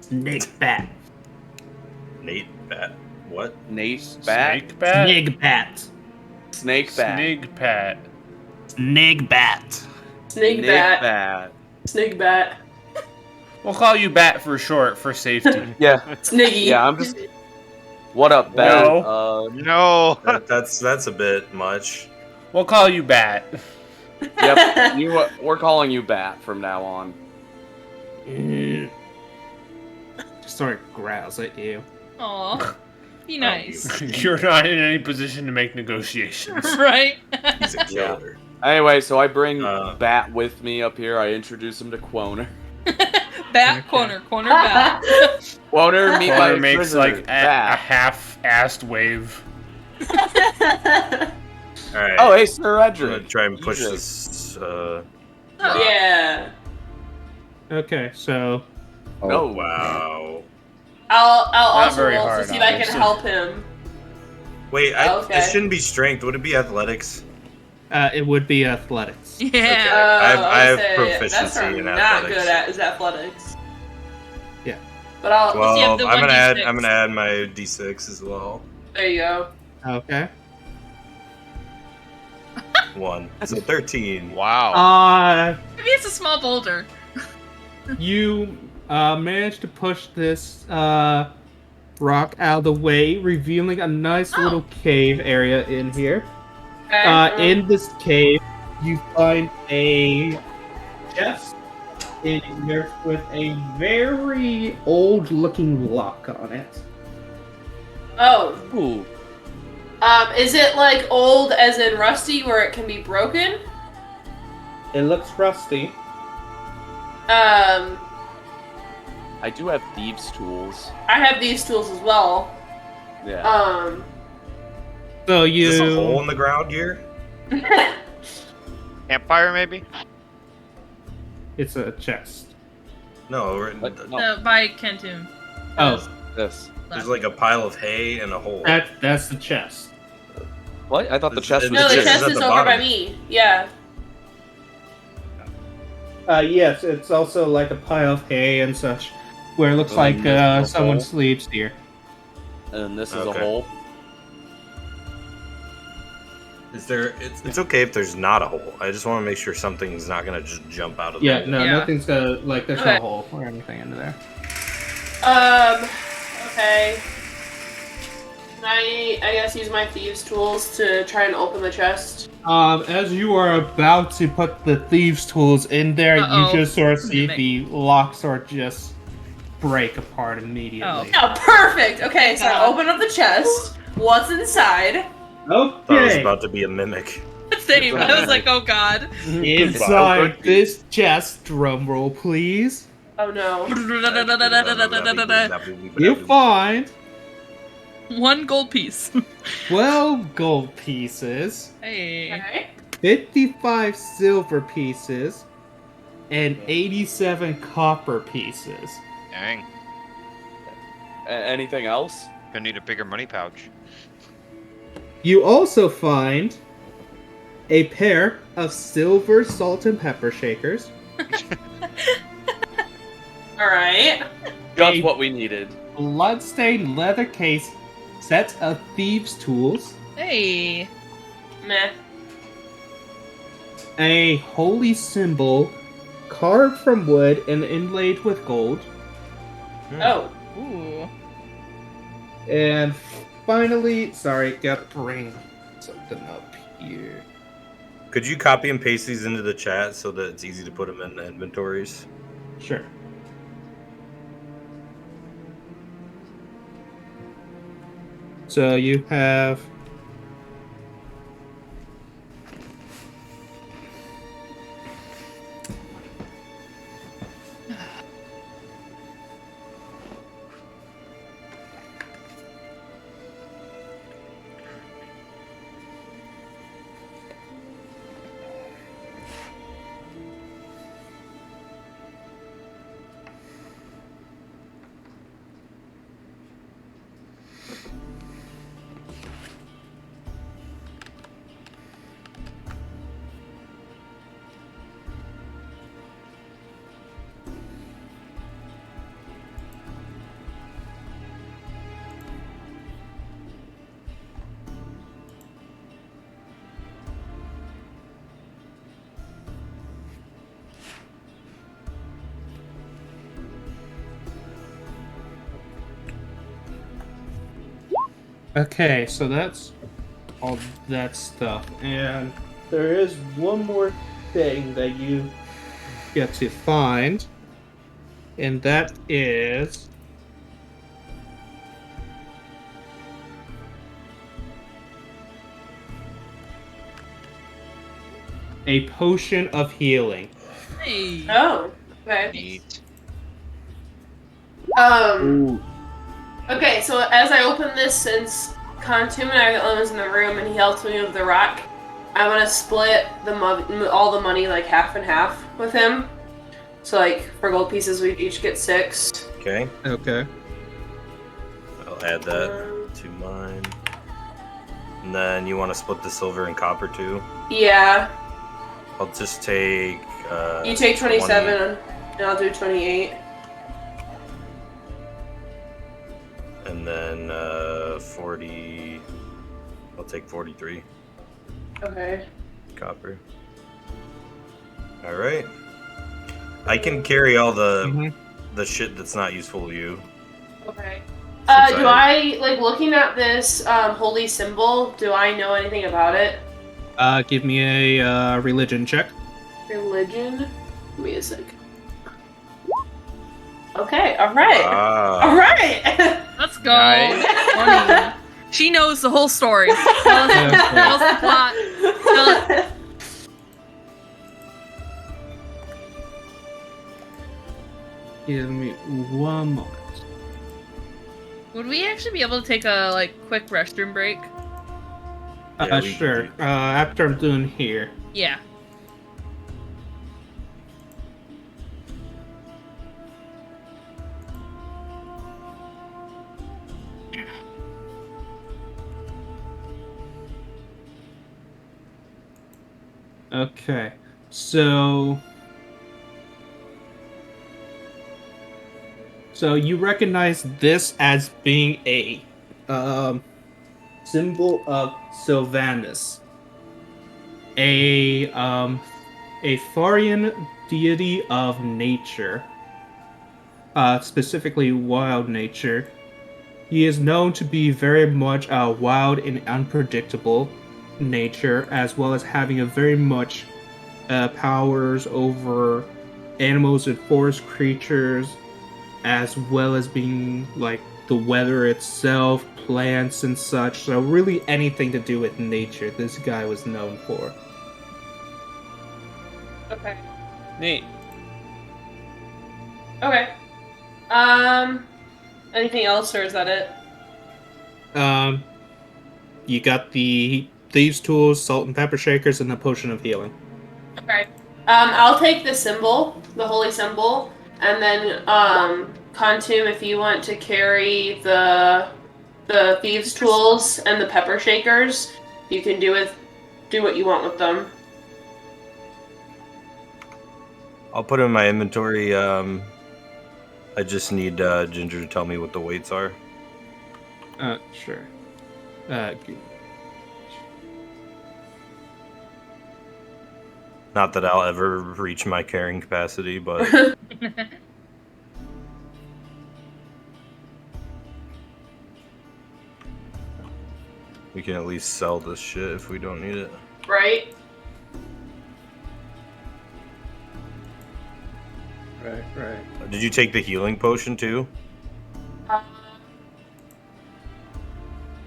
Snake bat. Nate Bat. What? Nate Bat. Snake bat. Snake bat. Snake Bat. Snake pat. Snake bat. Snake Snake bat. Bat. Snake bat. We'll call you Bat for short for safety. Yeah, Sniggy. yeah. I'm just. What up, Bat? No. No. That's a bit much. We'll call you Bat. Yep. We're calling you Bat from now on. Just sort of growls at you. Aw. Be nice. You're not in any position to make negotiations. Right? He's a killer. Anyway, so I bring Uh. Bat with me up here. I introduce him to Quoner. Bat corner bat. Quoner, meet my Corner makes prisoner, like a Bat. half-assed wave. Alright. Oh, hey, Sir I'm gonna Edric. try and push Edric. this. Yeah. Okay, so Oh, Wow. I'll also very roll to hard, see if I can obviously. help him. Wait, Okay. it shouldn't be strength. Would it be athletics? it would be athletics. Yeah. Okay. I have That's proficiency what I'm in not athletics. good at is athletics. Yeah. But I'll. Well, you have Well, the I'm gonna add. 1d6. I'm gonna add my d6 as well. There you go. Okay. 1. So 13. Wow. Maybe it's a small boulder. You managed to push this rock out of the way, revealing a nice little cave area in here. Okay. In this cave, you find a chest in here with a very old-looking lock on it. Oh. Ooh. Is it like old as in rusty where it can be broken? It looks rusty. I do have thieves' tools. I have these tools as well. Yeah. So you. Is this a hole in the ground here? Campfire, maybe? It's a chest. No, No. By Kentum. Oh, This. there's like a pile of hay and a hole. that's the chest. What? I thought the chest was No, the It's chest at is the over by bottom. me. Yeah. Yes, it's also like a pile of hay and such, where it looks Oh, like and there's a someone hole? sleeps here. And this is Okay. a hole. Is there? It's okay if there's not a hole. I just want to make sure something's not gonna just jump out of Yeah, the no, Yeah. nothing's gonna there's Okay. no hole or anything into there. Okay. Can I guess use my thieves' tools to try and open the chest? As you are about to put the thieves' tools in there, Uh-oh. you just sort of see Mimic. the lock sort of just break apart immediately. Oh, perfect. Okay, so I open up the chest. What's inside? I thought it was Okay. about to be a mimic. Same. I was like, oh god. Inside this chest, drum roll please, Oh no. you find 1 gold piece. 12 gold pieces, Hey. Okay. 55 silver pieces, and 87 copper pieces. Dang. Anything else? Gonna need a bigger money pouch. You also find a pair of silver salt and pepper shakers, Alright. Just Hey. what we needed. bloodstained leather case, set of thieves' tools, Hey. Meh. a holy symbol carved from wood and inlaid with gold, Oh. Ooh. and finally, sorry, gotta bring something up here. Could you copy and paste these into the chat so that it's easy to put them in the inventories? Sure. So you have. Okay, so that's all that stuff. And there is one more thing that you get to find, and that is a potion of healing. Hey. Oh, okay. Neat. Um. Okay, so as I open this, since Contum and I was in the room and he helped me with the rock, I'm gonna split all the money like half and half with him. So like for gold pieces, we each get 6. Okay. Okay. I'll add that to mine. And then you want to split the silver and copper too? Yeah. I'll just take. You take 27 20, and I'll do 28. and then 40. I'll take 43 Okay. copper. All right. I can carry all the shit that's not useful to you. Okay. Since Do I like looking at this holy symbol? Do I know anything about it? Give me a religion check. Religion? Give me a sec. Okay, alright. Wow. Alright! Let's go. Nice. 20. She knows the whole story. Tell us the plot. Tell it. Give me one moment. Would we actually be able to take a quick restroom break? Yeah, we Sure. can After I'm done here. Yeah. Okay. So you recognize this as being a symbol of Sylvanus, a Farian deity of nature, specifically wild nature. He is known to be very much wild and unpredictable nature, as well as having a very much powers over animals and forest creatures, as well as being like the weather itself, plants and such. So really anything to do with nature, this guy was known for. Okay. Neat. Okay. Anything else, or is that it? You got the thieves' tools, salt and pepper shakers, and the potion of healing. Okay. I'll take the symbol, the holy symbol, and then, Contum, if you want to carry the thieves' tools and the pepper shakers, you can do what you want with them. I'll put it in my inventory. I just need Ginger to tell me what the weights are. Sure. Not that I'll ever reach my carrying capacity, but we can at least sell this shit if we don't need it. Right? Right. Did you take the healing potion too?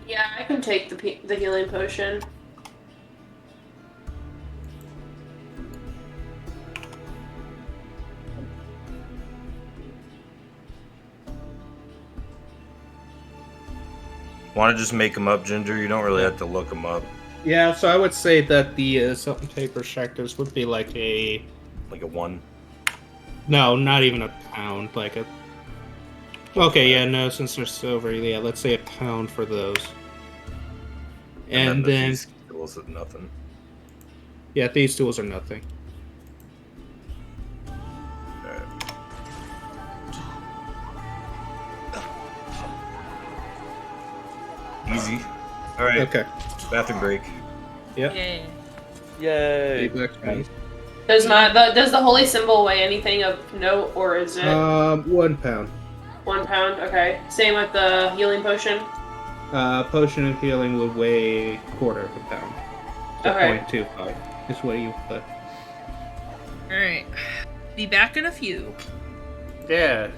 Yeah, can take the healing potion. Want to just make them up, Ginger? You don't really have to look them up. Yeah, so I would say that the something paper sectors would be like a... Like a 1. No, not even a pound. Like a... Okay, yeah, no, since they're silver, yeah, let's say a pound for those. And then... These tools are nothing. Yeah, these tools are nothing. Easy. All right. Okay. Bathroom break. Yep. Yeah. Yay! Does the holy symbol weigh anything of note, or is it 1 pound. 1 pound? Okay. Same with the healing potion. Potion of healing would weigh quarter of a pound. So Okay. 0.25 is what you put. Alright. Be back in a few. Yeah.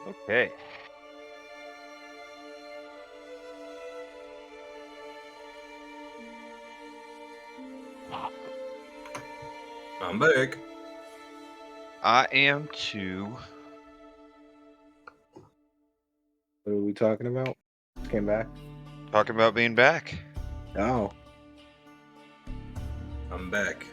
Okay. I'm back. I am too. What are we talking about? Came back. Talking about being back. Oh. I'm back.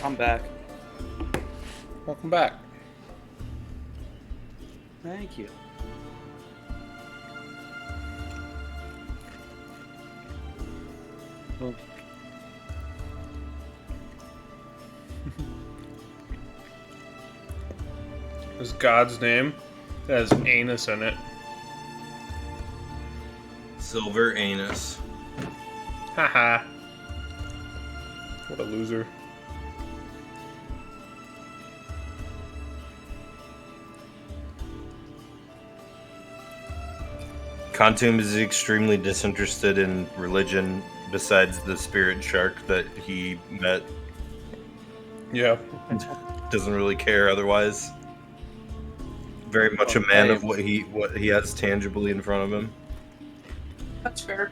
I'm back. Welcome back. Thank you. Is God's name? It has anus in it. Silver anus. Haha. What a loser. Kontum is extremely disinterested in religion besides the spirit shark that he met. Yeah. Doesn't really care otherwise. Very much a man of what he has tangibly in front of him. That's fair.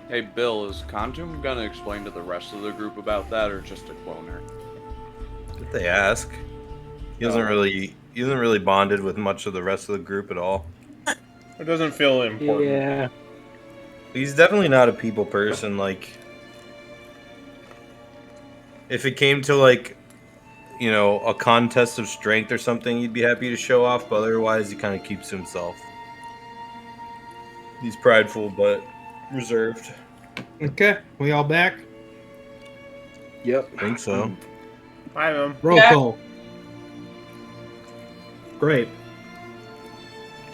Hey, Bill, is Kontum gonna explain to the rest of the group about that, or just a cloner? If they ask. He isn't really bonded with much of the rest of the group at all. It doesn't feel important. Yeah. He's definitely not a people person. Like, if it came to like, you know, a contest of strength or something, he'd be happy to show off. But otherwise, he kind of keeps to himself. He's prideful but reserved. Okay, we all back? Yep. I think so. Hi, Mom. Roll Yeah. call. Great.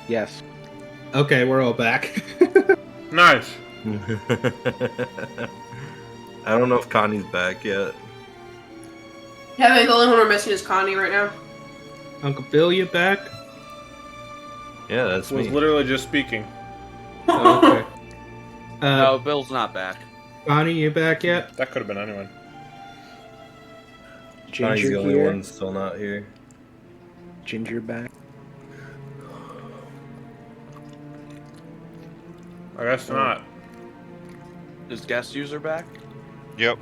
Yes. Okay, we're all back. Nice. I don't know if Connie's back yet. Yeah, I think the only one we're missing is Connie right now. Uncle Phil, you back? Yeah, that's Was me. literally just speaking. Oh, okay. No, Bill's not back. Connie, you back yet? That could have been anyone. Connie's Ginger the only here. one still not here. Ginger back. I guess not. Is guest user back? Yep.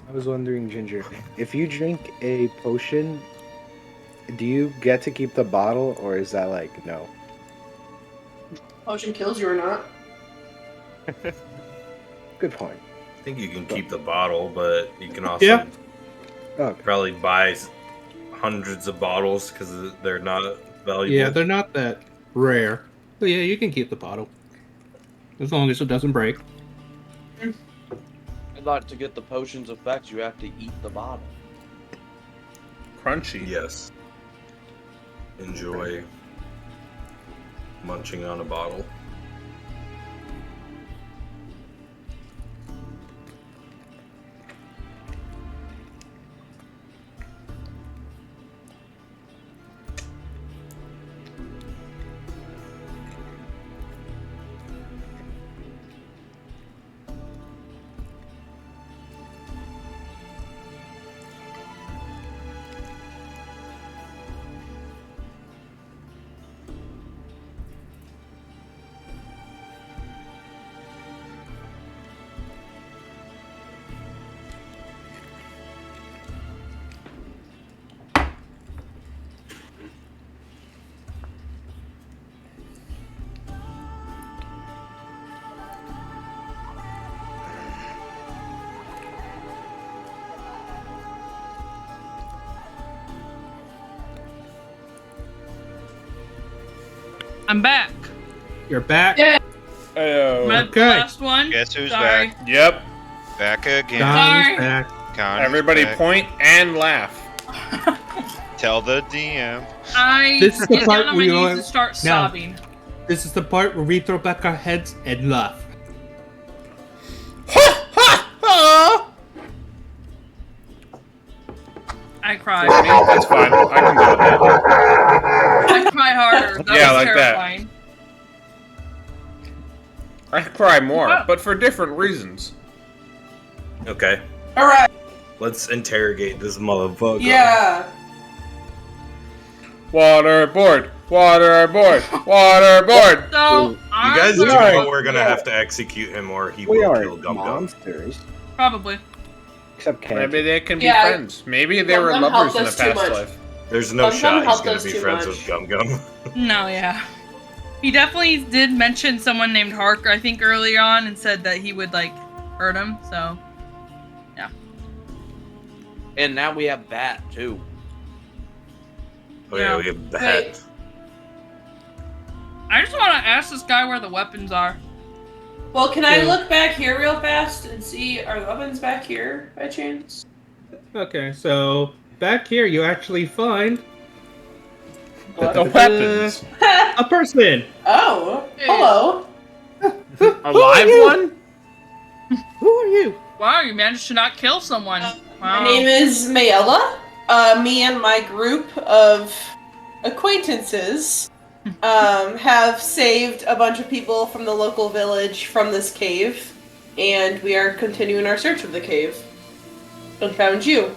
I was wondering, Ginger, if you drink a potion, do you get to keep the bottle, or is that like no? Potion kills you or not? Good point. I think you can keep the bottle, but you can also Yeah. Okay. probably buy hundreds of bottles because they're not valuable. Yeah, they're not that rare. But yeah, you can keep the bottle. As long as it doesn't break. I thought to get the potion's effect, you have to eat the bottle. Crunchy. Yes. Enjoy munching on a bottle. I'm back. You're back? Yeah. Ayo. My Okay. last one. Guess who's Sorry. back? Yep. Back again. Connie's Sorry. back. Connie's Everybody back. point and laugh. Tell the DM. I This is the get part down on where my you knees are- and start Now. sobbing. This is the part where we throw back our heads and laugh. I cry. That's fine. I can do that. I cry harder. That Yeah, was like that. terrifying. I cry more, Wow. but for different reasons. Okay, Alright. let's interrogate this motherfucker. Yeah. Waterboard! Waterboard! Waterboard! So You I'm guys do gonna- know we're gonna have to execute him or he We will are kill Gum Gum. monsters. Probably. Except Cat. Maybe they can be Yeah. friends. Maybe they Gum were Gum lovers helped in a us too past much. life. There's no Gum Gum shot he's helped gonna us be too friends much. with Gum Gum. No, yeah. He definitely did mention someone named Harker, I think, earlier on, and said that he would like hurt him. So, yeah. And now we have Bat, too. Oh yeah, we have that. Wait. I just want to ask this guy where the weapons are. Well, can I look back here real fast and see, are the weapons back here by chance? Okay, so back here you actually find The weapons. a person. Oh, hello. A live one? Who are you? Wow, you managed to not kill someone. Wow. My name is Mayella. Me and my group of acquaintances have saved a bunch of people from the local village from this cave, and we are continuing our search of the cave. And found you.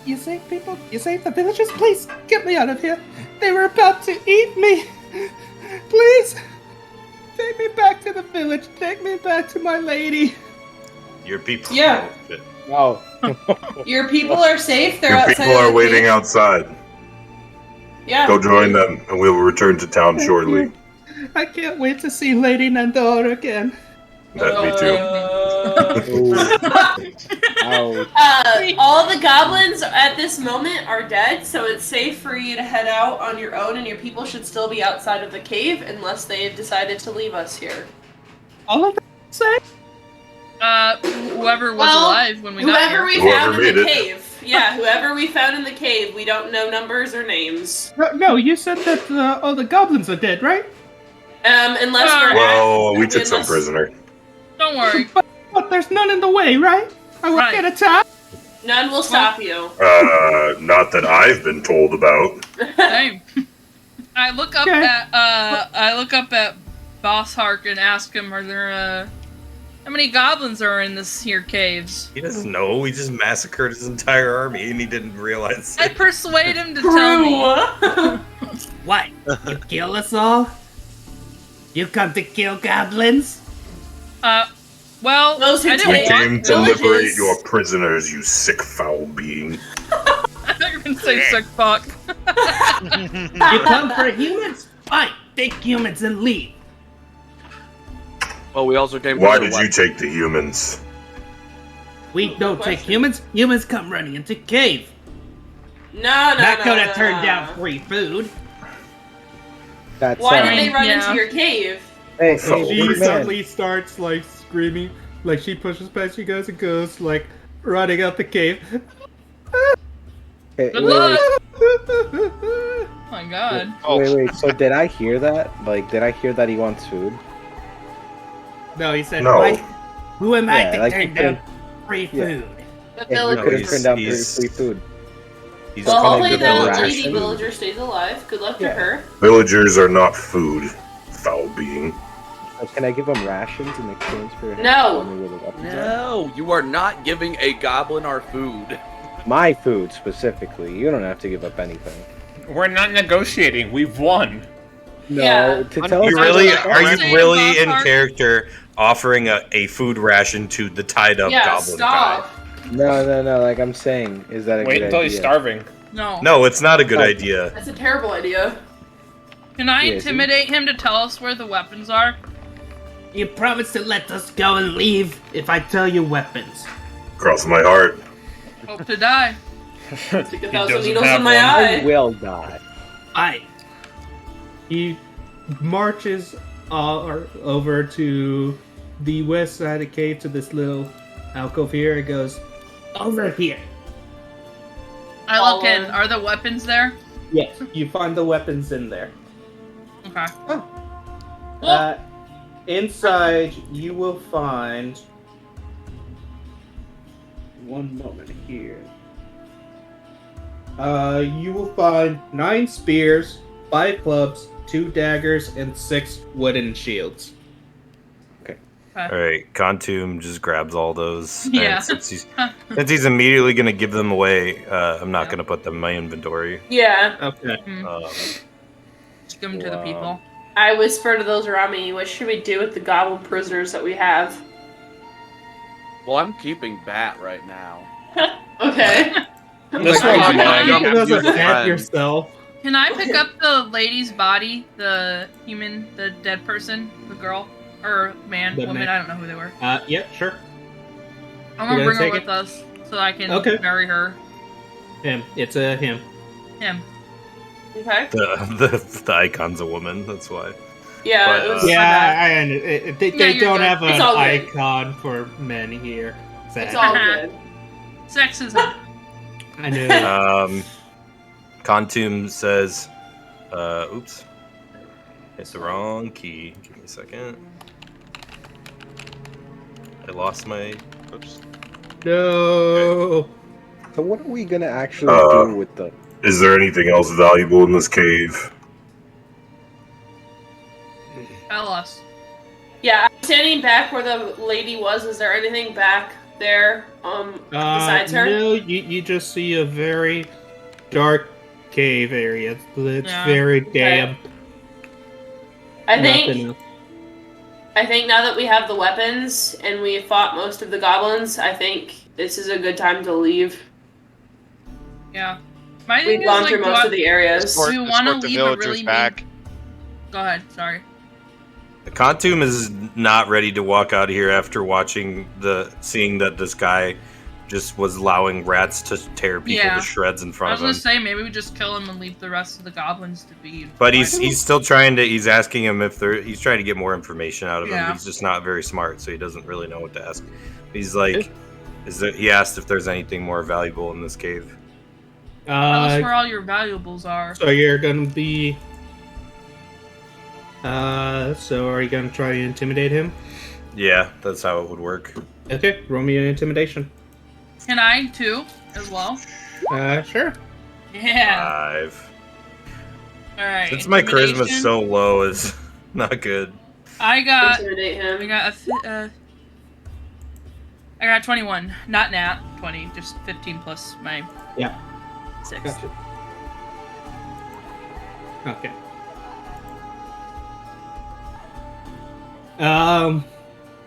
You save people? You save the villagers? Please, get me out of here. They were about to eat me. Please, take me back to the village. Take me back to my lady. Your people. Yeah. Oh. Your people are safe. They're Your outside. people of are the waiting cave. outside. Yeah. Go join them, and we will return to town shortly. I can't wait to see Lady Nandora again. That me too. All the goblins at this moment are dead, so it's safe for you to head out on your own, and your people should still be outside of the cave unless they have decided to leave us here. All of them safe? Whoever was alive when we got here. Whoever we found in the cave. Yeah, whoever we found in the cave. We don't know numbers or names. No, you said that all the goblins are dead, right? Unless we're Well, we took some prisoner. Don't worry. But there's none in the way, right? I won't get attacked. None will stop you. Not that I've been told about. Same. I look up at Boss Hark and ask him, "Are there how many goblins are in this here caves?" He doesn't know. We just massacred his entire army, and he didn't realize. I persuade him to tell me. What? You kill us all? You come to kill goblins? Well, those who I didn't We want came to villages. liberate your prisoners, you sick foul being. I thought you were gonna say sick fuck. You come for humans? Fine, take humans and leave. Well, we also came Why for the did you take the humans? We don't take humans. Humans come running into cave. No, Not gonna no. turn down free food. That's Why did they run into your cave? Hey, She man. suddenly starts like screaming, like she pushes past you guys and goes like running out the cave. Hey, Good wait, luck. wait, Oh my god. wait. So did I hear that? Like, did I hear that he wants food? No, he said, No. "Why? Who am I Yeah, to like turn he down could've- free food?" The Yeah, you villagers. could have turned down he's- free food. He's Well, calling hopefully the that villagers lady food. villager stays alive. Good luck to Yeah. her. Villagers are not food, foul being. Can I give him rations in exchange for No. telling me where the weapons are? No, you are not giving a goblin our food. My food specifically. You don't have to give up anything. We're not negotiating. We've won. No, Yeah. to tell You us really That's what are I'm you saying, really Boss in Hark. character offering a food ration to the tied up Yeah, goblin stop. guy? No. Like I'm saying, is that a Wait good until idea? he's starving. No. No, it's not a good idea. That's a terrible idea. Can I Yeah, see? intimidate him to tell us where the weapons are? You promise to let us go and leave if I tell you weapons. Cross my heart. Hope to die. Stick a thousand doesn't needles have in my one. I eye. will die. Fine. He marches over to the west side of the cave to this little alcove here. It goes over here. I look in. Are the weapons there? Yes, you find the weapons in there. Okay. Inside, you will find. One moment here. You will find 9 spears, 5 clubs, 2 daggers, and 6 wooden shields. All right, Contum just grabs all those. and Yeah. since he's immediately going to give them away, I'm not going to put them in my inventory. Yeah. Okay. Just give them to the people. I whisper to those around me, what should we do with the goblin prisoners that we have? Well, I'm keeping Bat right now. Okay. This Like, one's mine. You can also Your stab friend. yourself. Can I pick up the lady's body? The human, the dead person, the girl? Or man, The woman, man. I don't know who they were. Yeah, sure. I'm You're gonna bring her take with it? us. so I can Okay. marry her. Him. It's a him. Him. Okay. The icon's a woman. That's why. Yeah, But, it was. Yeah, they you're don't good. have It's an all good. icon for men here. It's all good. Sexism. I know. Contum says, oops. Hit the wrong key. Give me a second. I lost my. Oops. No. So what are we gonna actually do with the? Is there anything else valuable in this cave? Tell us. Yeah, I'm standing back where the lady was. Is there anything back there besides her? No, you just see a very dark cave area. It's Yeah. very damp. I Nothing think else. now that we have the weapons and we fought most of the goblins, I think this is a good time to leave. Yeah. My thing We've is, gone like, through most of the areas. Escort, Do we wanna escort the leave, but villagers really back. Go ahead. Sorry. Contum is not ready to walk out of here after seeing that this guy just was allowing rats to tear people Yeah. to shreds in I front was of gonna him. say maybe we just kill him and leave the rest of the goblins to be. But he's still trying to. He's asking him if he's trying to get more information out of him. Yeah. He's just not very smart, so he doesn't really know what to ask. He's like, he asked if there's anything more valuable in this cave. Tell us where all your valuables are. So you're gonna be. So are you gonna try to intimidate him? Yeah, that's how it would work. Okay, roll me an intimidation. Can I too, as well? Sure. Yeah. 5. All right. Since my charisma's intimidation. so low, is not good. I got. Intimidate him. I got 21, not nat 20, just 15 plus my 6. Gotcha. Okay.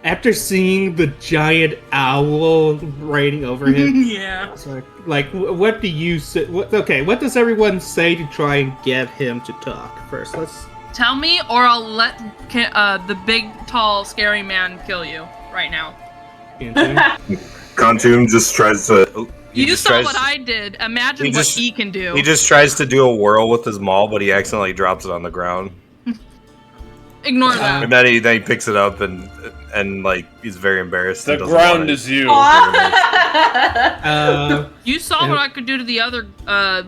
After seeing the giant owl riding over him, Yeah. it's like, what do you say? What does everyone say to try and get him to talk first? Let's. Tell me, or I'll let the big, tall, scary man kill you right now. Contum just tries to. You saw what I did. Imagine what he can do. He just tries to do a whirl with his maul, but he accidentally drops it on the ground. Ignore that. And then he picks it up and like he's very embarrassed. The and doesn't ground want it. is you. You saw what I could do to the other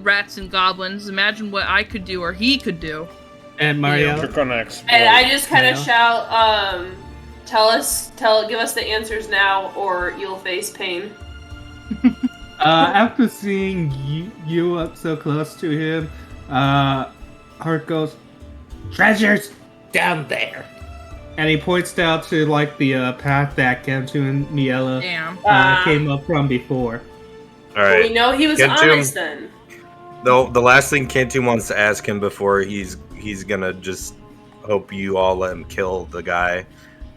rats and goblins. Imagine what I could do, or he could do. And Mario. You're gonna explode. And I just kind of Mario? shout, give us the answers now, or you'll face pain. After seeing you up so close to him, Hart goes, "Treasures down there," and he points down to like the path that Kentu and Miela Damn. came up from before. All right. We know he was Kentum- honest then. The last thing Kentum wants to ask him before he's gonna just hope you all let him kill the guy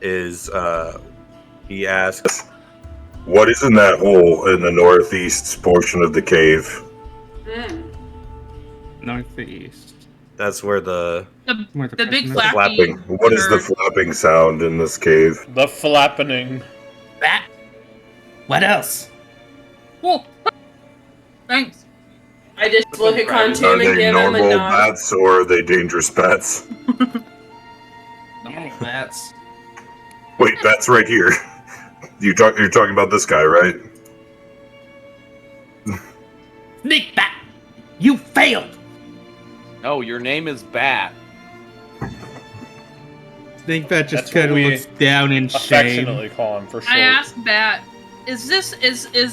is he asks, What is in that hole in the northeast portion of the cave? Northeast. that's where the Where The big person is. flappy. Flapping. What is the bird. flapping sound in this cave? The flappening. Bat. What else? Cool. Thanks. I just look at Are Contum and they give him a normal nod. bats or are they dangerous bats? Normal bats. Wait, bats right here. You're talking about this guy, right? Sneak bat. You failed. No, your name is Bat. Snake bat just That's kind what of we looks down in shame. Affectionately call him for short. I asked Bat, is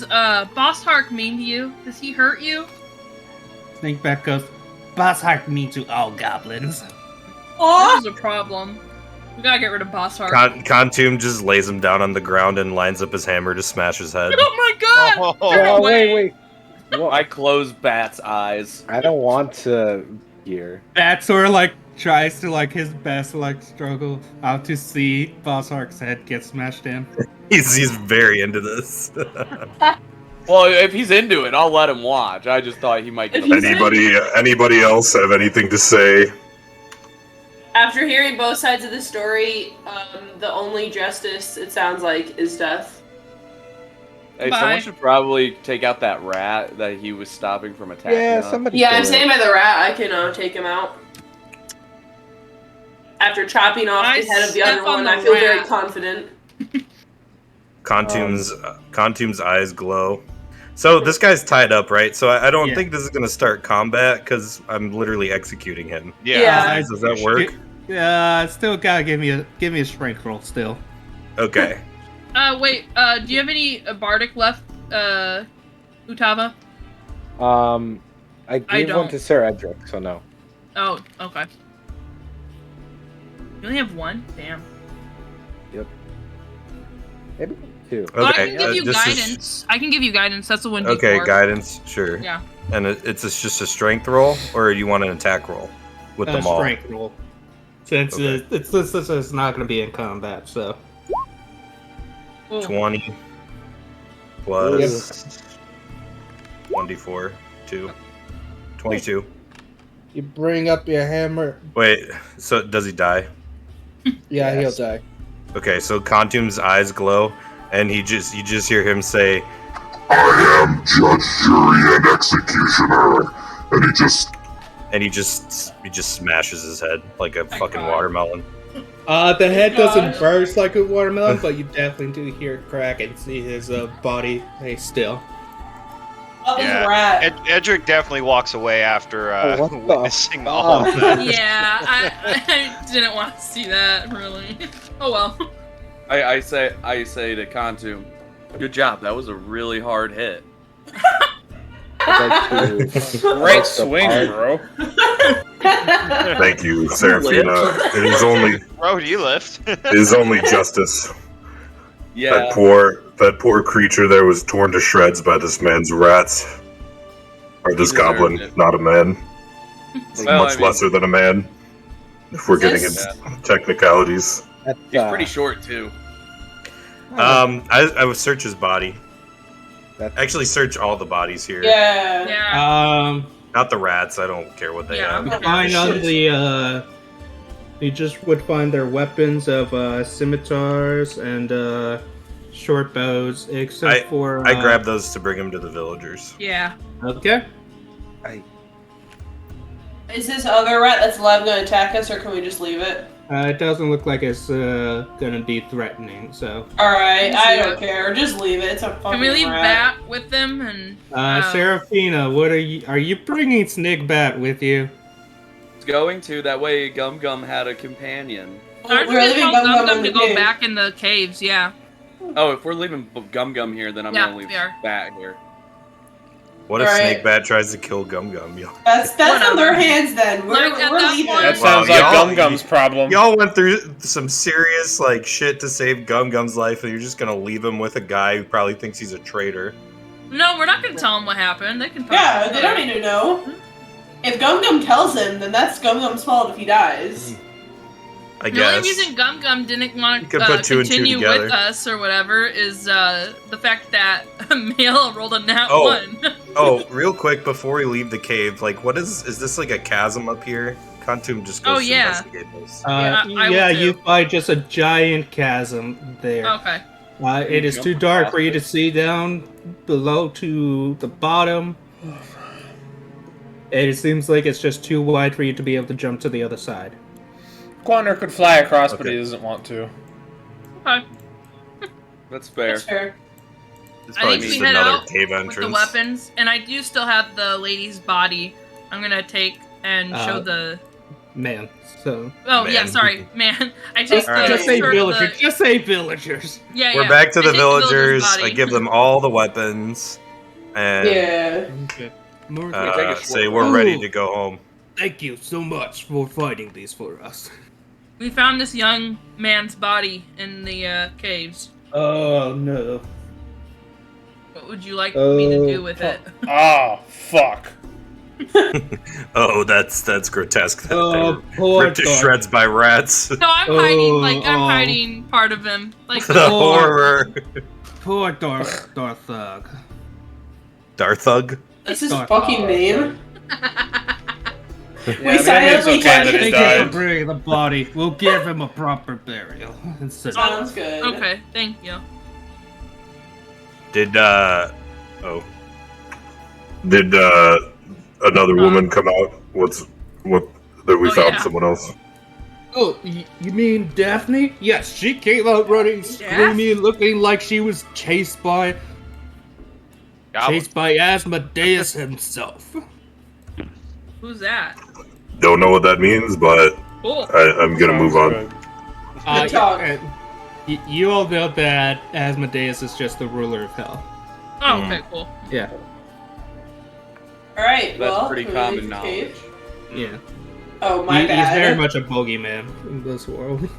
Boss Hark mean to you? Does he hurt you? Snake bat goes, "Boss Heart mean to all goblins." This is a problem. We gotta get rid of Boss Hark. Contum just lays him down on the ground and lines up his hammer to smash his head. Oh my god! Oh, Get Oh, away. wait. Well, I close Bat's eyes. I don't want to hear. Bat sort of like tries to like his best to like struggle out to see Boss Hark's head get smashed in. He's very into this. Well, if he's into it, I'll let him watch. I just thought he might get Anybody else have anything to say? After hearing both sides of the story, the only justice, it sounds like, is death. Hey, Bye. someone should probably take out that rat that he was stopping from attacking Yeah, us. somebody. Yeah, kill I'm it. staying by the rat. I can take him out. After chopping off I the head of the step other on one, the I feel very rat. confident. Contum's eyes glow. So this guy's tied up, right? So I don't Yeah. think this is gonna start combat because I'm literally executing him. Yeah. Does that work? Still gotta give me a strength roll still. Okay. Wait. Do you have any bardic left, Utava? I gave one don't. to Sir Edric, so no. Oh, okay. You only have one? Damn. Maybe two. Well, I Okay. can give you this is- guidance. I can give you guidance. That's a 1d4. Okay, guidance, sure. Yeah. And it's just a strength roll, or you want an attack roll with them all? Strength roll. Since Okay. this is not gonna be in combat, so 20 plus 1d4, 2. 22. you bring up your hammer. Wait, so does he die? Yeah, Yes. he'll die. Okay, so Contum's eyes glow, and you just hear him say, I am judge, jury, and executioner. And he just smashes his head like a fucking God. watermelon. The head doesn't Gosh. burst like a watermelon, but you definitely do hear a crack and see his body lay still. Love this Yeah. rat. Edric definitely walks away after what the witnessing all of fuck? that. Yeah, I didn't want to see that, really. Oh well. I say to Kantum, good job. That was a really hard hit. Great swing, bro. thank you, Serafina. It Bro, do you lift? is only justice. Yeah. That poor creature there was torn to shreds by this man's rats. Or this He deserved goblin, it. not a man. Well, Much I mean- lesser than a man. If we're getting This- into technicalities. That's, He's pretty short too. I would search his body. That's, Actually, search all the bodies here. Yeah. Yeah. Not the rats. I don't care what they Yeah. have. Find on the you just would find their weapons of scimitars and short bows, except for I grabbed those to bring him to the villagers. Yeah. Okay. Is this other rat that's alive going to attack us, or can we just leave it? It doesn't look like it's gonna be threatening, so. Alright, I don't care. Just leave it. It's a fucking Can we leave rat. Bat with them and? Serafina, what are you bringing Snake Bat with you? It's going to. That way Gum Gum had a companion. Aren't We're you leaving gonna tell Gum Gum Gum in to the go cave. back in the caves? Yeah. Oh, if we're leaving Gum Gum here, then I'm Yeah, gonna leave we are. Bat here. What if Alright. Snake Bat tries to kill Gum Gum? That's Whatever. on their hands then. We're, Like, at we're that leaving. point- That Wow, sounds like y'all- Gum Gum's problem. Y'all went through some serious shit to save Gum Gum's life, and you're just gonna leave him with a guy who probably thinks he's a traitor. No, we're not gonna tell them what happened. They can. Yeah, they don't need to know. If Gum Gum tells him, then that's Gum Gum's fault if he dies. I The only guess. reason Gum Gum didn't want You to could put two and two continue together. with us or whatever is the fact that Male rolled a nat Oh. 1. Oh, real quick before we leave the cave, what is this like a chasm up here? Contum just goes Oh, to yeah. investigate this. I will Yeah, too. you find just a giant chasm there. Okay. It is too dark for you to see down below to the bottom. It seems like it's just too wide for you to be able to jump to the other side. Quandar could fly across, but Okay. he doesn't want to. Okay. That's fair. That's fair. It's I probably think just we head another out cave with entrance. the weapons, and I do still have the lady's body. I'm gonna take and show the. Man, so Oh yeah, Man. sorry, man. I take Alright. the just say sort of villagers. the- Just say villagers. Yeah, We're yeah. back to I the take villager's villagers. I body. give them all the weapons, and Yeah. Okay. say we're ready to go home. Thank you so much for fighting these for us. We found this young man's body in the caves. Oh no. What would you like me to do with it? Oh, fuck. Oh, that's grotesque. That they Oh, were poor ripped to dog. shreds by rats. No, I'm hiding. Oh, I'm oh. hiding part of him. Like The horror. Poor Darthug. Darthug. That's his Dark. fucking name. Yeah, We I mean, silently it's okay that he Thank you for died. bringing the body. We'll give him a proper burial. Sounds good. Okay, thank you. Did Did another woman come out? What? That we Oh, found yeah. someone else. Oh, you mean Daphne? Yes, she came out running, screaming, looking like she was chased by Asmodeus himself. Who's that? Don't know what that means, but Cool. I'm gonna move on. Good. Good talk. You all know that Asmodeus is just the ruler of hell. Oh, okay, cool. Yeah. Alright, That's well, pretty can we common leave the knowledge. cave? Yeah. Oh, my He's bad. very much a bogeyman in this world.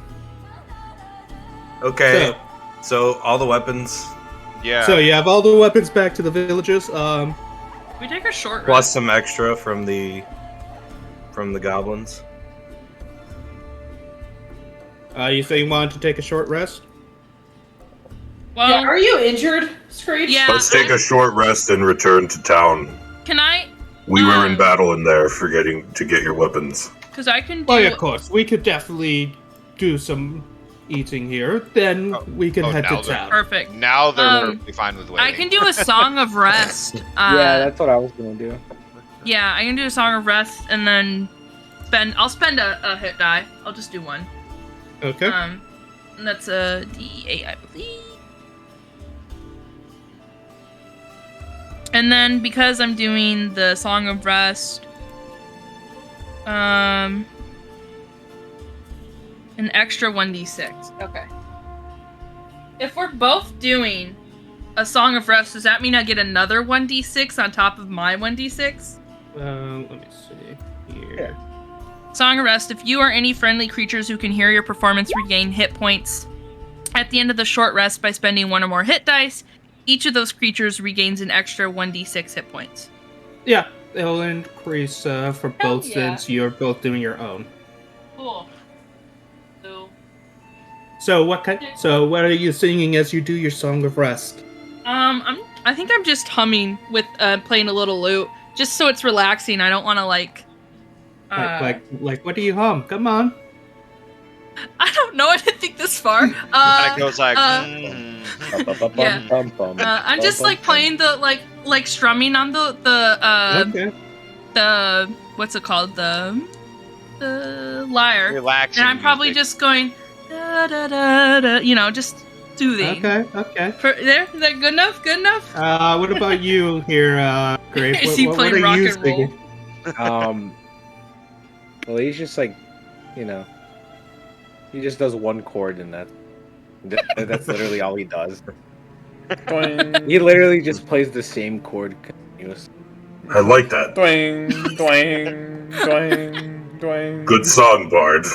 okay. So all the weapons Yeah. So you have all the weapons back to the villages. We take a short plus rest. some extra from the goblins. You say you wanted to take a short rest? Well, Yeah, are you injured, Screech? yeah. Let's take a short rest and return to town. Can I? We were in battle in there, forgetting to get your weapons. Because I can do. Oh, yeah, of course. We could definitely do some eating here. Then we can head to now they're- town. Perfect. Now they're Um, perfectly fine with waiting. I can do a song of rest. Yeah, that's what I was gonna do. Yeah, I can do a song of rest and then I'll spend a hit die. I'll just do one. Okay. And that's a D8, I believe. And then because I'm doing the song of rest, an extra 1d6. Okay. If we're both doing a song of rest, does that mean I get another 1d6 on top of my 1d6? Let me see here. Song of Rest. If you or any friendly creatures who can hear your performance regain hit points at the end of the short rest by spending one or more hit dice, each of those creatures regains an extra 1d6 hit points. Yeah, it'll increase for both yeah. since you're both doing your own. Cool. So, So what are you singing as you do your song of rest? I think I'm just humming with playing a little lute, just so it's relaxing. I don't want to like What do you hum? Come on. I don't know. I didn't think this far. And it goes like. I'm just like playing the like strumming on Okay. the what's it called, the lyre, Relaxing. and I'm probably music. just going da da da da, just soothing. Okay. Is that good enough? Good enough? What about you here, Grape? Is he What playing are rock you and roll? singing? Well, he's just like, he just does one chord and that's literally all he does. Doing, He literally just plays the same chord continuously. I like that. doing, doing, doing, doing. Good song, Bard.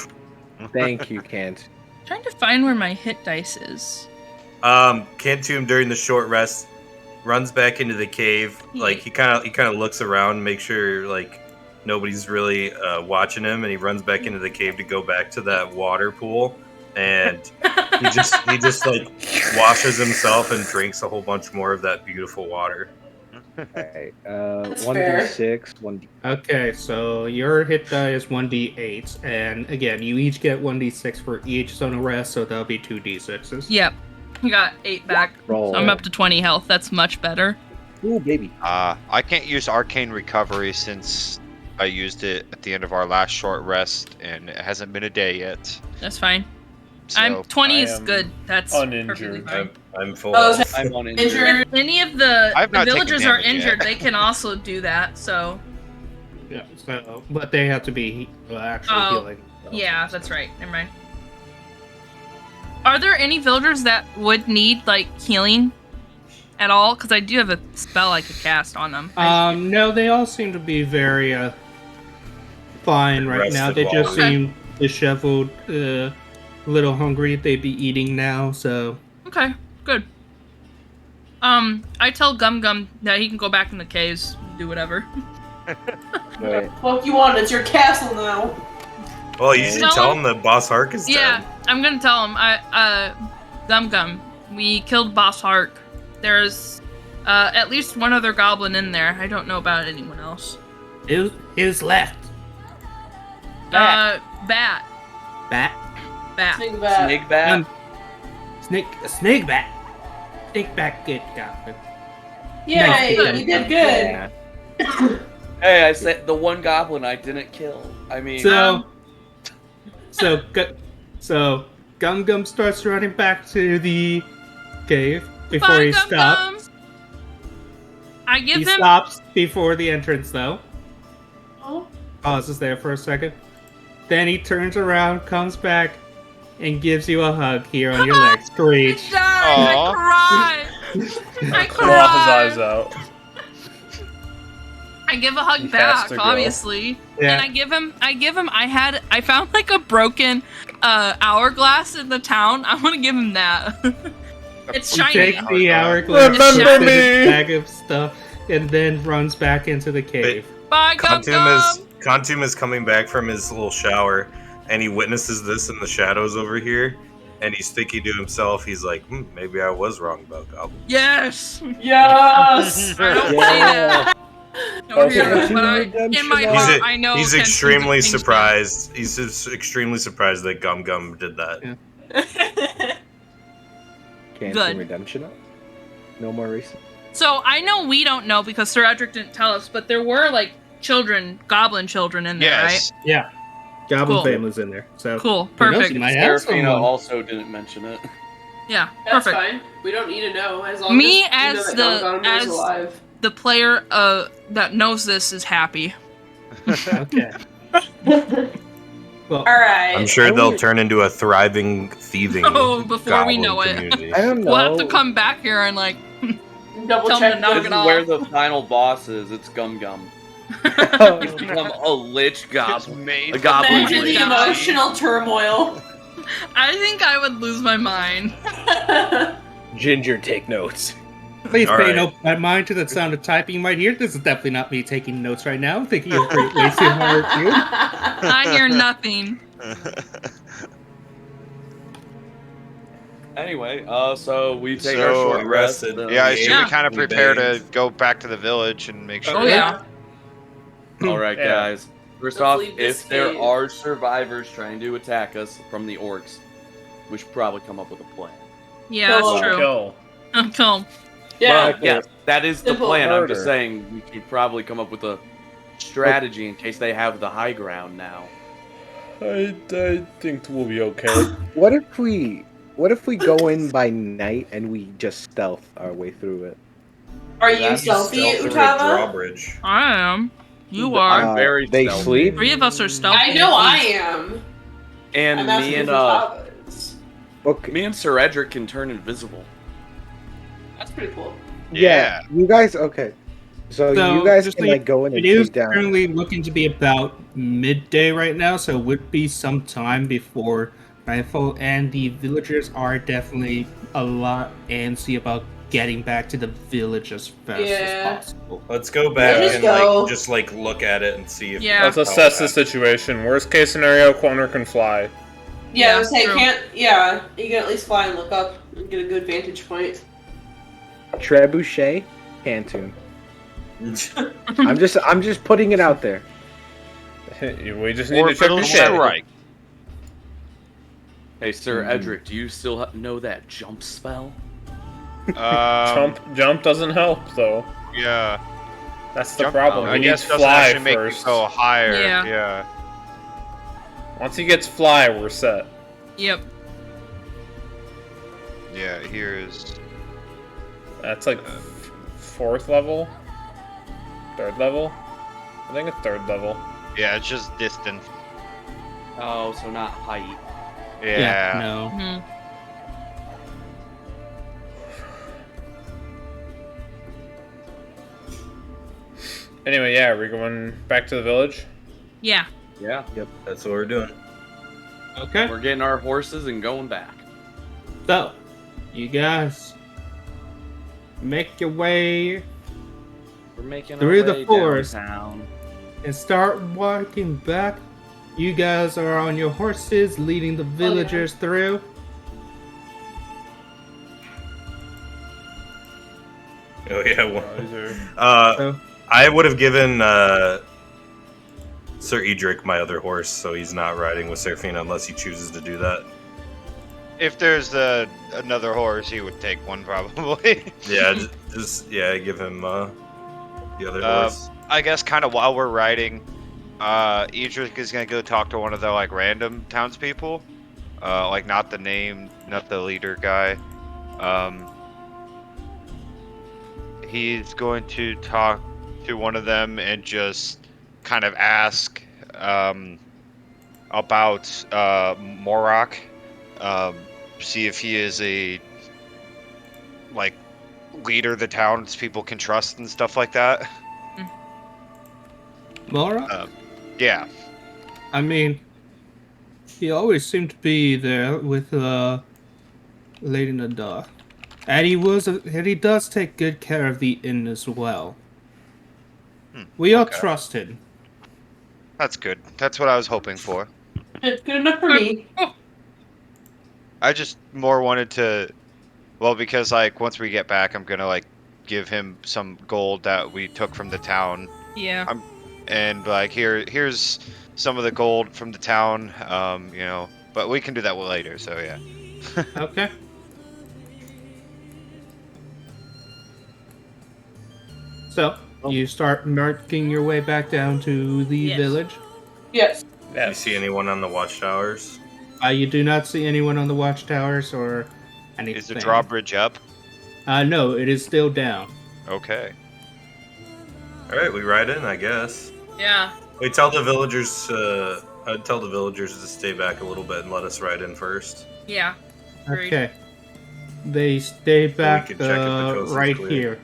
Thank you, Kent. Trying to find where my hit dice is. Cantum during the short rest runs back into the cave. Like he kind of looks around, make sure like nobody's really watching him, and he runs back into the cave to go back to that water pool. And he just like washes himself and drinks a whole bunch more of that beautiful water. Alright, That's 1d6, 1d. Okay, so your hit die is 1d8, and again, you each get 1d6 for each zone of rest, so that'll be 2d6s. Yep. I got 8 back. Roll. So I'm up to 20 health. That's much better. Ooh, baby. I can't use Arcane Recovery since I used it at the end of our last short rest, and it hasn't been a day yet. That's fine. So 20 I is am good. That's uninjured. perfectly fine. I'm full. Oh, health. I'm uninjured. Injured. If any of the I've not taken villagers are damage yet. injured, they can also do that. So Yeah, so, but they have to be actually Oh, healing. yeah, that's right. Never mind. Are there any villagers that would need like healing at all? Because I do have a spell I could cast on them. No, they all seem to be very fine right now. They just Okay. seem disheveled, a little hungry. They'd be eating now, so Okay, good. I tell Gum Gum that he can go back in the caves, and do whatever. Wait. Fuck you want? It's your castle now. Well, you should Tell tell him- him that Boss Hark is Yeah, dead. I'm gonna tell him. Gum Gum, we killed Boss Hark. There's at least one other goblin in there. I don't know about anyone else. who's left? Bat. Bat. Bat. Snake bat. Snake bat. Snake bat. Take back good, Goblin. Yeah, Nice you to did good. Hey, I said the one goblin I didn't kill. I mean, So Gum Gum starts running back to the cave before Bye, he Gum stops. Gum. I give He him. stops before the entrance, though. Oh. Pauses there for a second. Then he turns around, comes back, and gives you a hug here on your leg. Screech. I Claw his cry. eyes out. I give a hug He has back, to go. obviously. Yeah. And I found like a broken hourglass in the town. I want to give him that. It's He shiny. takes the hourglass, puts Remember it in his me! bag of stuff, and then runs back into the cave. Bye, Gum Gum. Contum is coming back from his little shower, and he witnesses this in the shadows over here, and he's thinking to himself, he's like, maybe I was wrong about goblins. Yes. Yes. I don't say that. Over here, but in my heart, I know. He's Ken's extremely changed me. surprised. He's just extremely surprised that Gum Gum did that. Yeah. Cancel Good. redemption up. No more racing. So I know we don't know because Sir Edric didn't tell us, but there were like children, goblin children in there, Yes. Yeah. Goblin Cool. family's in there. So right? Cool. who knows, Perfect. you might have Serafina someone. also didn't mention it. Yeah. That's Perfect. fine. We don't need to know as long Me as as you know that Gum Gum is as- alive. The player that knows this is happy. Okay. Well, All right. I'm sure they'll turn into a thriving thieving Oh, before we goblin know it. community. I don't know. We'll have to come back here and like Double tell check him to knock This it is off. where the final boss is. It's Gum Gum. He's become a lich goblin. Made A goblin Imagine the lich. emotional turmoil. I think I would lose my mind. Ginger, take notes. please All pay right. no mind to the sound of typing you might hear. This is definitely not me taking notes right now. I'm thinking of great ways to hurt you. I hear nothing. Anyway, so we take our So short rest. rested. Yeah, I assume Yeah. we kind of We prepare to bathed. go back to the village and make sure. Oh yeah. All right, Yeah. guys. First Let's off, leave this if there cave. are survivors trying to attack us from the orcs, we should probably come up with a plan. Yeah, Cool. that's true. Kill. Cool. Yeah. But, yes, that is the Simple plan. I'm murder. just saying we should probably come up with a strategy in case they have the high ground now. I think we'll be okay. What if we go in by night and we just stealth our way through it? Are you That's stealthy, Stealth through a Utava? drawbridge. I am. You I'm are. very They stealthy. sleep. 3 of us are stealthy. I know I am. And I'm asking me and if Utava is. Okay. me and Sir Edric can turn invisible. That's pretty cool. Yeah. You guys. Okay. So So, you guys just can like- like go in and It is take down. currently looking to be about midday right now, so it would be some time before nightfall, and the villagers are definitely a lot antsy about getting back to the village as fast Yeah. as possible. Let's go back Let's and go. just look at it and see if Yeah. Let's assess the situation. Worst case scenario, Corner can fly. Yeah, Yeah, I was saying, true. you can at least fly and look up and get a good vantage point. Trebuchet, Canton. I'm just putting it out there. We just need to check Orbital the shit. strike. Hey, Sir Edric, do you still know that jump spell? Jump doesn't help though. Yeah. That's the Jump, problem. I He guess needs doesn't fly actually make me first. go higher. Yeah. Yeah. Once he gets fly, we're set. Yep. Yeah. Here is. That's like 4th level, 3rd level. I think it's 3rd level. Yeah, it's just distance. Oh, so not height. Yeah. No. Hmm. Anyway, yeah, we're going back to the village. Yeah. Yeah, That's what we're doing. Okay. we're getting our horses and going back. So, you guys make your way We're making Through our the way forest. downtown. and start walking back. You guys are on your horses, leading the villagers through. Oh yeah. So, I would have given Sir Edric my other horse, so he's not riding with Serafina unless he chooses to do that. if there's another horse, he would take one probably. Yeah, just give him the other horse. I guess kind of while we're riding, Idrik is gonna go talk to one of the like random townspeople, like not the leader guy. He's going to talk to one of them and just kind of ask about Morok, see if he is a like leader the townspeople can trust and stuff like that. Mara? Yeah. I mean, he always seemed to be there with Lady Nadar. And he does take good care of the inn as well. We all trust him. That's good. That's what I was hoping for. It's good enough for me. I just more wanted to, well, because like once we get back, I'm gonna like give him some gold that we took from the town. Yeah. And like here's some of the gold from the town. You know, but we can do that later. So yeah. Okay. So you start marking your way back down to the village. Yes. Yeah. Do you see anyone on the watchtowers? You do not see anyone on the watchtowers or anything. Is the drawbridge up? No, it is still down. Okay. All right, we ride in, I guess. Yeah. We tell the villagers. I'd tell the villagers to stay back a little bit and let us ride in first. Yeah. Agreed. Okay. They stay back can check if the coast is right clear. here.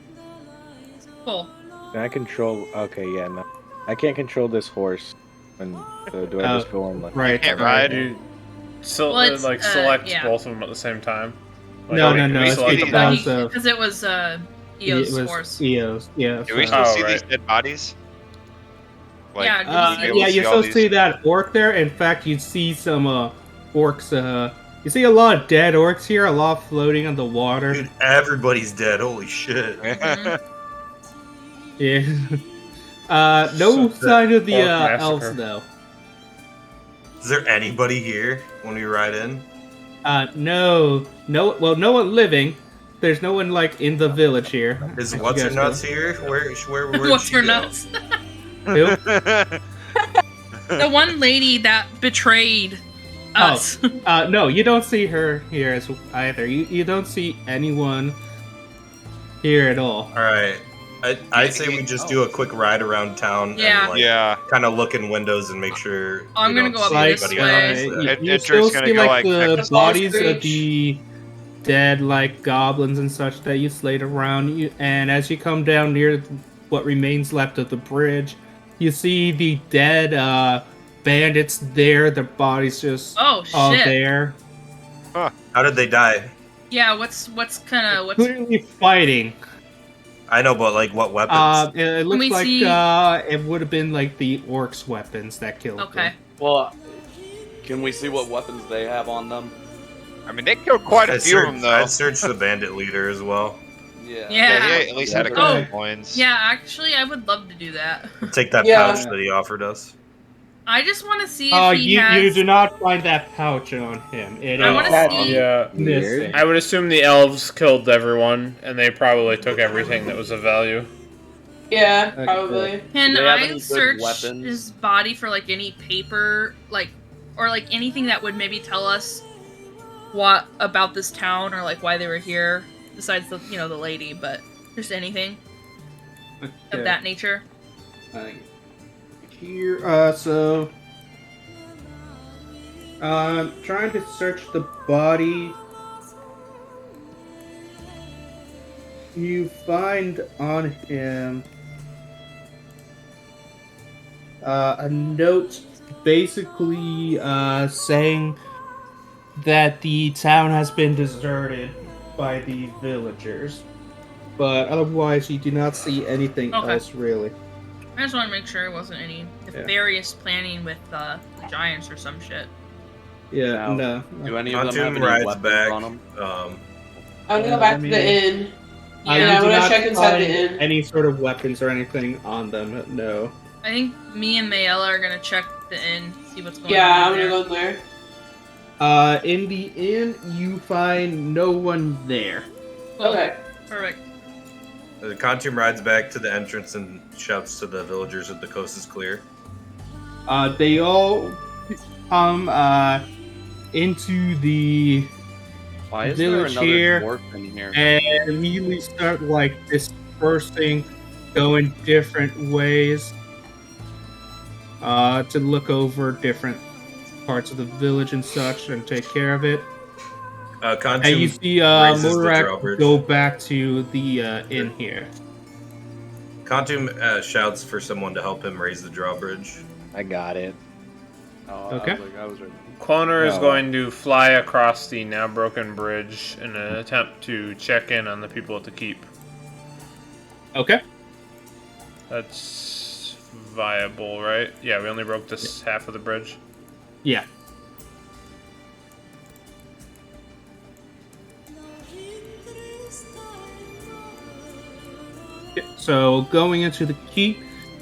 Cool. Can I control? Okay, yeah, no, I can't control this horse. And do I just go on like? Right. Can't ride. You Well, it's, select yeah. both of them at the same time. No. we It's select because of Because it was Eo's it was horse. Eo's. Yeah. Do we so- still see right. these dead bodies? Yeah, do we be able yeah, to you see all still these? see that orc there. In fact, you see some orcs. You see a lot of dead orcs here, a lot floating on the water. Dude, everybody's dead. Holy shit! Yeah. No So, sign of the orc massacre. elves though. Is there anybody here when we ride in? No. Well, no one living. There's no one like in the village here. Is You what's her guys nuts know. here? Where'd What's she her go? nuts? Who? The one lady that betrayed us. No, you don't see her here as either. You don't see anyone here at all. All right. I'd say we just do a quick ride around town Yeah. and like Yeah. kind of look in windows and make sure. I'm we gonna don't go up see this anybody way. else. You Edric's still gonna see go, like like, the next- bodies of Screech. the dead like goblins and such that you slayed around you, and as you come down near what remains left of the bridge, you see the dead bandits there. Their bodies just Oh all shit. there, How did they die? Yeah, what's kind of clearly fighting. I know, but like what weapons? It looks we like see- it would have been like the orcs' weapons that killed Okay. them. Well, can we see what weapons they have on them? I mean, they killed quite a few of them though. I'd search the bandit leader as well. Yeah. Yeah. He at least had a Oh. couple points. Yeah, actually I would love to do that. Take that Yeah. pouch that he offered us. I just want to see if he You has do not find that pouch on him. It I is wanna see- Yeah. missing. I would assume the elves killed everyone, and they probably took everything that was of value. Yeah, Okay. probably. Can Do they have I any good search weapons? his body for like any paper, like, or like anything that would maybe tell us what about this town or like why they were here, besides the the lady, but just anything of Okay. that nature. Here, so trying to search the body. You find on him a note basically saying that the town has been deserted by the villagers. But otherwise, you do not see anything Okay. else really. I just want to make sure it wasn't any nefarious planning with the giants or some shit. Yeah, no. Do any of them Antoon have any rides weapons back. on them? I'm gonna go back to the inn. Yeah, Yeah, you I'm do gonna not check inside the find inn. any sort of weapons or anything on them. No. I think me and Mayella are gonna check the inn, see what's going on. Yeah, I'm there. gonna go in there. In the inn, you find no one there. Okay. Perfect. The Contum rides back to the entrance and shouts to the villagers that the coast is clear. They all come into the Why is there village another here dwarf in here? and immediately start dispersing, going different ways to look over different parts of the village and such and take care of it. Contum And you see raises the Murak drawbridge. go back to the inn here. Contum shouts for someone to help him raise the drawbridge. I got it. Oh, Okay. I was ready. Cloner is No. going to fly across the now broken bridge in an attempt to check in on the people at the keep. Okay. That's viable, right? Yeah, we only broke this half of the bridge. Yeah. So going into the keep,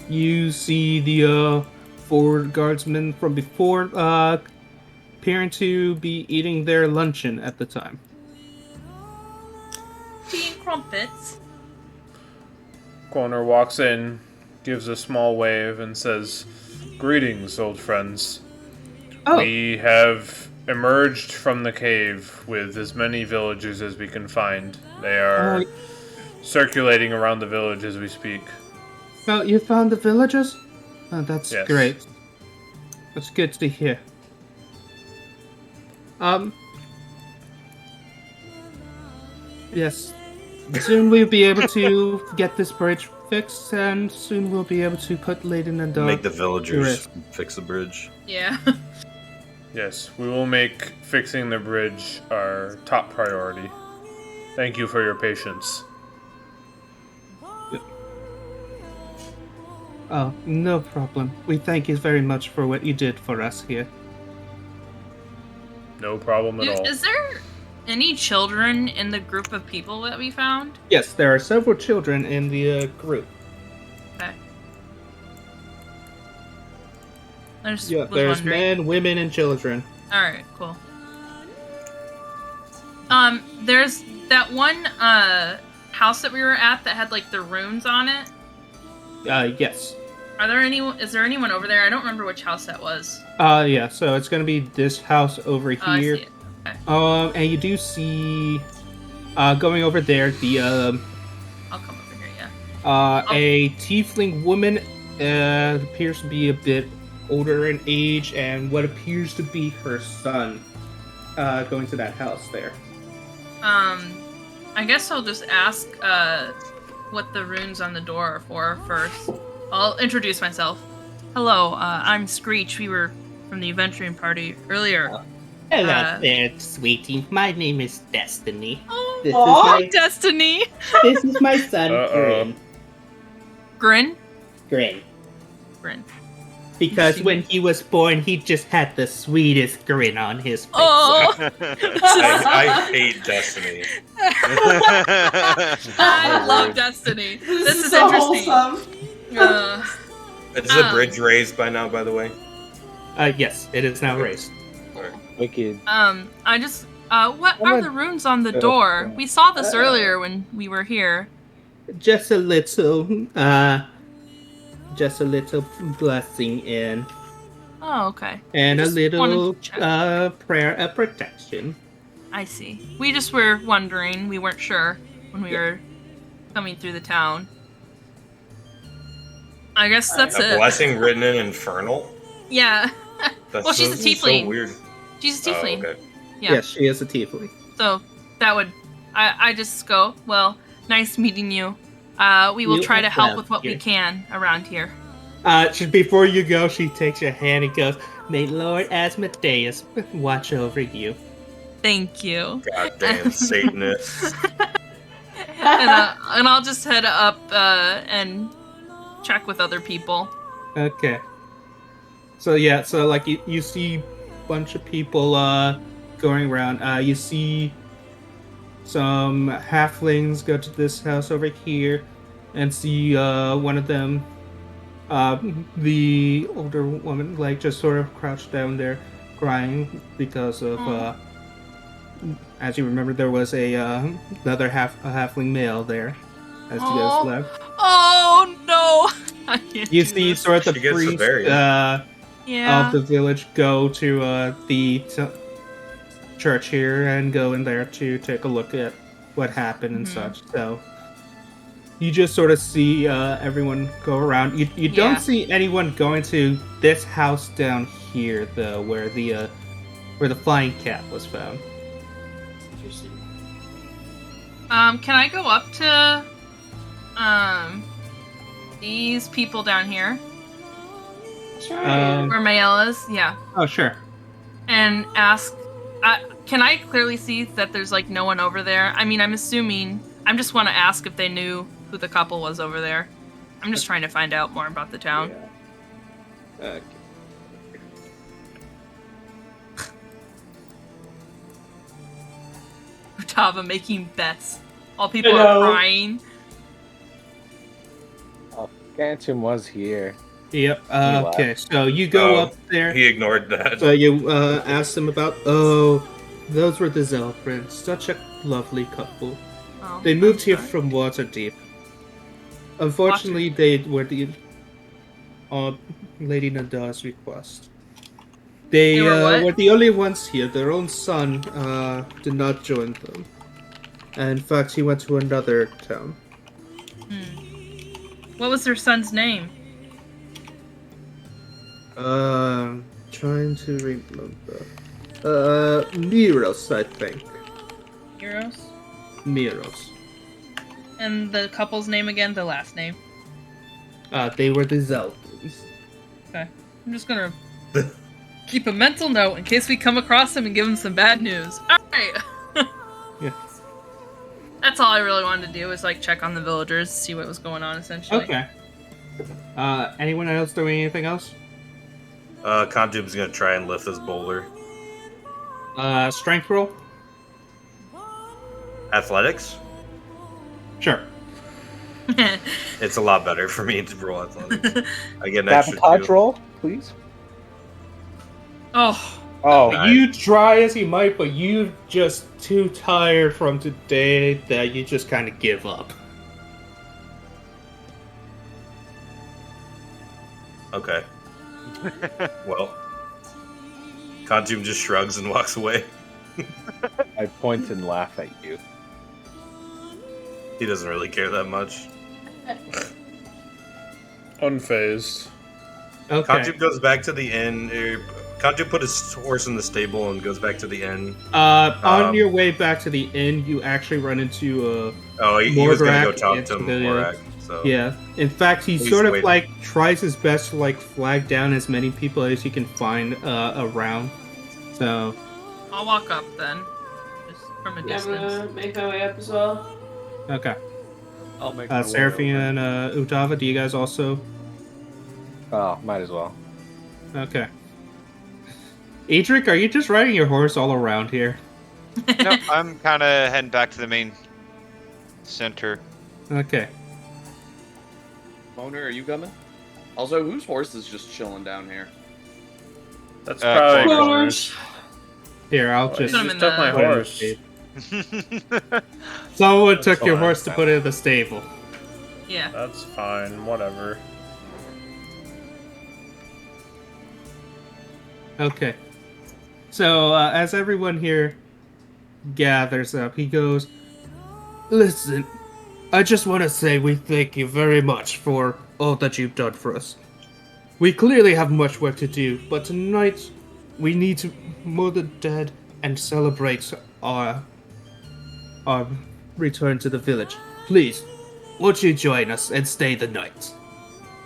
you see the forward guardsmen from before appearing to be eating their luncheon at the time. Tea and crumpets. Cloner walks in, gives a small wave, and says, "Greetings, old friends. Oh. We have emerged from the cave with as many villagers as we can find. They are circulating around the village as we speak." Well, you found the villagers? Oh, that's Yes. great. That's good to hear. Yes. Soon we'll be able to get this bridge fixed, and soon we'll be able to put Layden and Make the to villagers rest. fix the bridge. Yeah. Yes, we will make fixing the bridge our top priority. Thank you for your patience. Oh, no problem. We thank you very much for what you did for us here. No problem at all. Is there any children in the group of people that we found? Yes, there are several children in the group. Okay. I just Yeah, was there's wondering. men, women, and children. Alright, cool. There's that one house that we were at that had like the runes on it. Yes. Is there anyone over there? I don't remember which house that was. Yeah, so it's gonna be this house over Oh, I here. see it. Okay. And you do see, going over there, the, I'll come over here, yeah. a tiefling woman, appears to be a bit older in age, and what appears to be her son, going to that house there. I guess I'll just ask, what the runes on the door are for first. I'll introduce myself. Hello, I'm Screech. We were from the adventuring party earlier. Hello there, sweetie. My name is Destiny. Oh, This hi, Destiny! This is my son, Uh-oh. Grin? Grin. Grin. Because when he was born, he just had the sweetest grin on his face. Oh! I hate Destiny. I love Destiny. This is so interesting. wholesome. Is the bridge raised by now, by the way? Yes, it is now raised. Wicked. I just, what are the runes on the door? We saw this earlier when we were here. Just a little blessing in, Oh, okay. and a Just little wanted to check. prayer of protection. I see. We just were wondering. We weren't sure when we were coming through the town. I guess that's A it. blessing written in Infernal? Yeah. That's Well, she's a so tiefling. weird. She's a tiefling. Oh, okay. Yeah. Yes, she is a tiefling. So that would, I just go, well, nice meeting you. We will You try to as help well, with what we dear. can around here. Before you go, she takes your hand and goes, "May Lord Asmodeus watch over you." Thank you. Goddamn Satanist. And I'll just head up and check with other people. Okay. So yeah, so like you see a bunch of people going around. You see some halflings go to this house over here and see one of them, the older woman, like just sort of crouched down there, crying because of, as you remember, there was another halfling male there as you guys left. Oh no! I can't You do see this. sort of the She gets the priest berries. Yeah. of the village go to the church here and go in there to take a look at what happened and such. So you just sort of see everyone go around. You Yeah. don't see anyone going to this house down here though, where the flying cat was found. Can I go up to these people down here? Where Mayella is? Yeah. Oh, sure. And ask, can I clearly see that there's like no one over there? I mean, I'm assuming, I just want to ask if they knew who the couple was over there. I'm just trying to find out more about the town. Yeah. Okay. Utava making bets while people are crying. Oh, Gantum was here. Yep. Okay, so you go up there. He ignored that. So you ask them about. Oh, those were the Zelfriends. Such a lovely couple. Oh, They moved here sorry. from Waterdeep. Unfortunately, they were the Lady Nada's request. They were the only ones here. Their own son did not join them. And in fact, he went to another town. What was their son's name? Trying to remember. Miros, I think. Euros? Miros. And the couple's name again, the last name. They were the Zelfriends. Okay. I'm just gonna keep a mental note in case we come across them and give them some bad news. Alright! Yeah. That's all I really wanted to do, was like check on the villagers, see what was going on essentially. Okay. Anyone else doing anything else? Contum's gonna try and lift this boulder. Strength roll? Athletics? Sure. It's a lot better for me to roll athletics. I get an extra Sabotage 2. roll, please. Oh. Oh, You try as you might, but you just too tired from today that you just kind of give up. Okay. Well, Contum just shrugs and walks away. I point and laugh at you. He doesn't really care that much. Unfazed. Okay. Contum goes back to the inn. Contum put his horse in the stable and goes back to the inn. On your way back to the inn, you actually run into he was gonna go Morgrak talk and to the- Morak. So Yeah. In fact, he He's sort of waiting. like tries his best to like flag down as many people as he can find around. So I'll walk up then. Just from a I'm distance. gonna make my way up as well. okay. I'll make my way Seraphine over. and Utava, do you guys also? Oh, might as well. Okay. Edric, are you just riding your horse all around here? No, I'm kind of heading back to the main center. Okay. Boner, are you coming? Also, whose horse is just chilling down here? That's Uh, probably Horse. Here, I'll You just. Put him just in took the- my put it in the horse. stable. Someone took your fine. horse to put it in the stable. Yeah. That's fine. Whatever. Okay. So, as everyone here gathers up, he goes, "Listen, I just want to say we thank you very much for all that you've done for us. We clearly have much work to do, but tonight we need to mourn the dead and celebrate our return to the village. Please, won't you join us and stay the night?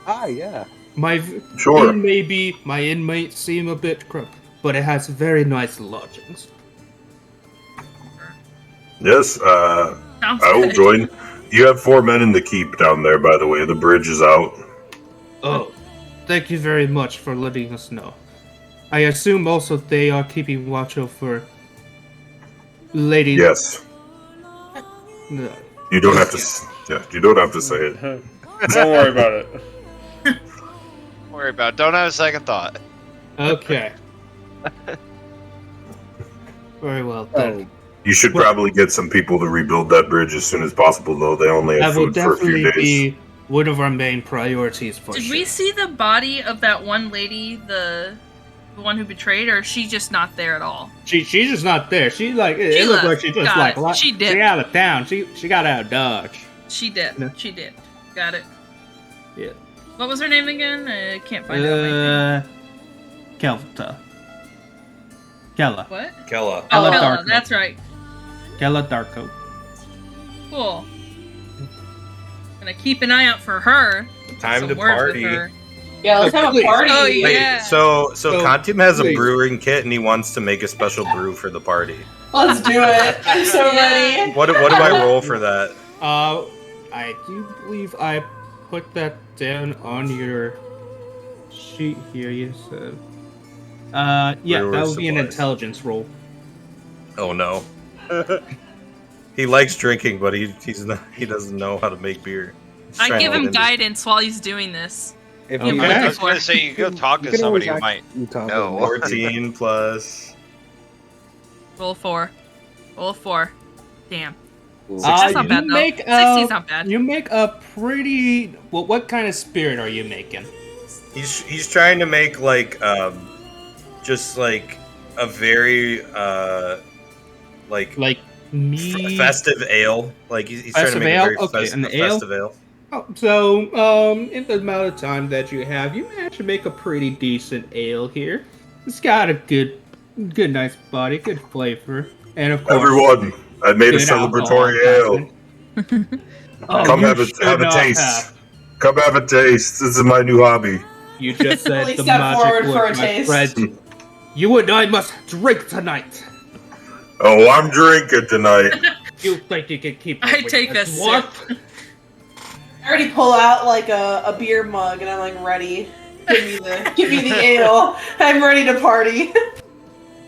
Ah, yeah. My Sure. my inn might seem a bit cramped, but it has very nice lodgings." Yes, Sounds I will good. join. You have 4 men in the keep down there, by the way. The bridge is out. Oh, thank you very much for letting us know. I assume also they are keeping watch over Lady. Yes. No. You don't have to. Yeah, you don't have to say it. Don't worry about it. Don't worry about it. Don't have a second thought. Okay. Very well then. You should probably get some people to rebuild that bridge as soon as possible, though. They only have That will food for a few definitely days. be one of our main priorities for Did sure. we see the body of that one lady, the one who betrayed, or is she just not there at all? She's just not there. She like it She looked left. like she just Got like it. She did. She out of town. She got out of Dodge. She did. No. She did. Got it. Yeah. What was her name again? I can't find it. on my Kelta. Kella. thing. What? Kella. Oh, Ella Kella. Darko. That's right. Kella Darko. Cool. Gonna keep an eye out for her. Time Some to words with party. her. Yeah, let's have a party. Oh, Wait, yeah. so Kantum has a wait. brewing kit and he wants to make a special brew for the party. Let's do it. I'm so ready. What do I roll for that? I do believe I put that down on your sheet here. You said. Yeah, Brewer that would be an supplies. intelligence roll. Oh no. He likes drinking, but he doesn't know how to make beer. He's I trying give to him get into- guidance while he's doing this. If Okay. you I I was gonna say you go talk to somebody who might know. 14 plus. Roll 4. Roll 4. Damn. That's not you bad, though. make 60's not bad. You make a pretty. Well, what kind of spirit are you making? He's trying to make like just like a very like Me. festive ale. Like he's trying to Festive make ale? a very Okay, an ale? festive ale. Oh, so, in the amount of time that you have, you managed to make a pretty decent ale here. It's got a good, nice body, good flavor, and of course, Everyone, I made a good alcohol celebratory ale. content. Oh, Come you have a should not taste. have. Come have a taste. This is my new hobby. You just said Please the step magic forward for word, a my taste. friend. You and I must drink tonight. Oh, I'm drinking tonight. You think you can keep? I up with take a dwarf? I already pull out like a beer mug and I'm like ready. Give me the ale. I'm ready to party.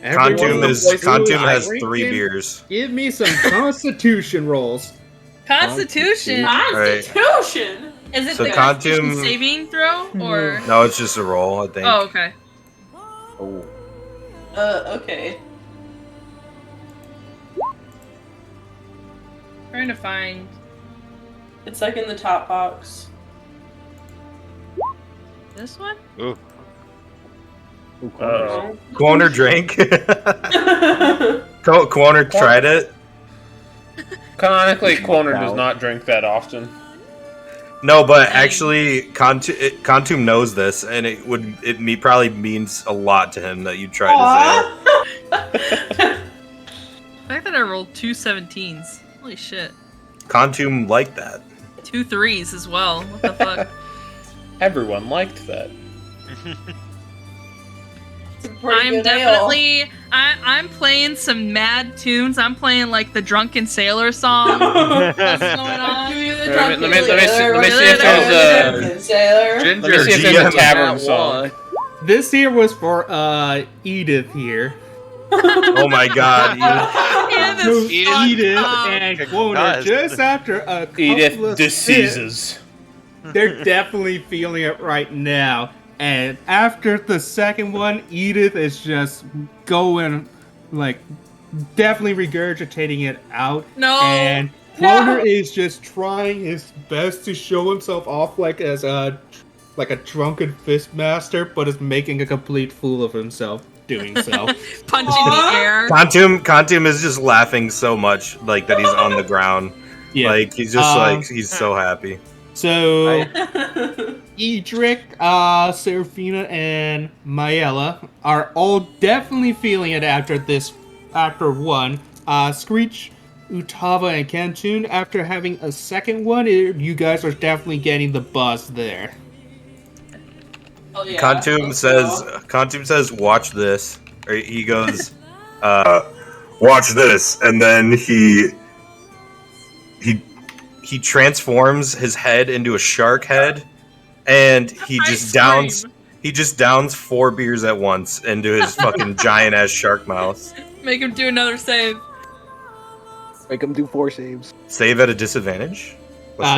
Everyone Kantum in the is place who Kantum is has drinking, 3 beers. Give me some Constitution rolls. Constitution. Constitution. Is it So the Constitution Kantum- saving throw or? No, it's just a roll, I think. Oh, okay. Okay. Trying to find. It's like in the top box. This one? Ooh. Uh-oh. Quoner drank. Quoner tried it. Canonically, Quoner does not drink that often. No, but actually, Kantum knows this, and it probably means a lot to him that you tried his ale. The fact that I rolled 2 17s. Holy shit. Kantum liked that. 2 3s as well. What the fuck? Everyone liked that. I'm definitely. I'm playing some mad tunes. I'm playing like the Drunken Sailor song. What's going on? Let me see if there's a. Let me see if there's a tavern song. This here was for Edith here. Oh my god. So Edith Oh, and Good Quoner, God. just after a couple Edith of diseases. sips, they're definitely feeling it right now. And after the second one, Edith is just going, like, definitely regurgitating it out. No. And Quoner is just trying his best to show himself off like as a drunken fistmaster, but is making a complete fool of himself doing so. Punching the air. Kantum is just laughing so much, like that he's on the ground. Yeah. Like he's just like he's so happy. So, Edric, Serafina, and Maella are all definitely feeling it after one. Screech, Utava, and Cantun, after having a second one, you guys are definitely getting the buzz there. Oh, yeah. Kantum says, "Watch this." Or he goes, Watch this, and then he transforms his head into a shark head, and he just downs 4 beers at once into his fucking giant ass shark mouth. Make him do another save. Make him do 4 saves. Save at a disadvantage.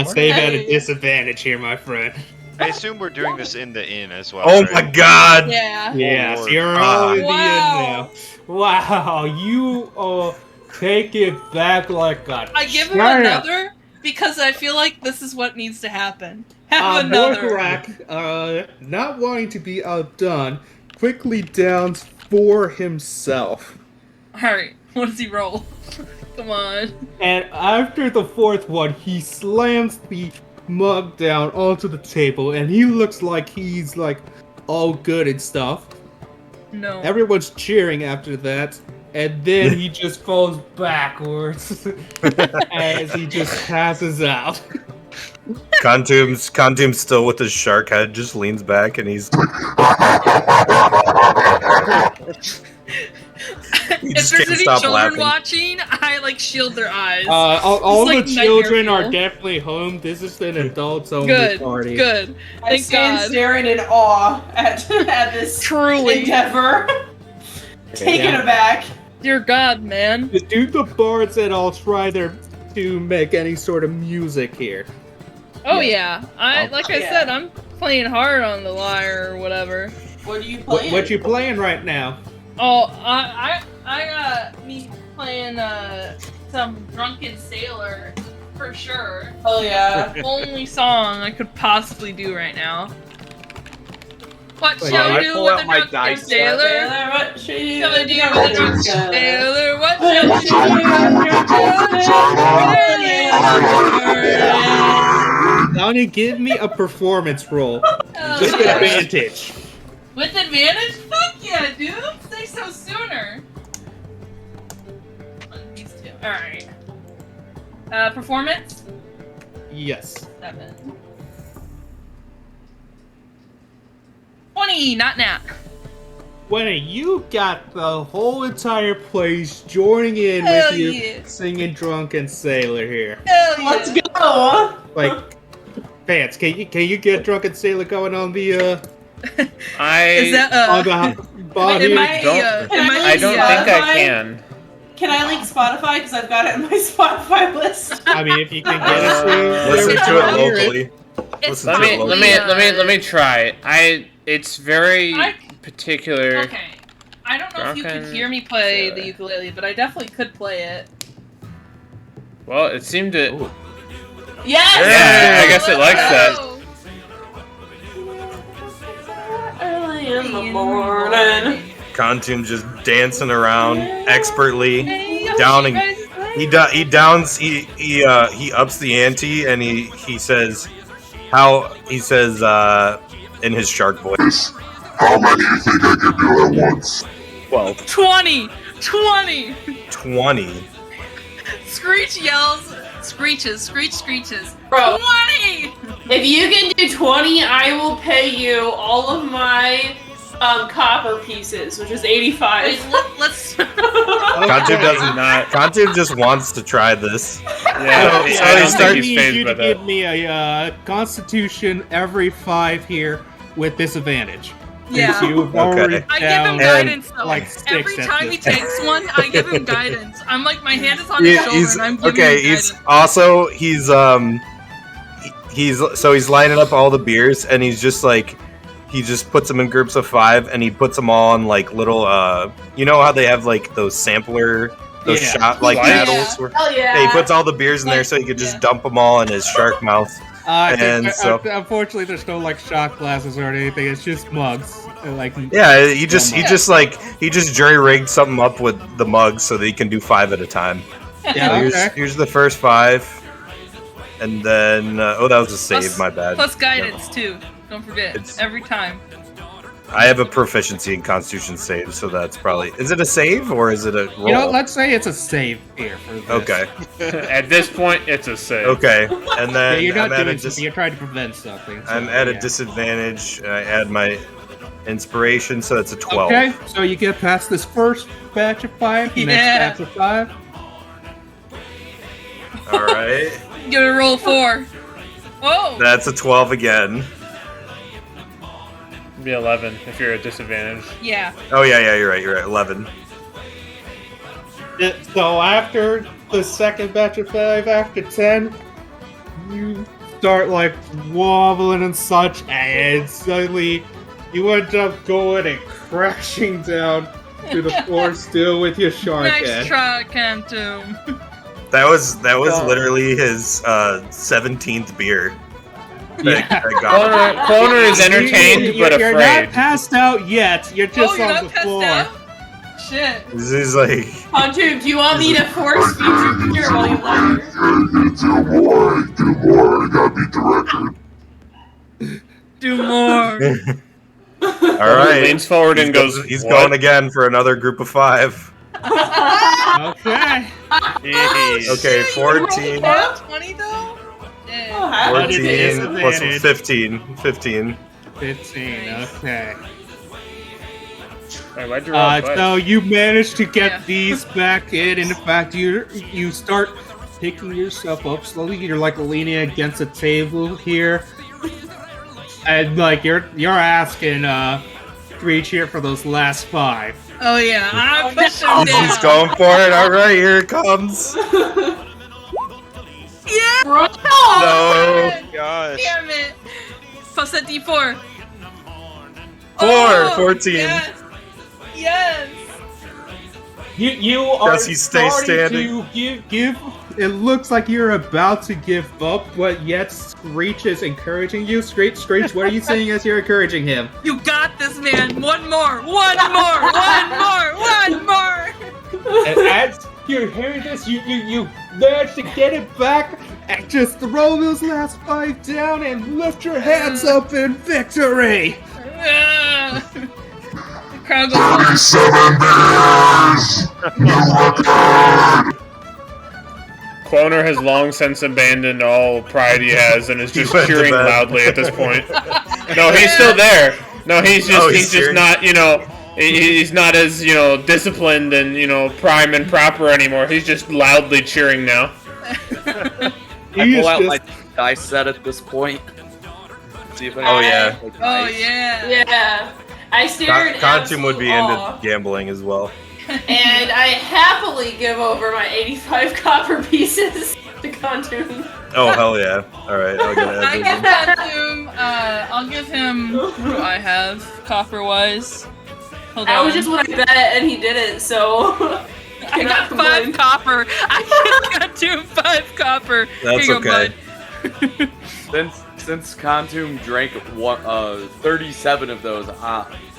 Save at a disadvantage here, my friend. I assume we're doing this in the inn as well. Oh right? my god! Yeah. Yes, Lord. you're all in the Wow. end now. Wow, you take it back like a I give him champ. another because I feel like this is what needs to happen. Have Boy another. Karak, not wanting to be outdone, quickly downs for himself. Alright, what does he roll? Come on. And after the fourth one, he slams the mug down onto the table, and he looks like he's like all good and stuff. No. Everyone's cheering after that, and then he just falls backwards as he just passes out. Contum's still with his shark head, just leans back and he's. He If just there's can't any stop children laughing. watching, I like shield their eyes. All It's like the children nightmare are fuel. definitely home. This is an adults-only Good, party. good. I Thank stand God. staring in awe at this Truly. endeavor. Taken Yeah. aback. Dear God, man. Do the bards at all try to make any sort of music here? Oh yeah. I like I Yeah. said, I'm playing hard on the lyre or whatever. What are you playing? What you playing right now? Oh, I got me playing some Drunken Sailor for sure. Oh yeah. Only song I could possibly do right now. What Wait, shall I we do pull with out the my Drunken dice Sailor? What should you Shall we do do with the Drunken Sailor? What shall we do with the Drunken Sailor? Donnie, give me a performance roll. Hell Just yeah. advantage. With advantage? Fuck yeah, dude! Say so sooner. These two. Alright. Performance? Yes. 7. 20, not nat. When you got the whole entire place joining in Hell with you yeah. singing Drunken Sailor here. Hell yeah. Let's go. Like, Vance, can you get Drunken Sailor going on the Is I that on the bot am here? I, don't- am I don't think I can. Can I link Spotify because I've got it in my Spotify list? I mean, if you can get us Listen to it hear locally. It's Listen to it locally. Let me try. It's very particular. Okay. I don't know if you could Drunken hear me play Sailor. the ukulele, but I definitely could play it. Well, it seemed to. Yes. Yeah, I guess it likes that. Oh. Early in the morning. Contum just dancing around expertly, Hey, downing. you guys play? He downs. He ups the ante, and he says in his shark voice. How many do you think I can do at once? 12. 20! 20! 20. Screech yells, screeches, screeches. Bro, 20! if you can do 20, I will pay you all of my copper pieces, which is 85. Wait, let's. Contum doesn't. Not. Contum just wants to try this. Yeah, So I he don't starts- think I he's need phased you by to that. give me a Constitution every 5 here with disadvantage. Yeah. Since you've Okay. already I give down him guidance though. like 6 Every at time he this takes one, I give him guidance. I'm like, my hand is on his shoulder He's and I'm giving okay. him He's guidance. also he's lining up all the beers, and he's just like he just puts them in groups of 5, and he puts them all in like little you know how they have like those sampler Yeah. shot like Yeah. paddles. Where, Hell yeah. he puts all the beers in there so he could just dump them all in his shark mouth. And so- unfortunately, there's no like shot glasses or anything. It's just mugs. Like Yeah, he just jury rigged something up with the mugs so that he can do 5 at a time. yeah, So okay. here's the first 5, and then that was a save. Plus- My bad. Plus guidance too. Don't forget. It's- Every time. I have a proficiency in Constitution save, so that's probably. Is it a save or is it a roll? You know, let's say it's a save here for this. Okay. At this point, it's a save. Okay. And Yeah, then you're not I'm at doing a something. You're trying to prevent something. so, I'm at a yeah. disadvantage. I add my inspiration, so it's a 12. Okay, so you get past this first batch of 5. Yeah. Next batch of 5. All right. Give it a roll 4. Whoa! That's a 12 again. Be 11 if you're at disadvantage. Yeah. Oh yeah, you're right. 11. So after the second batch of 5, after 10, you start like wobbling and such, and suddenly you end up going and crashing down to the floor still with your shark Nice head. try, Cantum. That was literally his 17th beer. Cloner is entertained but You're afraid. not passed out yet. You're just you're on not the passed floor. out? Shit. This is like Pontoon, do you want me to force feed your beer while you lie here? Do more, I gotta be directed. Do more. all right. Leans forward and goes. He's "What?" going again for another group of 5. Okay. Okay, 14. 20 though? Yeah. 14 plus 15. 15. 15, okay. Hey, why'd you roll twice? So you managed to get Yeah. these back in. In fact, you start picking yourself up slowly. You're like leaning against a table here, and like you're asking Screech here for those last 5. Oh yeah, I'm pushing down. He's going for it. All right, here it comes. Yeah. No. Gosh. Damn it. Plus that D4. 14. Yes. Yes. You are Jesse, stay starting to give. It looks like you're about to give up, but yet Screech is encouraging you. Screech, what are you saying as you're encouraging him? You got this, man. One more. One more. And as you're hearing this, you manage to get it back and just throw those last 5 down and lift your hands up in victory. The crowd goes. 37 beers! New record! Cloner has long since abandoned all pride he has and is just went to cheering bed. loudly at this point. No, he's still there. No, he's just cheering. not, he's not as, disciplined and, prime and proper anymore. He's just loudly cheering now. I pull out my dice set at this point. See if Oh, yeah. like, Oh dice. yeah. Yeah. I stared Contum would be awe, into gambling as well. and I happily give over my 85 copper pieces to Contum. Oh, hell yeah. All right, I'll get I it. give Cantum, I'll give him what do I have copper-wise. Hold on. That was just what I bet, and he did it, so... I got 5 copper. I got Cantum 5 copper. That's Here you go, okay. bud. Since Contum drank 37 of those,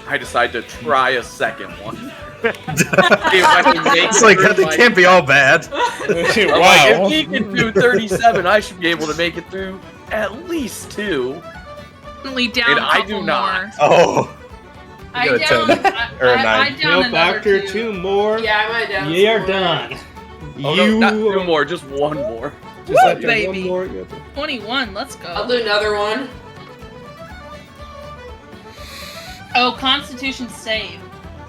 I decided to try a second one. It's like, they can't be all bad. Wow. If he can do 37, I should be able to make it through at least 2. Definitely down And a I couple do not. more. Oh. I You got a down, 10. Or a I 9. down Nope, another after 2. 2 more, Yeah, I might down. you're some more. done. Oh, no, not 2 more, just 1 more. Just Woo, after baby. 1 more, you're done. 21, let's I'll go. do another one. Oh, Constitution save.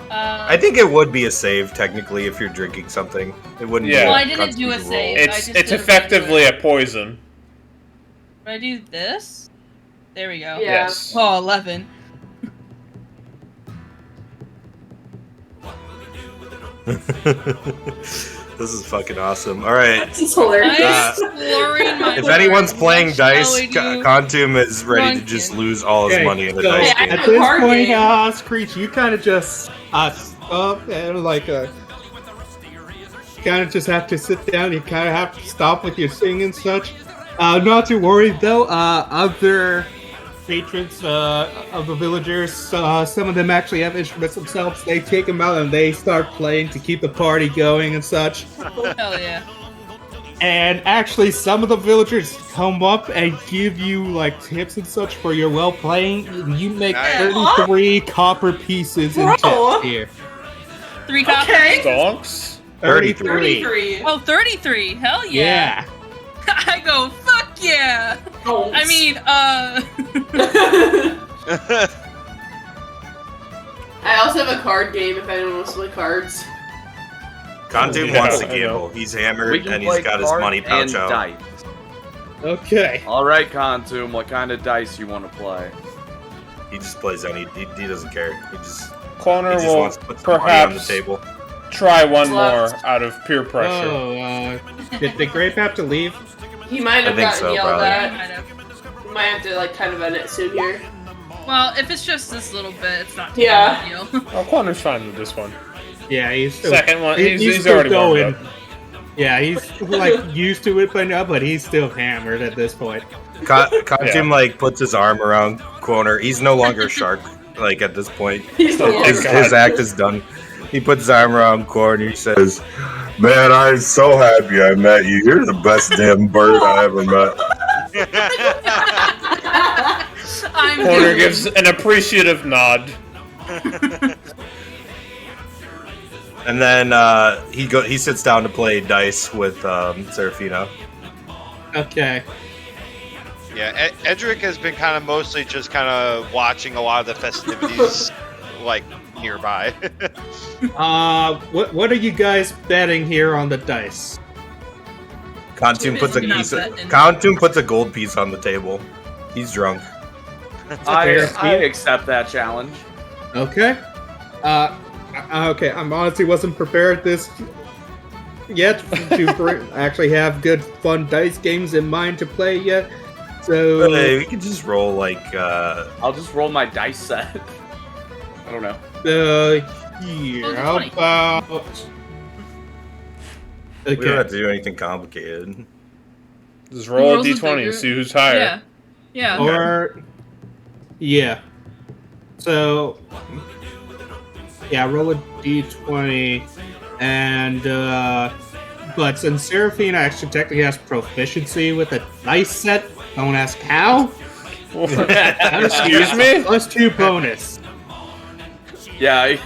I think it would be a save, technically, if you're drinking something. It wouldn't Yeah. be a Well, I didn't do a Constitution save. roll. I It's just did a effectively regular. a poison. Did I do this? There we go. Yeah. Yes. Oh, 11. This is fucking awesome. All right. This is hilarious. I'm exploring my If board. anyone's playing What shall dice, we do? Contum is ready to just lose all his Okay, money in the so dice Yeah, game. at this Card point, game. Screech, you kind of just stop and kind of just have to sit down. You kind of have to stop with your singing and such. Not to worry though. Other patrons of the villagers, some of them actually have instruments themselves. They take them out and they start playing to keep the party going and such. Hell yeah. And actually, some of the villagers come up and give you like tips and such for your well playing. You make Nice. 33 copper pieces in Bro. tips here. 3 copper. Okay. Donks? 33. 33. Oh, 33. Hell yeah. Yeah. I go, fuck yeah. Donks. I mean, I also have a card game if anyone wants to play cards. Contum Yeah, wants to I know. gamble. He's We hammered can and he's play got his cards money pouch and out. dice. Okay. Alright, Contum, what kind of dice you want to play? He just plays any. He doesn't care. He just Cloner will will put some money on the perhaps table. try one Left. more out of peer pressure. Oh, did the grape have to leave? He might have I think gotten so, yelled probably. at. kind of. might have to like kind of end it soon here. Well, if it's just this little bit, it's not too Yeah. big of a deal. Oh, Connor's fine with this one. Yeah, he's still, Second one, he's still already going. warmed up. Yeah, he's like used to it by now, but he's still hammered at this point. Costume like puts his arm around Corner. He's no longer a shark. Like at this point, He's the his act is done. He puts his arm around Corner. He says, Man, I'm so happy I met you. You're the best damn bird I ever met. I'm Corner good. gives an appreciative nod. and then he sits down to play dice with Serafina. Okay. Yeah, Edric has been kind of mostly just kind of watching a lot of the festivities, like nearby. What are you guys betting here on the dice? Costume puts a gold piece on the table. He's drunk. I accept that challenge. Okay. Okay. I'm honestly wasn't prepared this yet to actually have good fun dice games in mind to play yet. So Hey, we can just roll like. I'll just roll my dice set. I don't know. How about? We don't Okay. have to do anything complicated. Just roll a Rolls is d20 and bigger. see who's higher. Yeah. Yeah. Or yeah. So yeah, roll a d20, and but since Serafina actually technically has proficiency with a dice set, don't ask how. Excuse me? +2 bonus. Yeah,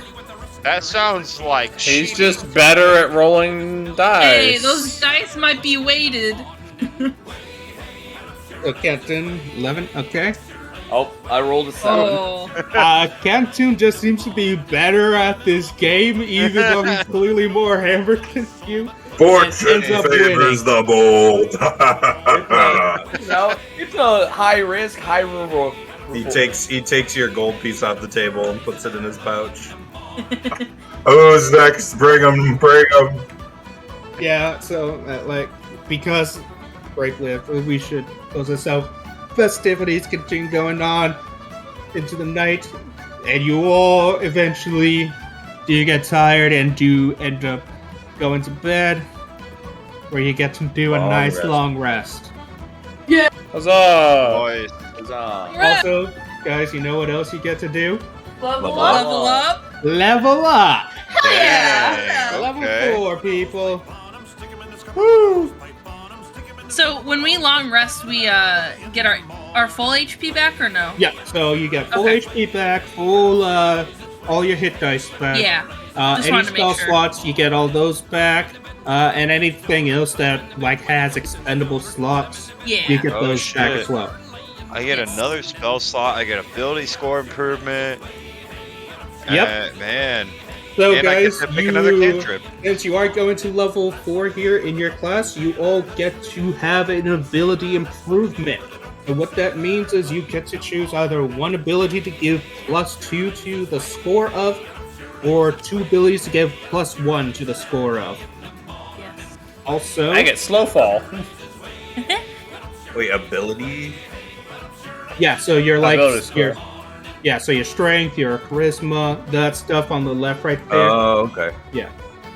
That sounds like He's cheating. just better at rolling dice. Hey, those dice might be weighted. Captain 11. Okay. oh, I rolled a 7. Oh. Cantoon just seems to be better at this game, even though he's clearly more hammered than you. Fortune ends up favors the bold. You know, it's a high risk, high reward. He takes your gold piece off the table and puts it in his pouch. Who's next? Bring him, bring him. Yeah, so because we should also so festivities continue going on into the night, and you all eventually do get tired and do end up going to bed, where you get to do a nice long rest. Huzzah! Boys. Also, guys, you know what else you get to do? Level Level up. up. Level up! Dang, Level okay. 4, people. Woo! So when we long rest, we get our full HP back or no? Yeah, so you get full Okay. HP back, full all your hit dice back. Yeah. Just Any wanted to make spell sure. slots, you get all those back. And anything else that has expendable slots, Yeah. you get Oh, those back shit. as well. I get another spell slot. I get ability score improvement. Yep. Man. So And I get guys, to pick another cantrip. since you are going to level 4 here in your class, you all get to have an ability improvement. And what that means is you get to choose either one ability to give +2 to the score of, or 2 abilities to give +1 to the score of. Yes. I Also, get slow fall. Wait, ability? yeah, so you're like Ability score. so your strength, your charisma, that stuff on the left right there. Oh, okay.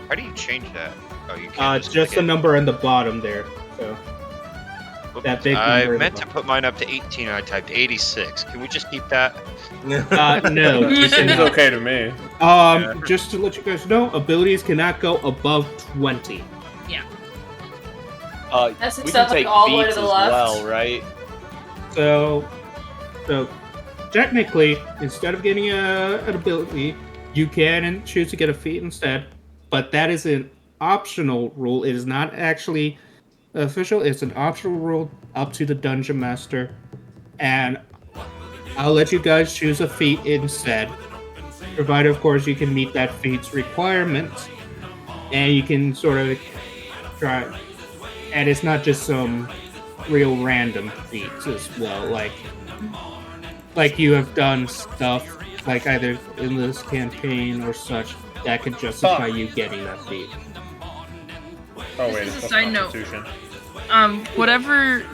How do you change that? Oh, you can't. Just pick the it. number in the bottom there. So Whoops. that big I number. meant to put mine up to 18 and I typed 86. Can we just keep that? No. you Seems cannot. okay to me. Just to let you guys know, abilities cannot go above 20. That's We can except like take all the way to feats the as left. well, right? So technically, instead of getting an ability, you can choose to get a feat instead. But that is an optional rule. It is not actually official. It's an optional rule up to the dungeon master, and I'll let you guys choose a feat instead, provided, of course, you can meet that feat's requirements, and you can sort of try. And it's not just some real random feats as well, like you have done stuff like either in this campaign or such that could justify you getting that feat. Oh This wait, is a that's side note. Constitution. Whatever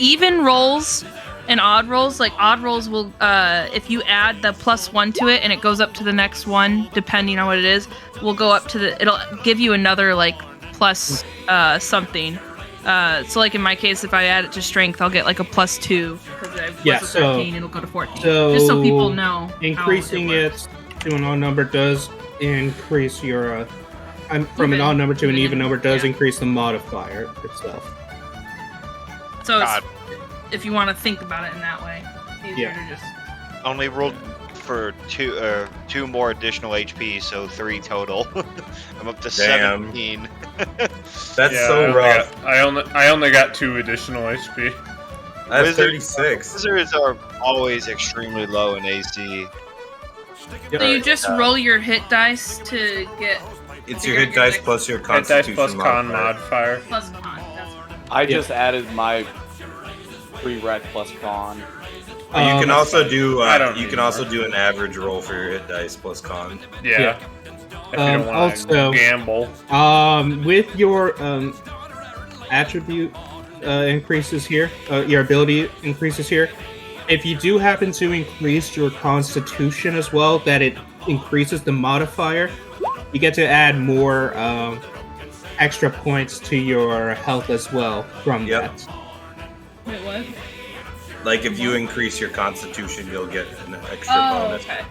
even rolls and odd rolls, like odd rolls will, if you add the +1 to it and it goes up to the next one, depending on what it is, will go up to it'll give you another like plus something. So like in my case, if I add it to strength, I'll get like a +2 because I was a 13, it'll go to 14. So just so people know. Increasing it to an odd number does increase your from an odd number to an even number does increase the modifier itself. So it's, if you want to think about it in that way, easier to just. Only rolled for two more additional HP, so 3 total. I'm up to 17. That's so rough. I only got 2 additional HP. That's 36. Wizards are always extremely low in AC. So you just roll your hit dice to get. It's your hit dice plus your constitution hit dice plus con modifier. Plus con. That's I just added my pre-rec plus con. You can also do an average roll for your hit dice plus con. Yeah. If you don't want to gamble. With your attribute increases here, your ability increases here. If you do happen to increase your constitution as well, that it increases the modifier, you get to add more extra points to your health as well from that. Wait, what? Like if you increase your constitution, you'll get an extra bonus. Okay.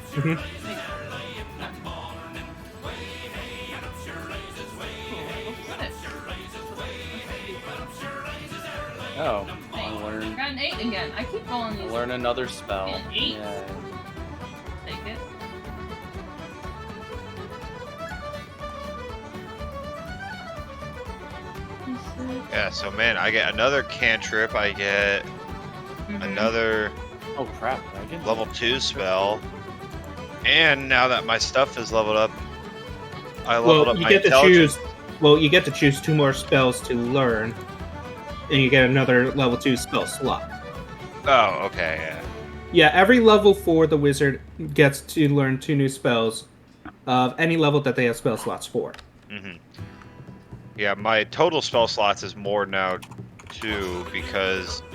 Oh, I learned. Got an 8 again. I keep rolling these. Learn another spell. An 8. Yeah. Take it. Yeah, so man, I get another cantrip, I get another oh crap, I get level 2 spell. And now that my stuff is leveled up, I leveled up my intelligence. You get to choose 2 more spells to learn, and you get another level 2 spell slot. Oh, okay, yeah. Yeah, every level 4 the wizard gets to learn 2 new spells of any level that they have spell slots for. Yeah, my total spell slots is more now too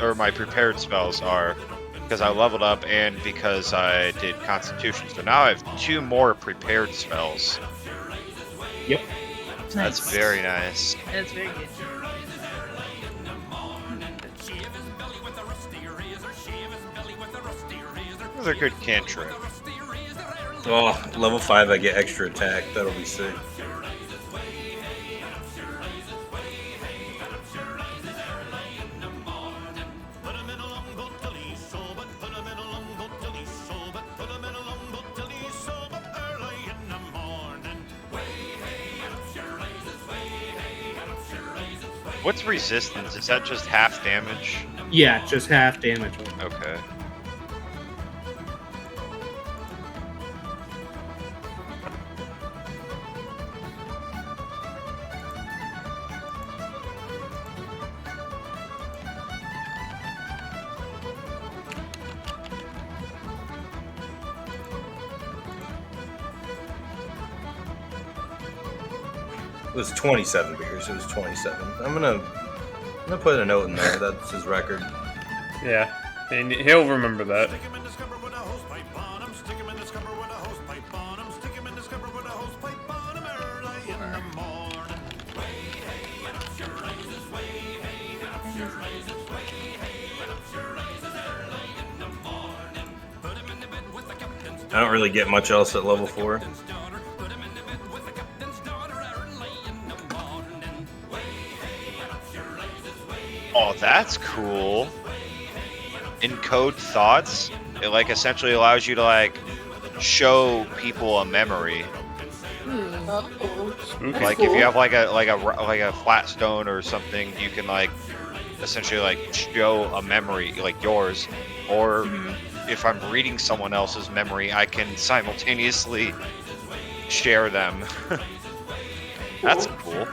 or my prepared spells are because I leveled up and because I did Constitution. So now I have 2 more prepared spells. Yep. So that's very nice. That's very good. Another good cantrip. Oh, level 5 I get extra attack. That'll be sick. What's resistance? Is that just half damage? Yeah, just half damage. Okay. It was 27 beers. It was 27. I'm gonna put a note in there. That's his record. Yeah, and he'll remember that. I don't really get much else at level 4. Oh, that's cool. Encode thoughts. It like essentially allows you to like show people a memory. Like if you have like a flat stone or something, you can like essentially like show a memory like yours, or if I'm reading someone else's memory, I can simultaneously share them. That's cool.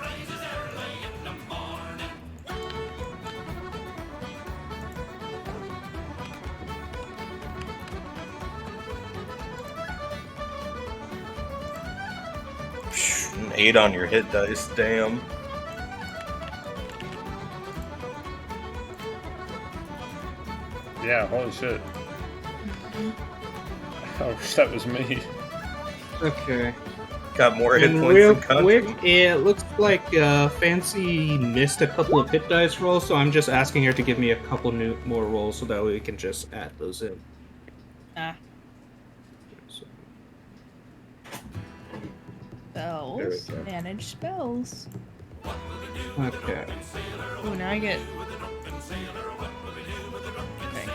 An 8 on your hit dice, damn. Yeah, holy shit. I wish that was me. Okay. Got more hit And points real than Conti. quick, it looks like Fancy missed a couple of hit dice rolls, so I'm just asking her to give me a couple more rolls so that way we can just add those in. Ah. So, Spells. There we go. Manage spells. okay. Oh, now I get. Okay.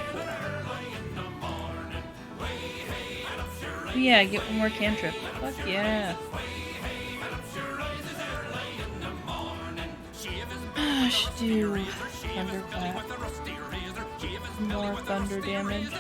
Oh, yeah, I get one more cantrip. Fuck yeah. I should do thunderclap. More thunder damage.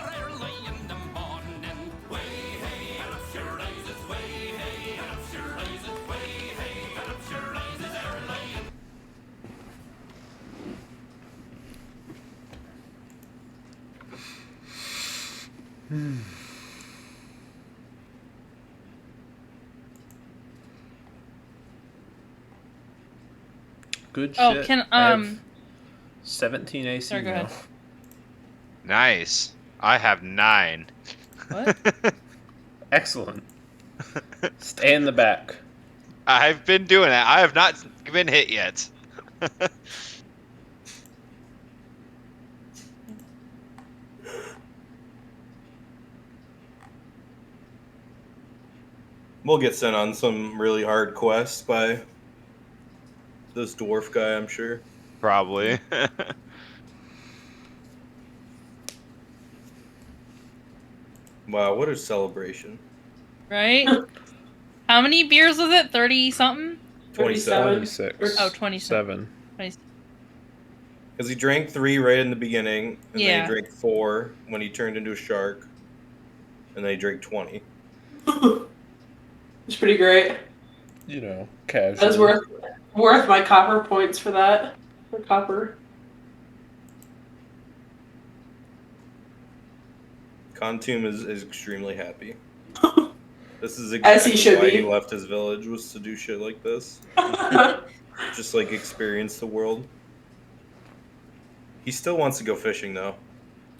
Good Oh, shit. can I have 17 AC Sorry, go now. ahead. Nice. I have 9. What? Excellent. Stay in the back. I've been doing it. I have not been hit yet. We'll get sent on some really hard quests by this dwarf guy, I'm sure. Probably. Wow, what a celebration. Right? How many beers was it? 30 something? 27. 26. Oh, 27. 7. Because he drank 3 right in the beginning, and then Yeah. he drank 4 when he turned into a shark, and then he drank 20. It's pretty great. You know, casual. That's worth my copper points for that. For copper. Contum is extremely happy. This is As he exactly should why be. he left his village, was to do shit like this. Just like experience the world. He still wants to go fishing though.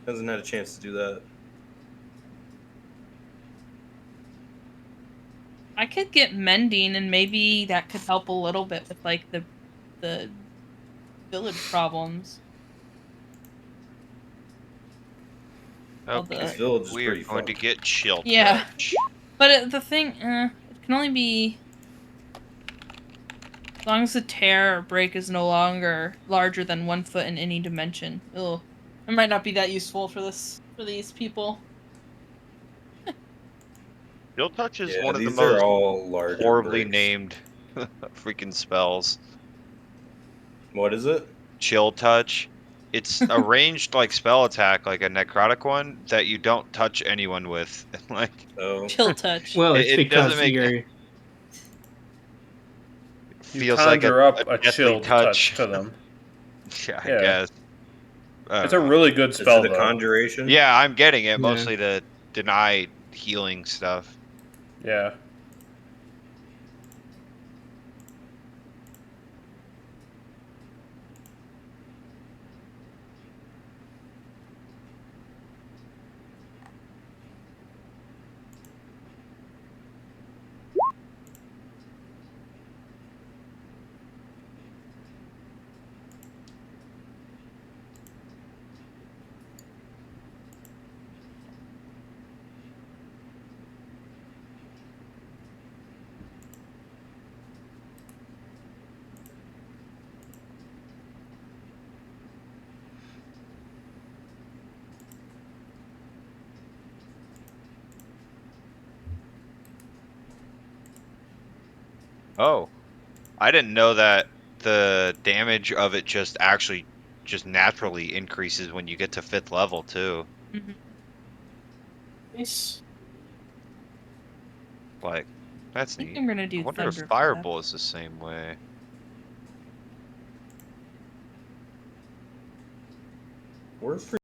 Hasn't had a chance to do that. I could get mending, and maybe that could help a little bit with like the village problems. Okay. This village is We are pretty going to fucked. get chill Yeah. touch. But the thing, it can only be as long as the tear or break is no longer larger than 1 foot in any dimension. Ugh. It might not be that useful for these people. Chill touch is Yeah, one of the these are most all larger horribly breaks. named freaking spells. What is it? Chill touch. It's a ranged like spell attack, like a necrotic one, that you don't touch anyone with. Like, Oh. Chill touch. Well, it's it because doesn't make you're. it You feels like conjure up a deathly chilled touch to them. Yeah, I Yeah. guess. It's a really good Is spell, it a though. conjuration? Yeah, I'm getting it Yeah. mostly to deny healing stuff. Yeah. Oh, I didn't know that the damage of it just naturally increases when you get to 5th level too. Mm-hmm. Nice. Like, that's I think neat. I'm gonna do I wonder if Thunderclap. Firebolt is the same way. Where's